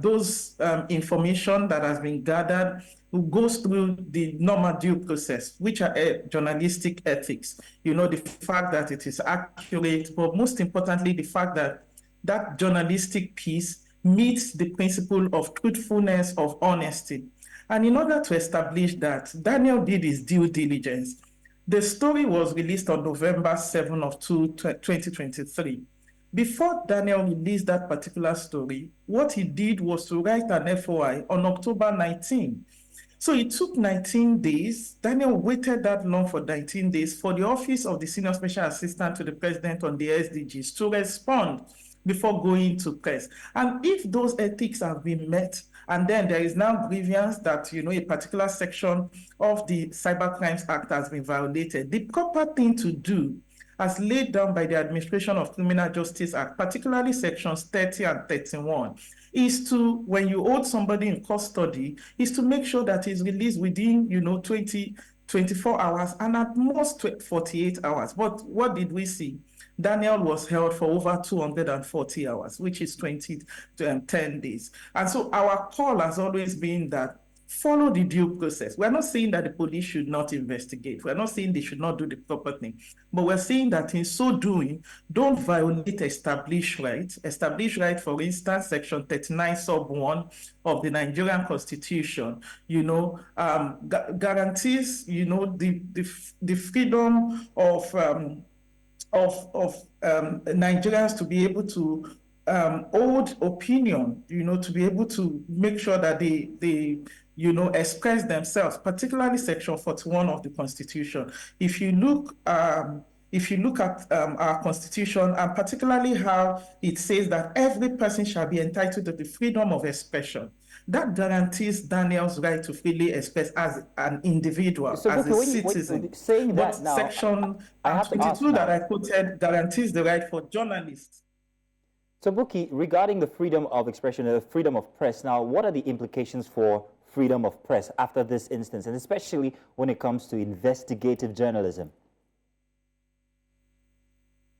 those information that has been gathered goes through the normal due process, which are journalistic ethics. The fact that it is accurate, but most importantly, the fact that that journalistic piece meets the principle of truthfulness, of honesty. And in order to establish that, Daniel did his due diligence. The story was released on November 7 of 2023. Before Daniel released that particular story, what he did was to write an FOI on October 19. So it took 19 days. Daniel waited that long for 19 days for the Office of the Senior Special Assistant to the President on the SDGs to respond before going to press. And if those ethics have been met, and then there is now grievance that, a particular section of the Cybercrimes Act has been violated, the proper thing to do, as laid down by the Administration of Criminal Justice Act, particularly sections 30 and 31, is to, when you hold somebody in custody, is to make sure that he's released within, 24 hours and at most 48 hours. But what did we see? Daniel was held for over 240 hours, which is 10 days. And so our call has always been that follow the due process. We're not saying that the police should not investigate. We're not saying they should not do the proper thing. But we're saying that in so doing, don't violate established rights. Established right, for instance, Section 39 sub 1 of the Nigerian Constitution, guarantees, the freedom of Nigerians to be able to hold opinion, to be able to make sure that they express themselves, particularly Section 41 of the Constitution. If you look at our Constitution, and particularly how it says that every person shall be entitled to the freedom of expression, that guarantees Daniel's right to freely express as an individual, as a citizen. Saying that now, Section I have to 22 that I quoted guarantees the right for journalists. So, Buki, regarding the freedom of expression, the freedom of press, now, what are the implications for freedom of press after this instance, and especially when it comes to investigative journalism?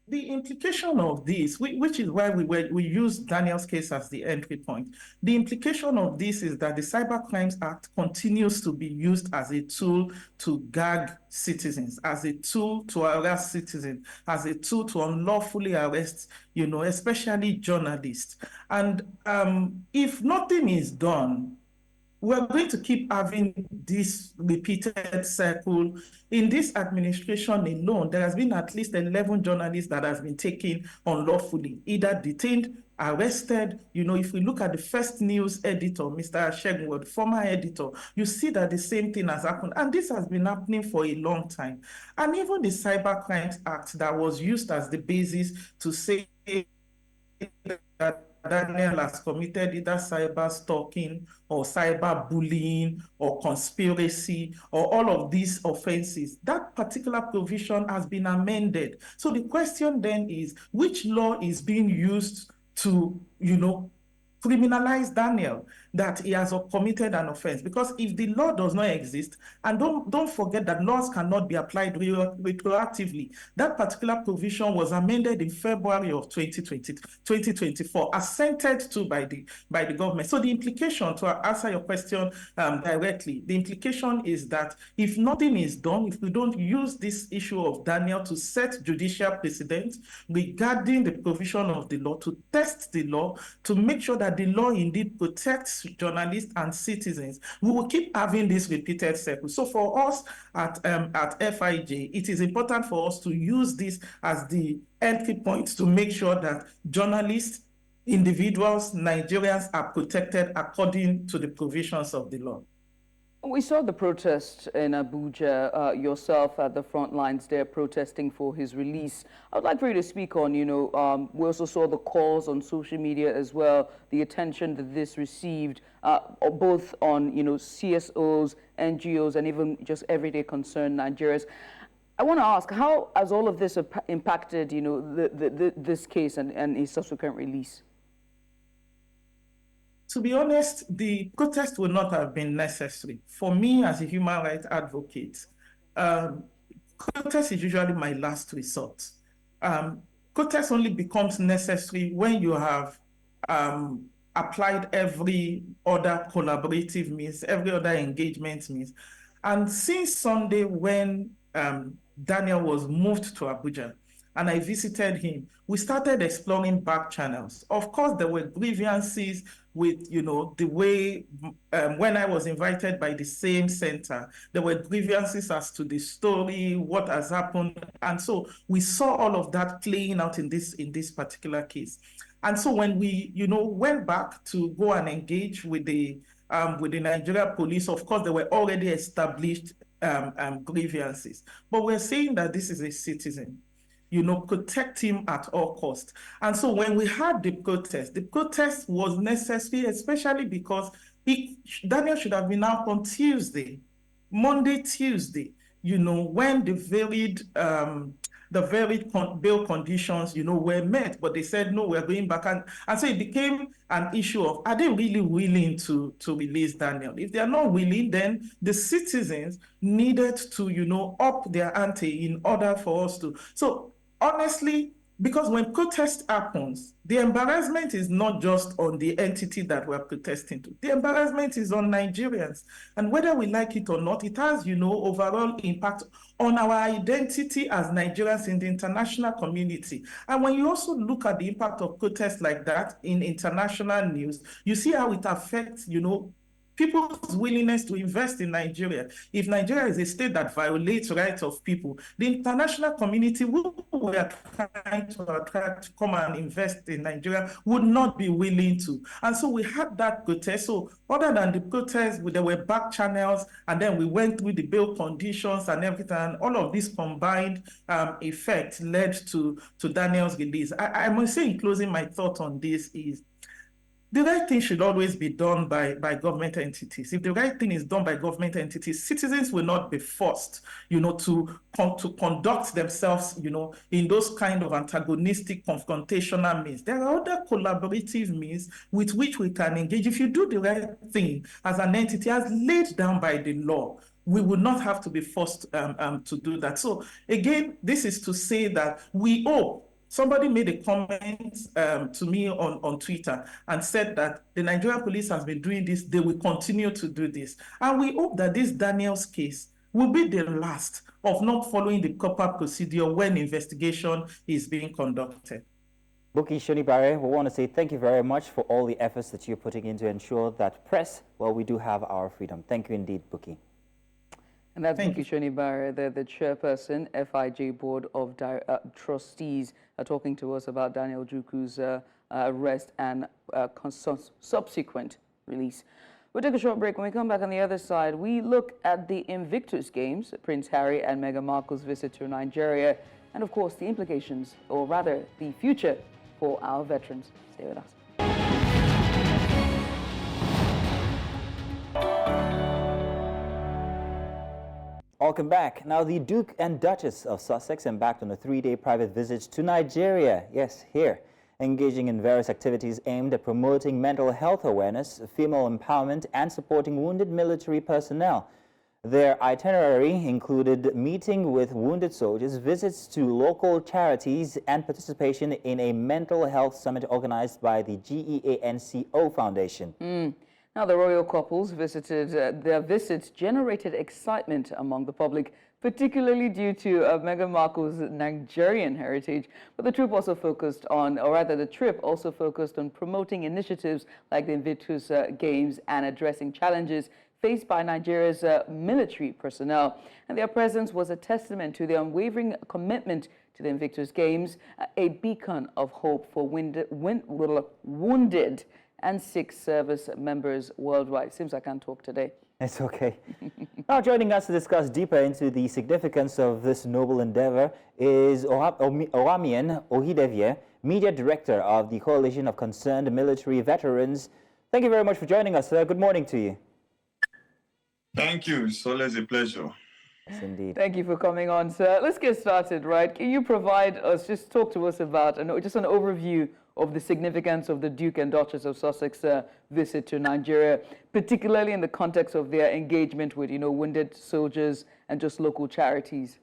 The implication of this, which is why we use Daniel's case as the entry point, the implication of this is that the Cybercrimes Act continues to be used as a tool to gag citizens, as a tool to harass citizens, as a tool to unlawfully arrest, especially journalists. And if nothing is done, we're going to keep having this repeated cycle. In this administration alone, there has been at least 11 journalists that has been taken unlawfully, either detained, arrested. If we look at the First News editor, Mr. Shegun, the former editor, you see that the same thing has happened. And this has been happening for a long time. And even the Cybercrimes Act that was used as the basis to say that Daniel has committed either cyber stalking or cyber bullying or conspiracy or all of these offenses, that particular provision has been amended. So the question then is, which law is being used to, criminalize Daniel? that he has committed an offense. Because if the law does not exist, and don't forget that laws cannot be applied retroactively. That particular provision was amended in February of 2024, assented to by the government. So the implication, to answer your question directly, the implication is that if nothing is done, if we don't use this issue of Daniel to set judicial precedent regarding the provision of the law, to test the law, to make sure that the law indeed protects journalists and citizens, we will keep having this repeated cycle. So for us at FIJ, it is important for us to use this as the entry point to make sure that journalists, individuals, Nigerians are protected according to the provisions of the law. We saw the protest in Abuja, yourself at the front lines there protesting for his release. I would like for you to speak on, we also saw the calls on social media as well, the attention that this received, both on, CSOs, NGOs, and even just everyday concerned Nigerians. I want to ask, how has all of this impacted, this case and his subsequent release? To be honest, the protest would not have been necessary. For me, as a human rights advocate, protest is usually my last resort. Protest only becomes necessary when you have applied every other collaborative means, every other engagement means. And since Sunday, when Daniel was moved to Abuja, and I visited him, we started exploring back channels. Of course, there were grievances with, the way, when I was invited by the same center, there were grievances as to the story, what has happened. And so we saw all of that playing out in this particular case. And so when we, went back to go and engage with the Nigerian police, of course, there were already established grievances. But we're saying that this is a citizen. Protect him at all costs. And so when we had the protest was necessary, especially because Daniel should have been out on Monday, Tuesday, when the varied bail conditions, were met, but they said, no, we're going back. And so it became an issue of, are they really willing to release Daniel? If they're not willing, then the citizens needed to, up their ante in order for us to. So honestly, because when protest happens, the embarrassment is not just on the entity that we're protesting to. The embarrassment is on Nigerians. And whether we like it or not, it has, overall impact on our identity as Nigerians in the international community. And when you also look at the impact of protests like that in international news, you see how it affects, people's willingness to invest in Nigeria. If Nigeria is a state that violates rights of people, the international community who we are trying to attract to come and invest in Nigeria would not be willing to. And so we had that protest. So other than the protest, there were back channels, and then we went through the bail conditions and everything, and all of this combined effect led to Daniel's release. I must say, in closing, my thought on this is, the right thing should always be done by government entities. If the right thing is done by government entities, citizens will not be forced, to conduct themselves, in those kind of antagonistic, confrontational means. There are other collaborative means with which we can engage. If you do the right thing as an entity, as laid down by the law, we would not have to be forced to do that. So again, this is to say that we hope. Somebody made a comment to me on Twitter and said that the Nigerian police has been doing this, they will continue to do this. And we hope that this Daniel's case will be the last of not following the proper procedure when investigation is being conducted. Buki Shonibare, we want to say thank you very much for all the efforts that you're putting in to ensure that press, we do have our freedom. Thank you indeed, Buki. And that's Buki Shonibare, the chairperson, FIJ Board of Trustees, talking to us about Daniel Juku's arrest and subsequent release. We'll take a short break. When we come back on the other side, we look at the Invictus Games, Prince Harry and Meghan Markle's visit to Nigeria, and of course the implications, or rather the future for our veterans. Stay with us. Welcome back. Now, the Duke and Duchess of Sussex embarked on a 3-day private visit to Nigeria. Yes, here. engaging in various activities aimed at promoting mental health awareness, female empowerment, and supporting wounded military personnel. Their itinerary included meeting with wounded soldiers, visits to local charities, and participation in a mental health summit organized by the GEANCO Foundation. Now, the royal couples their visits generated excitement among the public, particularly due to Meghan Markle's Nigerian heritage. But the trip also focused on, or rather the trip also focused on promoting initiatives like the Invictus Games and addressing challenges faced by Nigeria's military personnel. And their presence was a testament to their unwavering commitment to the Invictus Games, a beacon of hope for wounded and sick service members worldwide. Seems I can't talk today. It's okay. Now, joining us to discuss deeper into the significance of this noble endeavor is Owamian Ohidevie, Media Director of the Coalition of Concerned Military Veterans. Thank you very much for joining us, sir. Good morning to you. Thank you. It's always a pleasure. Yes, indeed. Thank you for coming on, sir. Let's get started, right? Can you provide us, just talk to us about, just an overview of the significance of the Duke and Duchess of Sussex visit to Nigeria, particularly in the context of their engagement with, wounded soldiers and just local charities?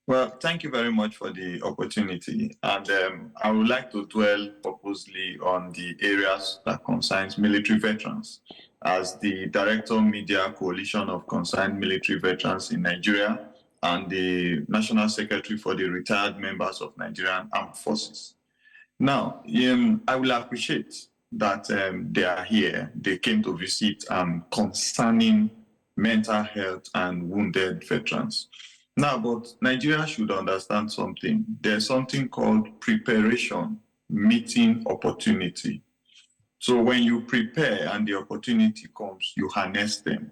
Well, thank you very much for the opportunity. And I would like to dwell purposely on the areas that concerns military veterans. As the Director Media Coalition of Concerned Military Veterans in Nigeria and the National Secretary for the Retired Members of Nigerian Armed Forces. Now, I will appreciate that they are here. They came to visit concerning mental health and wounded veterans. Now, but Nigeria should understand something. There's something called preparation, meeting opportunity. So when you prepare and the opportunity comes, you harness them.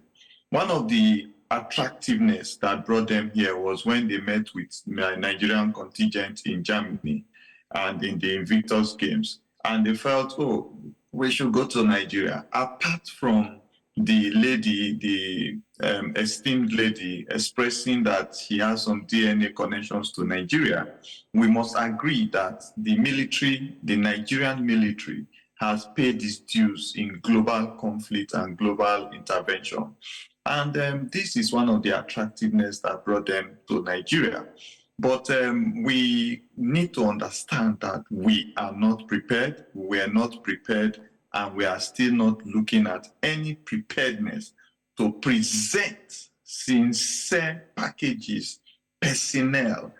One of the attractiveness that brought them here was when they met with the Nigerian contingent in Germany and in the Invictus Games. And they felt, oh, we should go to Nigeria. Apart from the lady, the esteemed lady, expressing that she has some DNA connections to Nigeria, we must agree that the military, the Nigerian military, has paid its dues in global conflict and global intervention. And this is one of the attractiveness that brought them to Nigeria. But we need to understand that we are not prepared, we are not prepared, and we are still not looking at any preparedness to present sincere packages, personnel,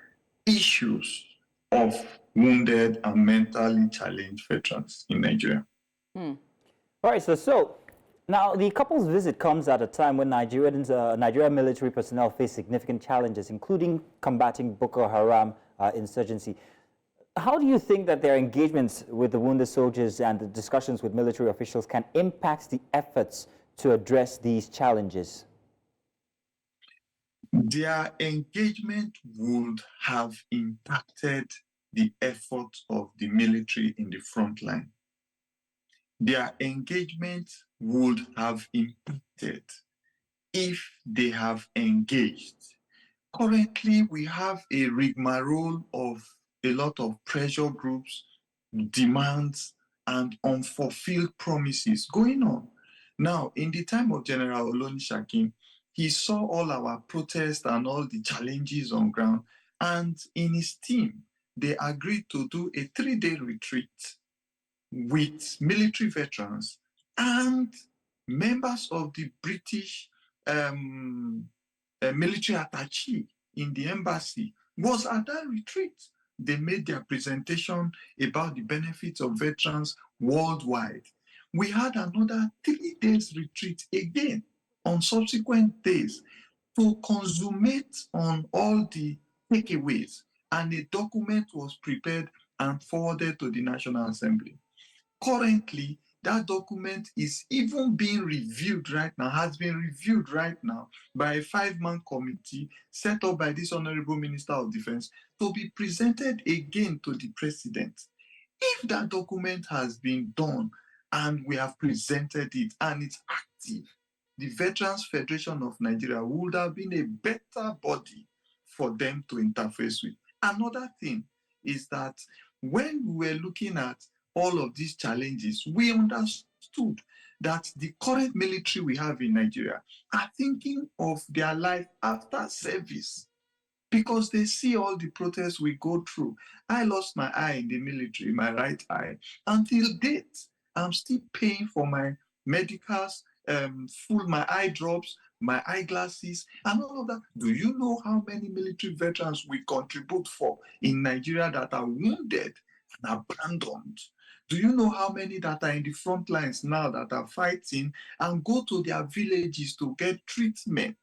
issues of wounded and mentally challenged veterans in Nigeria. All right, so now the couple's visit comes at a time when Nigerian military personnel face significant challenges, including combating Boko Haram insurgency. How do you think that their engagements with the wounded soldiers and the discussions with military officials can impact the efforts to address these challenges? Their engagement would have impacted the efforts of the military in the front line. Their engagement would have impacted if they have engaged. Currently, we have a rigmarole of a lot of pressure groups, demands, and unfulfilled promises going on. Now, in the time of General Olonishakin, he saw all our protests and all the challenges on ground, and in his team, they agreed to do a 3-day retreat with military veterans and members of the British military attaché in the embassy was at that retreat. They made their presentation about the benefits of veterans worldwide. We had another 3 days retreat again on subsequent days to consummate on all the takeaways, and a document was prepared and forwarded to the National Assembly. Currently, that document is even being reviewed right now, has been reviewed right now by a 5-man committee set up by this Honorable Minister of Defense to be presented again to the President. If that document has been done and we have presented it and it's active, the Veterans Federation of Nigeria would have been a better body for them to interface with. Another thing is that When we were looking at all of these challenges, we understood that the current military we have in Nigeria are thinking of their life after service, because they see all the protests we go through. I lost my eye in the military, my right eye. Until date, I'm still paying for my medicals, my eye drops, my eyeglasses, and all of that. Do you know how many military veterans we contribute for in Nigeria that are wounded and abandoned? Do you know how many that are in the front lines now that are fighting and go to their villages to get treatment?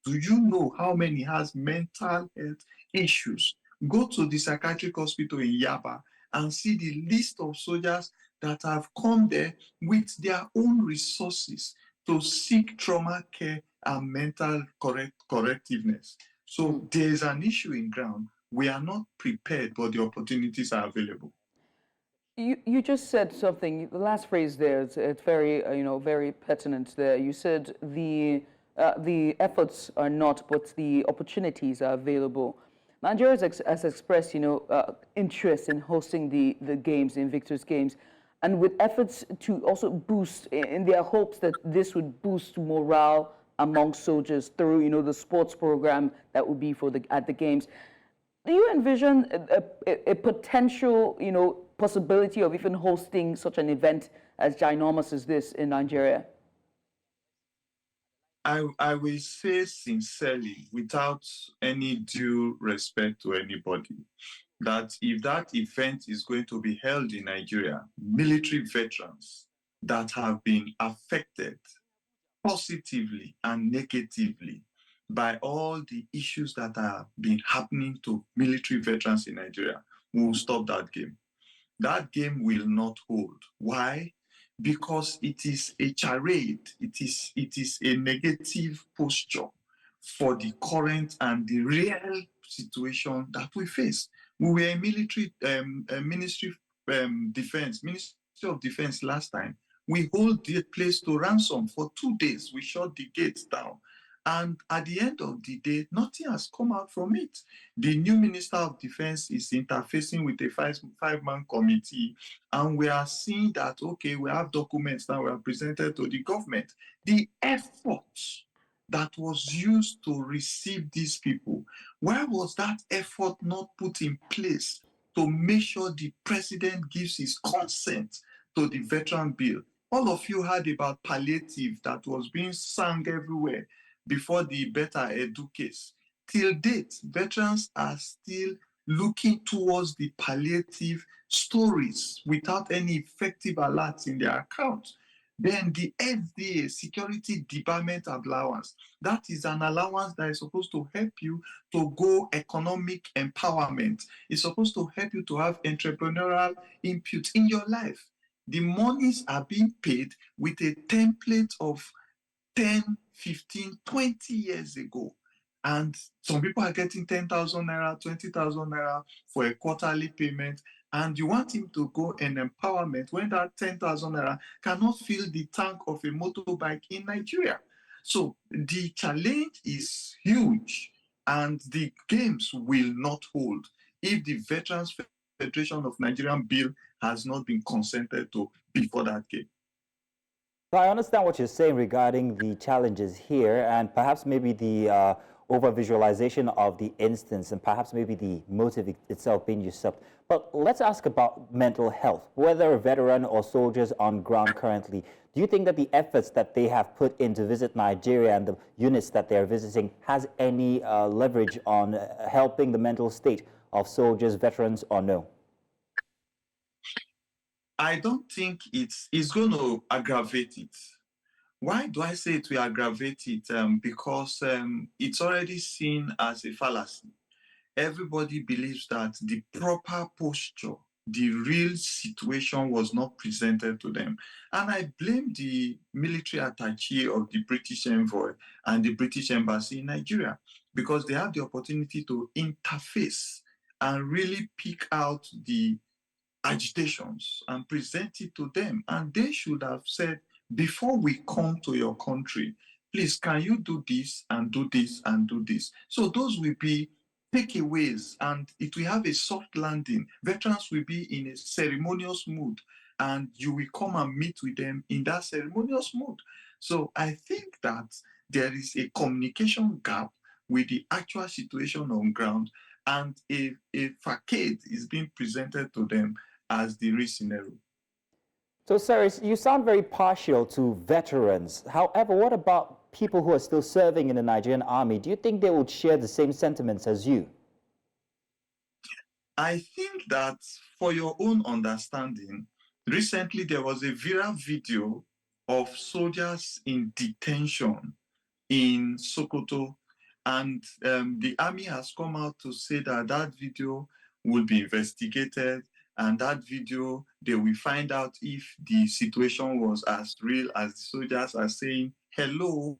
Do you know how many has mental health issues? Go to the psychiatric hospital in Yaba and see the list of soldiers that have come there with their own resources to seek trauma care and mental correctiveness. So there's an issue in ground. We are not prepared, but the opportunities are available. You just said something. The last phrase there, it's very very pertinent. There, you said the efforts are not, but the opportunities are available. Nigeria has expressed interest in hosting the games, the Invictus Games, and with efforts to also boost in their hopes that this would boost morale among soldiers through the sports program that would be at the games. Do you envision a potential possibility of even hosting such an event as ginormous as this in Nigeria? I will say sincerely, without any due respect to anybody, that if that event is going to be held in Nigeria, military veterans that have been affected positively and negatively by all the issues that have been happening to military veterans in Nigeria will stop that game. That game will not hold. Why? Because it is a charade. It is a negative posture for the current and the real situation that we face. We were in Ministry of Defense last time. We hold the place to ransom for 2 days. We shut the gates down. And at the end of the day, nothing has come out from it. The new Minister of Defense is interfacing with a five-man committee, and we are seeing that, okay, we have documents now we have presented to the government. The effort that was used to receive these people, why was that effort not put in place to make sure the president gives his consent to the veteran bill? All of you heard about palliative that was being sung everywhere before the Better Edu case. Till date, veterans are still looking towards the palliative stories without any effective alerts in their account. Then the FDA, Security Department Allowance, that is an allowance that is supposed to help you to go economic empowerment. It's supposed to help you to have entrepreneurial input in your life. The monies are being paid with a template of 10, 15, 20 years ago. And some people are getting 10,000 naira, 20,000 naira for a quarterly payment. And you want him to go in empowerment when that 10,000 naira cannot fill the tank of a motorbike in Nigeria. So the challenge is huge, and the games will not hold if the Veterans Federation of Nigerian bill has not been consented to before that game. So I understand what you're saying regarding the challenges here, and perhaps maybe the over-visualization of the instance, and perhaps maybe the motive itself being usurped. But let's ask about mental health. Whether a veteran or soldiers on ground currently, do you think that the efforts that they have put in to visit Nigeria and the units that they're visiting has any leverage on helping the mental state of soldiers, veterans, or no? I don't think it's going to aggravate it. Why do I say it will aggravate it? Because it's already seen as a fallacy. Everybody believes that the proper posture, the real situation was not presented to them. And I blame the military attaché of the British envoy and the British embassy in Nigeria, because they have the opportunity to interface and really pick out the agitations and present it to them. And they should have said, before we come to your country, please, can you do this and do this and do this? So those will be takeaways, and it will have a soft landing. Veterans will be in a ceremonious mood, and you will come and meet with them in that ceremonious mood. So I think that there is a communication gap with the actual situation on ground, and a facade is being presented to them as the real scenario. So, sir, you sound very partial to veterans. However, what about people who are still serving in the Nigerian army? Do you think they would share the same sentiments as you? I think that, for your own understanding, recently there was a viral video of soldiers in detention in Sokoto, and the army has come out to say that that video will be investigated, and that video, they will find out if the situation was as real as the soldiers are saying. Hello,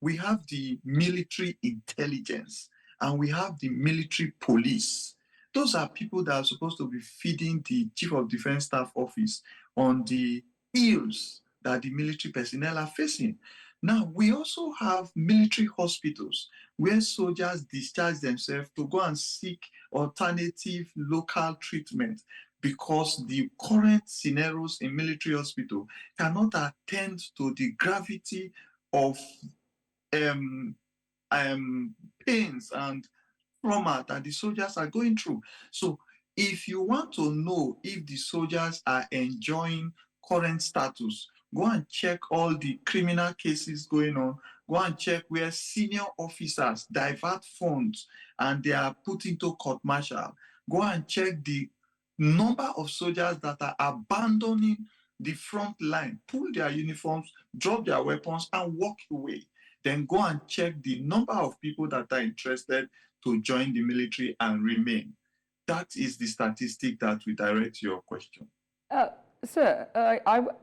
we have the military intelligence and we have the military police. Those are people that are supposed to be feeding the Chief of Defense Staff Office on the ills that the military personnel are facing. Now, we also have military hospitals where soldiers discharge themselves to go and seek alternative local treatment, because the current scenarios in military hospital cannot attend to the gravity of pains and trauma that the soldiers are going through. So if you want to know if the soldiers are enjoying current status, go and check all the criminal cases going on. Go and check where senior officers divert funds and they are put into court-martial. Go and check the number of soldiers that are abandoning the front line, pull their uniforms, drop their weapons, and walk away. Then go and check the number of people that are interested to join the military and remain. That is the statistic that will direct your question. Sir,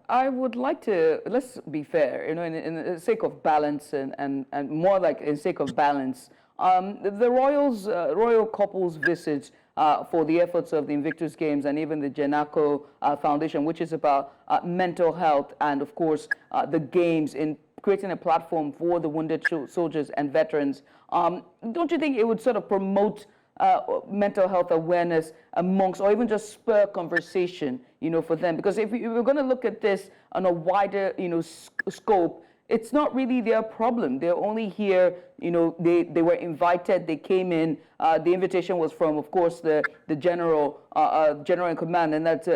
I would like to, let's be fair, in the sake of balance and more like in sake of balance, the royal couple's visit for the efforts of the Invictus Games and even the Janako Foundation, which is about mental health and, of course, the games in creating a platform for the wounded soldiers and veterans. Don't you think it would sort of promote mental health awareness amongst, or even just spur conversation, for them? Because if we're going to look at this on a wider, scope, it's not really their problem. They're only here, they were invited, they came in. The invitation was from, of course, the general in command, and that's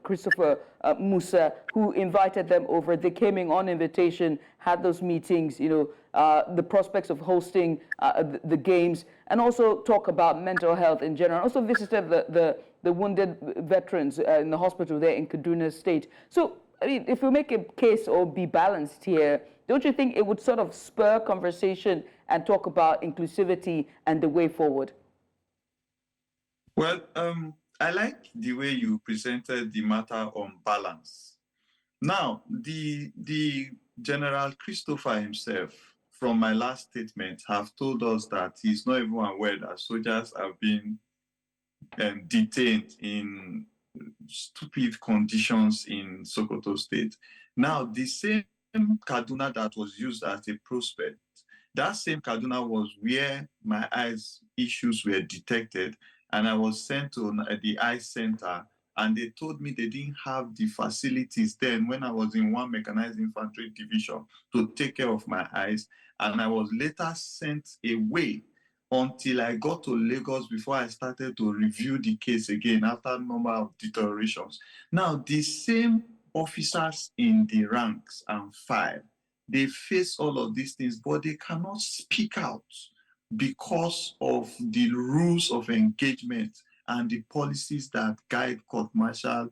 Christopher Musa, who invited them over. They came in on invitation, had those meetings, the prospects of hosting the games, and also talk about mental health in general. Also visited the wounded veterans in the hospital there in Kaduna State. So, I mean, if we make a case or be balanced here, don't you think it would sort of spur conversation and talk about inclusivity and the way forward? Well, I like the way you presented the matter on balance. Now, the General Christopher himself, from my last statement, have told us that he's not even aware that soldiers have been detained in stupid conditions in Sokoto State. Now, the same Kaduna that was used as a prospect, that same Kaduna was where my eyes issues were detected, and I was sent to the eye center, and they told me they didn't have the facilities then when I was in 1 Mechanized Infantry Division to take care of my eyes, and I was later sent away until I got to Lagos before I started to review the case again after a number of deteriorations. Now, the same officers in the ranks and file, they face all of these things, but they cannot speak out because of the rules of engagement and the policies that guide court-martial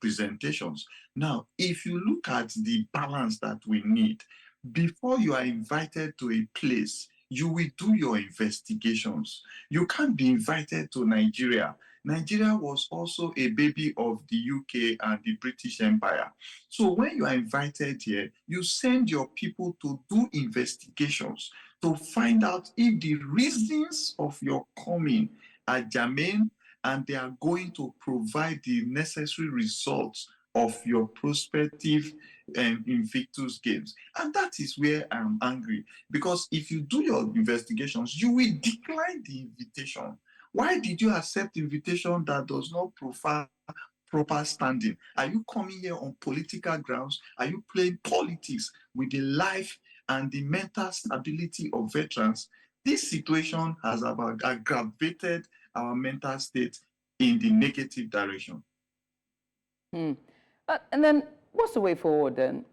presentations. Now, if you look at the balance that we need, before you are invited to a place, you will do your investigations. You can't be invited to Nigeria. Nigeria was also a baby of the UK and the British Empire. So when you are invited here, you send your people to do investigations to find out if the reasons of your coming are germane and they are going to provide the necessary results of your prospective Invictus Games. And that is where I'm angry, because if you do your investigations, you will decline the invitation. Why did you accept invitation that does not provide proper standing? Are you coming here on political grounds? Are you playing politics with the life and the mental stability of veterans? This situation has aggravated our mental state in the negative direction. And then what's the way forward then?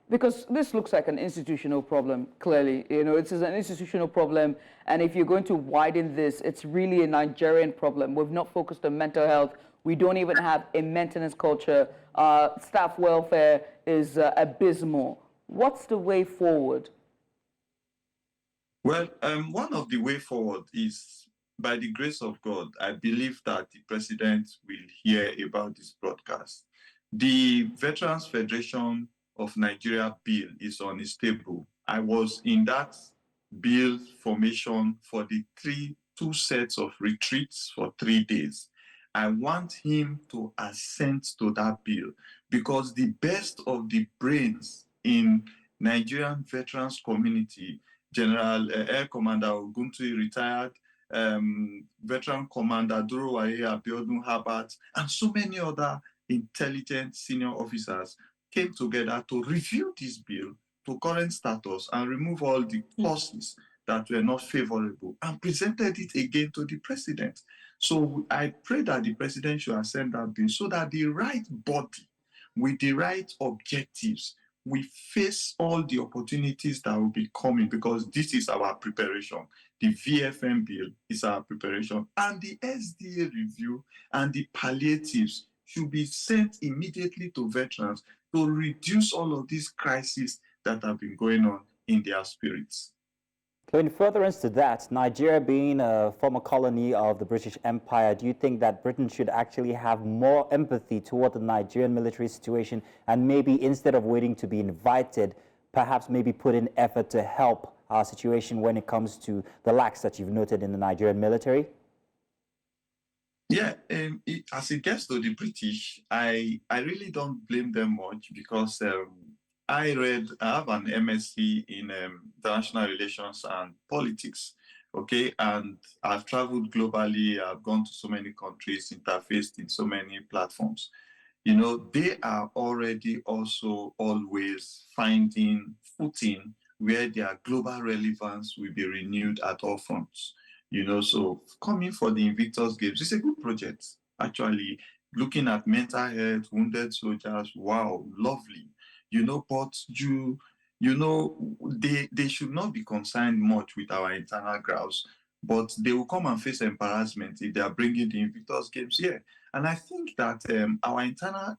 Because this looks like an institutional problem, clearly. You know, it is an institutional problem, and if you're going to widen this, it's really a Nigerian problem. We've not focused on mental health. We don't even have a maintenance culture. Staff welfare is abysmal. What's the way forward? Well, one of the way forward is, by the grace of God, I believe that the president will hear about this broadcast. The Veterans Federation of Nigeria bill is unstable. I was in that bill formation for the two sets of retreats for 3 days. I want him to assent to that bill, because the best of the brains in Nigerian veterans community, General Air Commander Oguntoyi, retired, Veteran Commander Durowaye Abiodun Herbert, and so many other intelligent senior officers came together to review this bill to current status and remove all the clauses that were not favorable, and presented it again to the president. So I pray that the president should assent that bill so that the right body with the right objectives, we face all the opportunities that will be coming, because this is our preparation. The VFM bill is our preparation, and the SDA review and the palliatives should be sent immediately to veterans to reduce all of these crises that have been going on in their spirits. So in furtherance to that, Nigeria being a former colony of the British Empire, do you think that Britain should actually have more empathy toward the Nigerian military situation, and maybe instead of waiting to be invited, perhaps maybe put in effort to help our situation when it comes to the lacks that you've noted in the Nigerian military? Yeah, as it gets to the British, I really don't blame them much, because I have an MSc in international relations and politics, okay? And I've traveled globally, I've gone to so many countries, interfaced in so many platforms. You know, they are already also always finding footing where their global relevance will be renewed at all fronts. You know, so coming for the Invictus Games, it's a good project, actually. Looking at mental health, wounded soldiers, wow, lovely. You know, but you know, they should not be concerned much with our internal grounds, but they will come and face embarrassment if they are bringing the Invictus Games here. And I think that our internal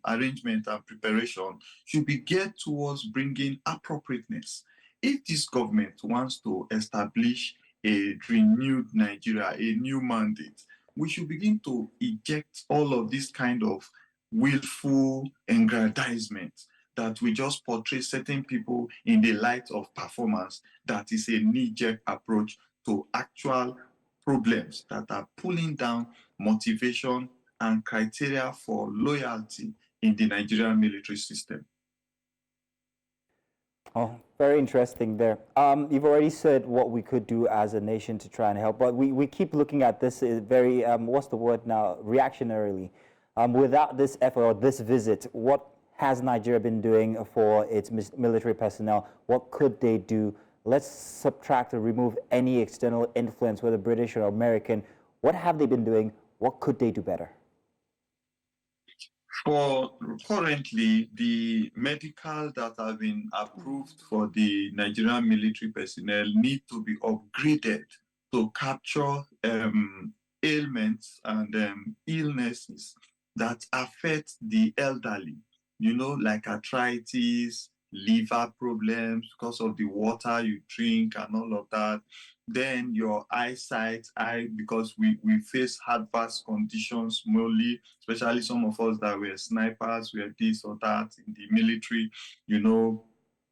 arrangement and preparation should be geared towards bringing appropriateness. If this government wants to establish a renewed Nigeria, a new mandate, we should begin to eject all of this kind of willful aggrandizement that we just portray certain people in the light of performance. That is a knee-jerk approach to actual problems that are pulling down motivation and criteria for loyalty in the Nigerian military system. Oh, very interesting there. You've already said what we could do as a nation to try and help, but we keep looking at this very, what's the word now, reactionarily. Without this effort or this visit, what has Nigeria been doing for its military personnel? What could they do? Let's subtract or remove any external influence, whether British or American. What have they been doing? What could they do better? For currently, the medical that have been approved for the Nigerian military personnel need to be upgraded to capture ailments and illnesses that affect the elderly, you know, like arthritis, liver problems because of the water you drink and all of that. Then your eyesight, because we face adverse conditions mainly, especially some of us that were snipers, were this or that in the military, you know,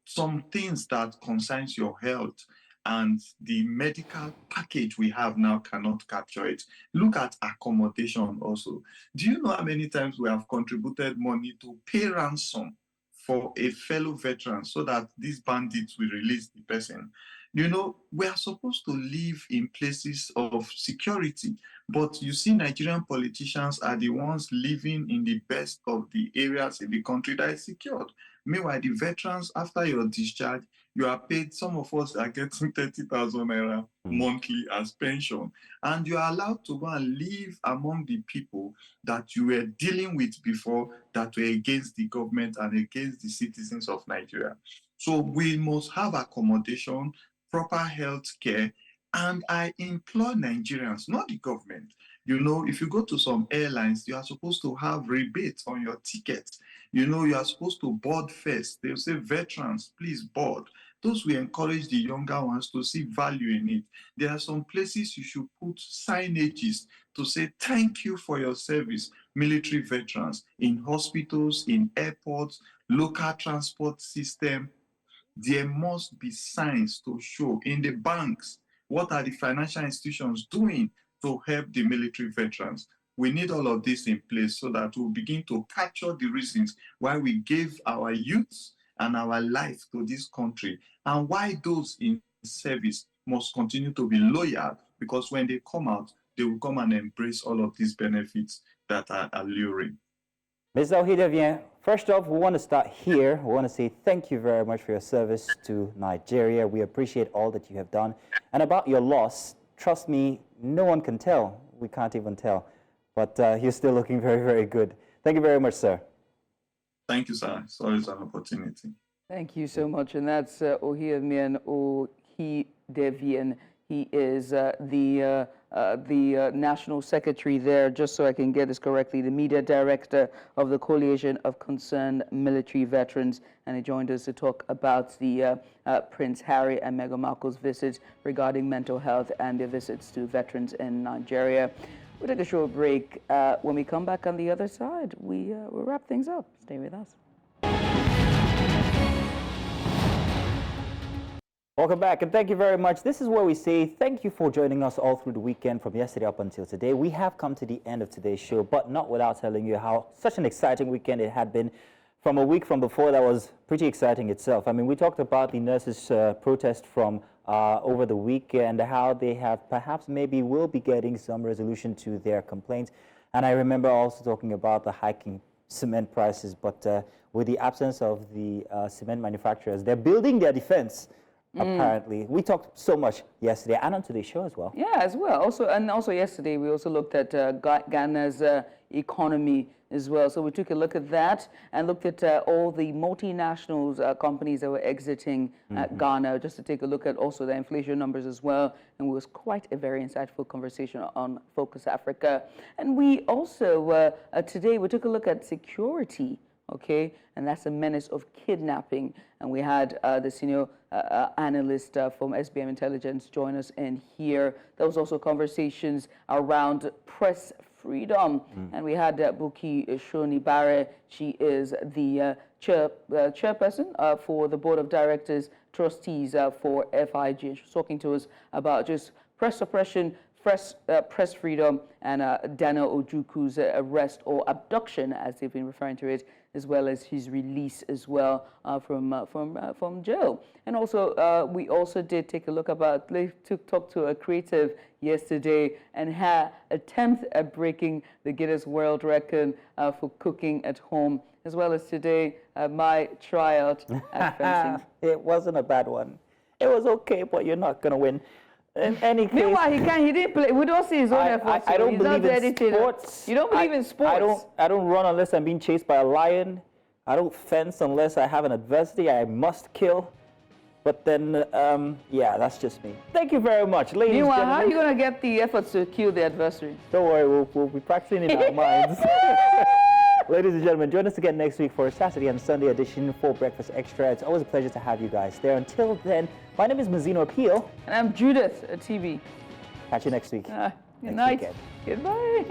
some things that concerns your health. and the medical package we have now cannot capture it. Look at accommodation also. Do you know how many times we have contributed money to pay ransom for a fellow veteran so that these bandits will release the person? You know, we are supposed to live in places of security, but you see Nigerian politicians are the ones living in the best of the areas in the country that is secured. Meanwhile, the veterans, after your discharge, you are paid, some of us are getting 30,000 naira monthly as pension, and you are allowed to go and live among the people that you were dealing with before that were against the government and against the citizens of Nigeria. So we must have accommodation, proper health care, and I implore Nigerians, not the government. You know, if you go to some airlines, you are supposed to have rebates on your ticket. You know, you are supposed to board first. They'll say, veterans, please board. Those will encourage the younger ones to see value in it. There are some places you should put signages to say, thank you for your service, military veterans, in hospitals, in airports, local transport system. There must be signs to show in the banks. What are the financial institutions doing to help the military veterans? We need all of this in place so that we'll begin to capture the reasons why we gave our youth and our life to this country, and why those in service must continue to be loyal, because when they come out, they will come and embrace all of these benefits that are alluring. Ms. Ohidevien, first off, we want to start here. We want to say thank you very much for your service to Nigeria. We appreciate all that you have done. And about your loss, trust me, no one can tell. We can't even tell. But you're still looking very, very good. Thank you very much, sir. Thank you, sir. It's always an opportunity. Thank you so much. And that's Ohidevien. He is the National Secretary there, just so I can get this correctly, the Media Director of the Coalition of Concerned Military Veterans. And he joined us to talk about the Prince Harry and Meghan Markle's visits regarding mental health and their visits to veterans in Nigeria. We'll take a short break. When we come back on the other side, we'll wrap things up. Stay with us. Welcome back, and thank you very much. This is where we say thank you for joining us all through the weekend from yesterday up until today. We have come to the end of today's show, but not without telling you how such an exciting weekend it had been. From a week from before, that was pretty exciting itself. I mean, we talked about the nurses' protest from over the weekend, how they have perhaps maybe will be getting some resolution to their complaints. And I remember also talking about the hiking cement prices, but with the absence of the cement manufacturers, they're building their defense. Apparently, we talked so much yesterday and on today's show as well. Yeah, as well. Also yesterday, we also looked at Ghana's economy as well. So we took a look at that and looked at all the multinationals companies that were exiting Ghana, just to take a look at also the inflation numbers as well. And it was quite a very insightful conversation on Focus Africa. And we also today we took a look at security. Okay, and that's a menace of kidnapping. And we had the senior analyst from SBM Intelligence join us in here. There was also conversations around press freedom. And we had Buki Shoni Bare. She is the chairperson for the board of directors, trustees for FIG. And she was talking to us about just press suppression, press freedom, and Dana Ojuku's arrest or abduction, as they've been referring to it, as well as his release as well from jail. And also, we also did take a look about, talk to a creative yesterday and her attempt at breaking the Guinness World Record for cooking at home, as well as today, my tryout at fencing. It wasn't a bad one. It was okay, but you're not going to win. In any case, meanwhile, he didn't play. We don't see his own efforts. I don't believe in sports. You don't believe in sports? I don't run unless I'm being chased by a lion. I don't fence unless I have an adversity I must kill. But then, yeah, that's just me. Thank you very much, ladies and gentlemen. How are you going to get the efforts to kill the adversary? Don't worry, we'll be practicing in our minds. Ladies and gentlemen, join us again next week for a Saturday and Sunday edition for Breakfast Extra. It's always a pleasure to have you guys there. Until then, my name is Mazino Appeal. And I'm Judith at TV. Catch you next week. Good night. Goodbye.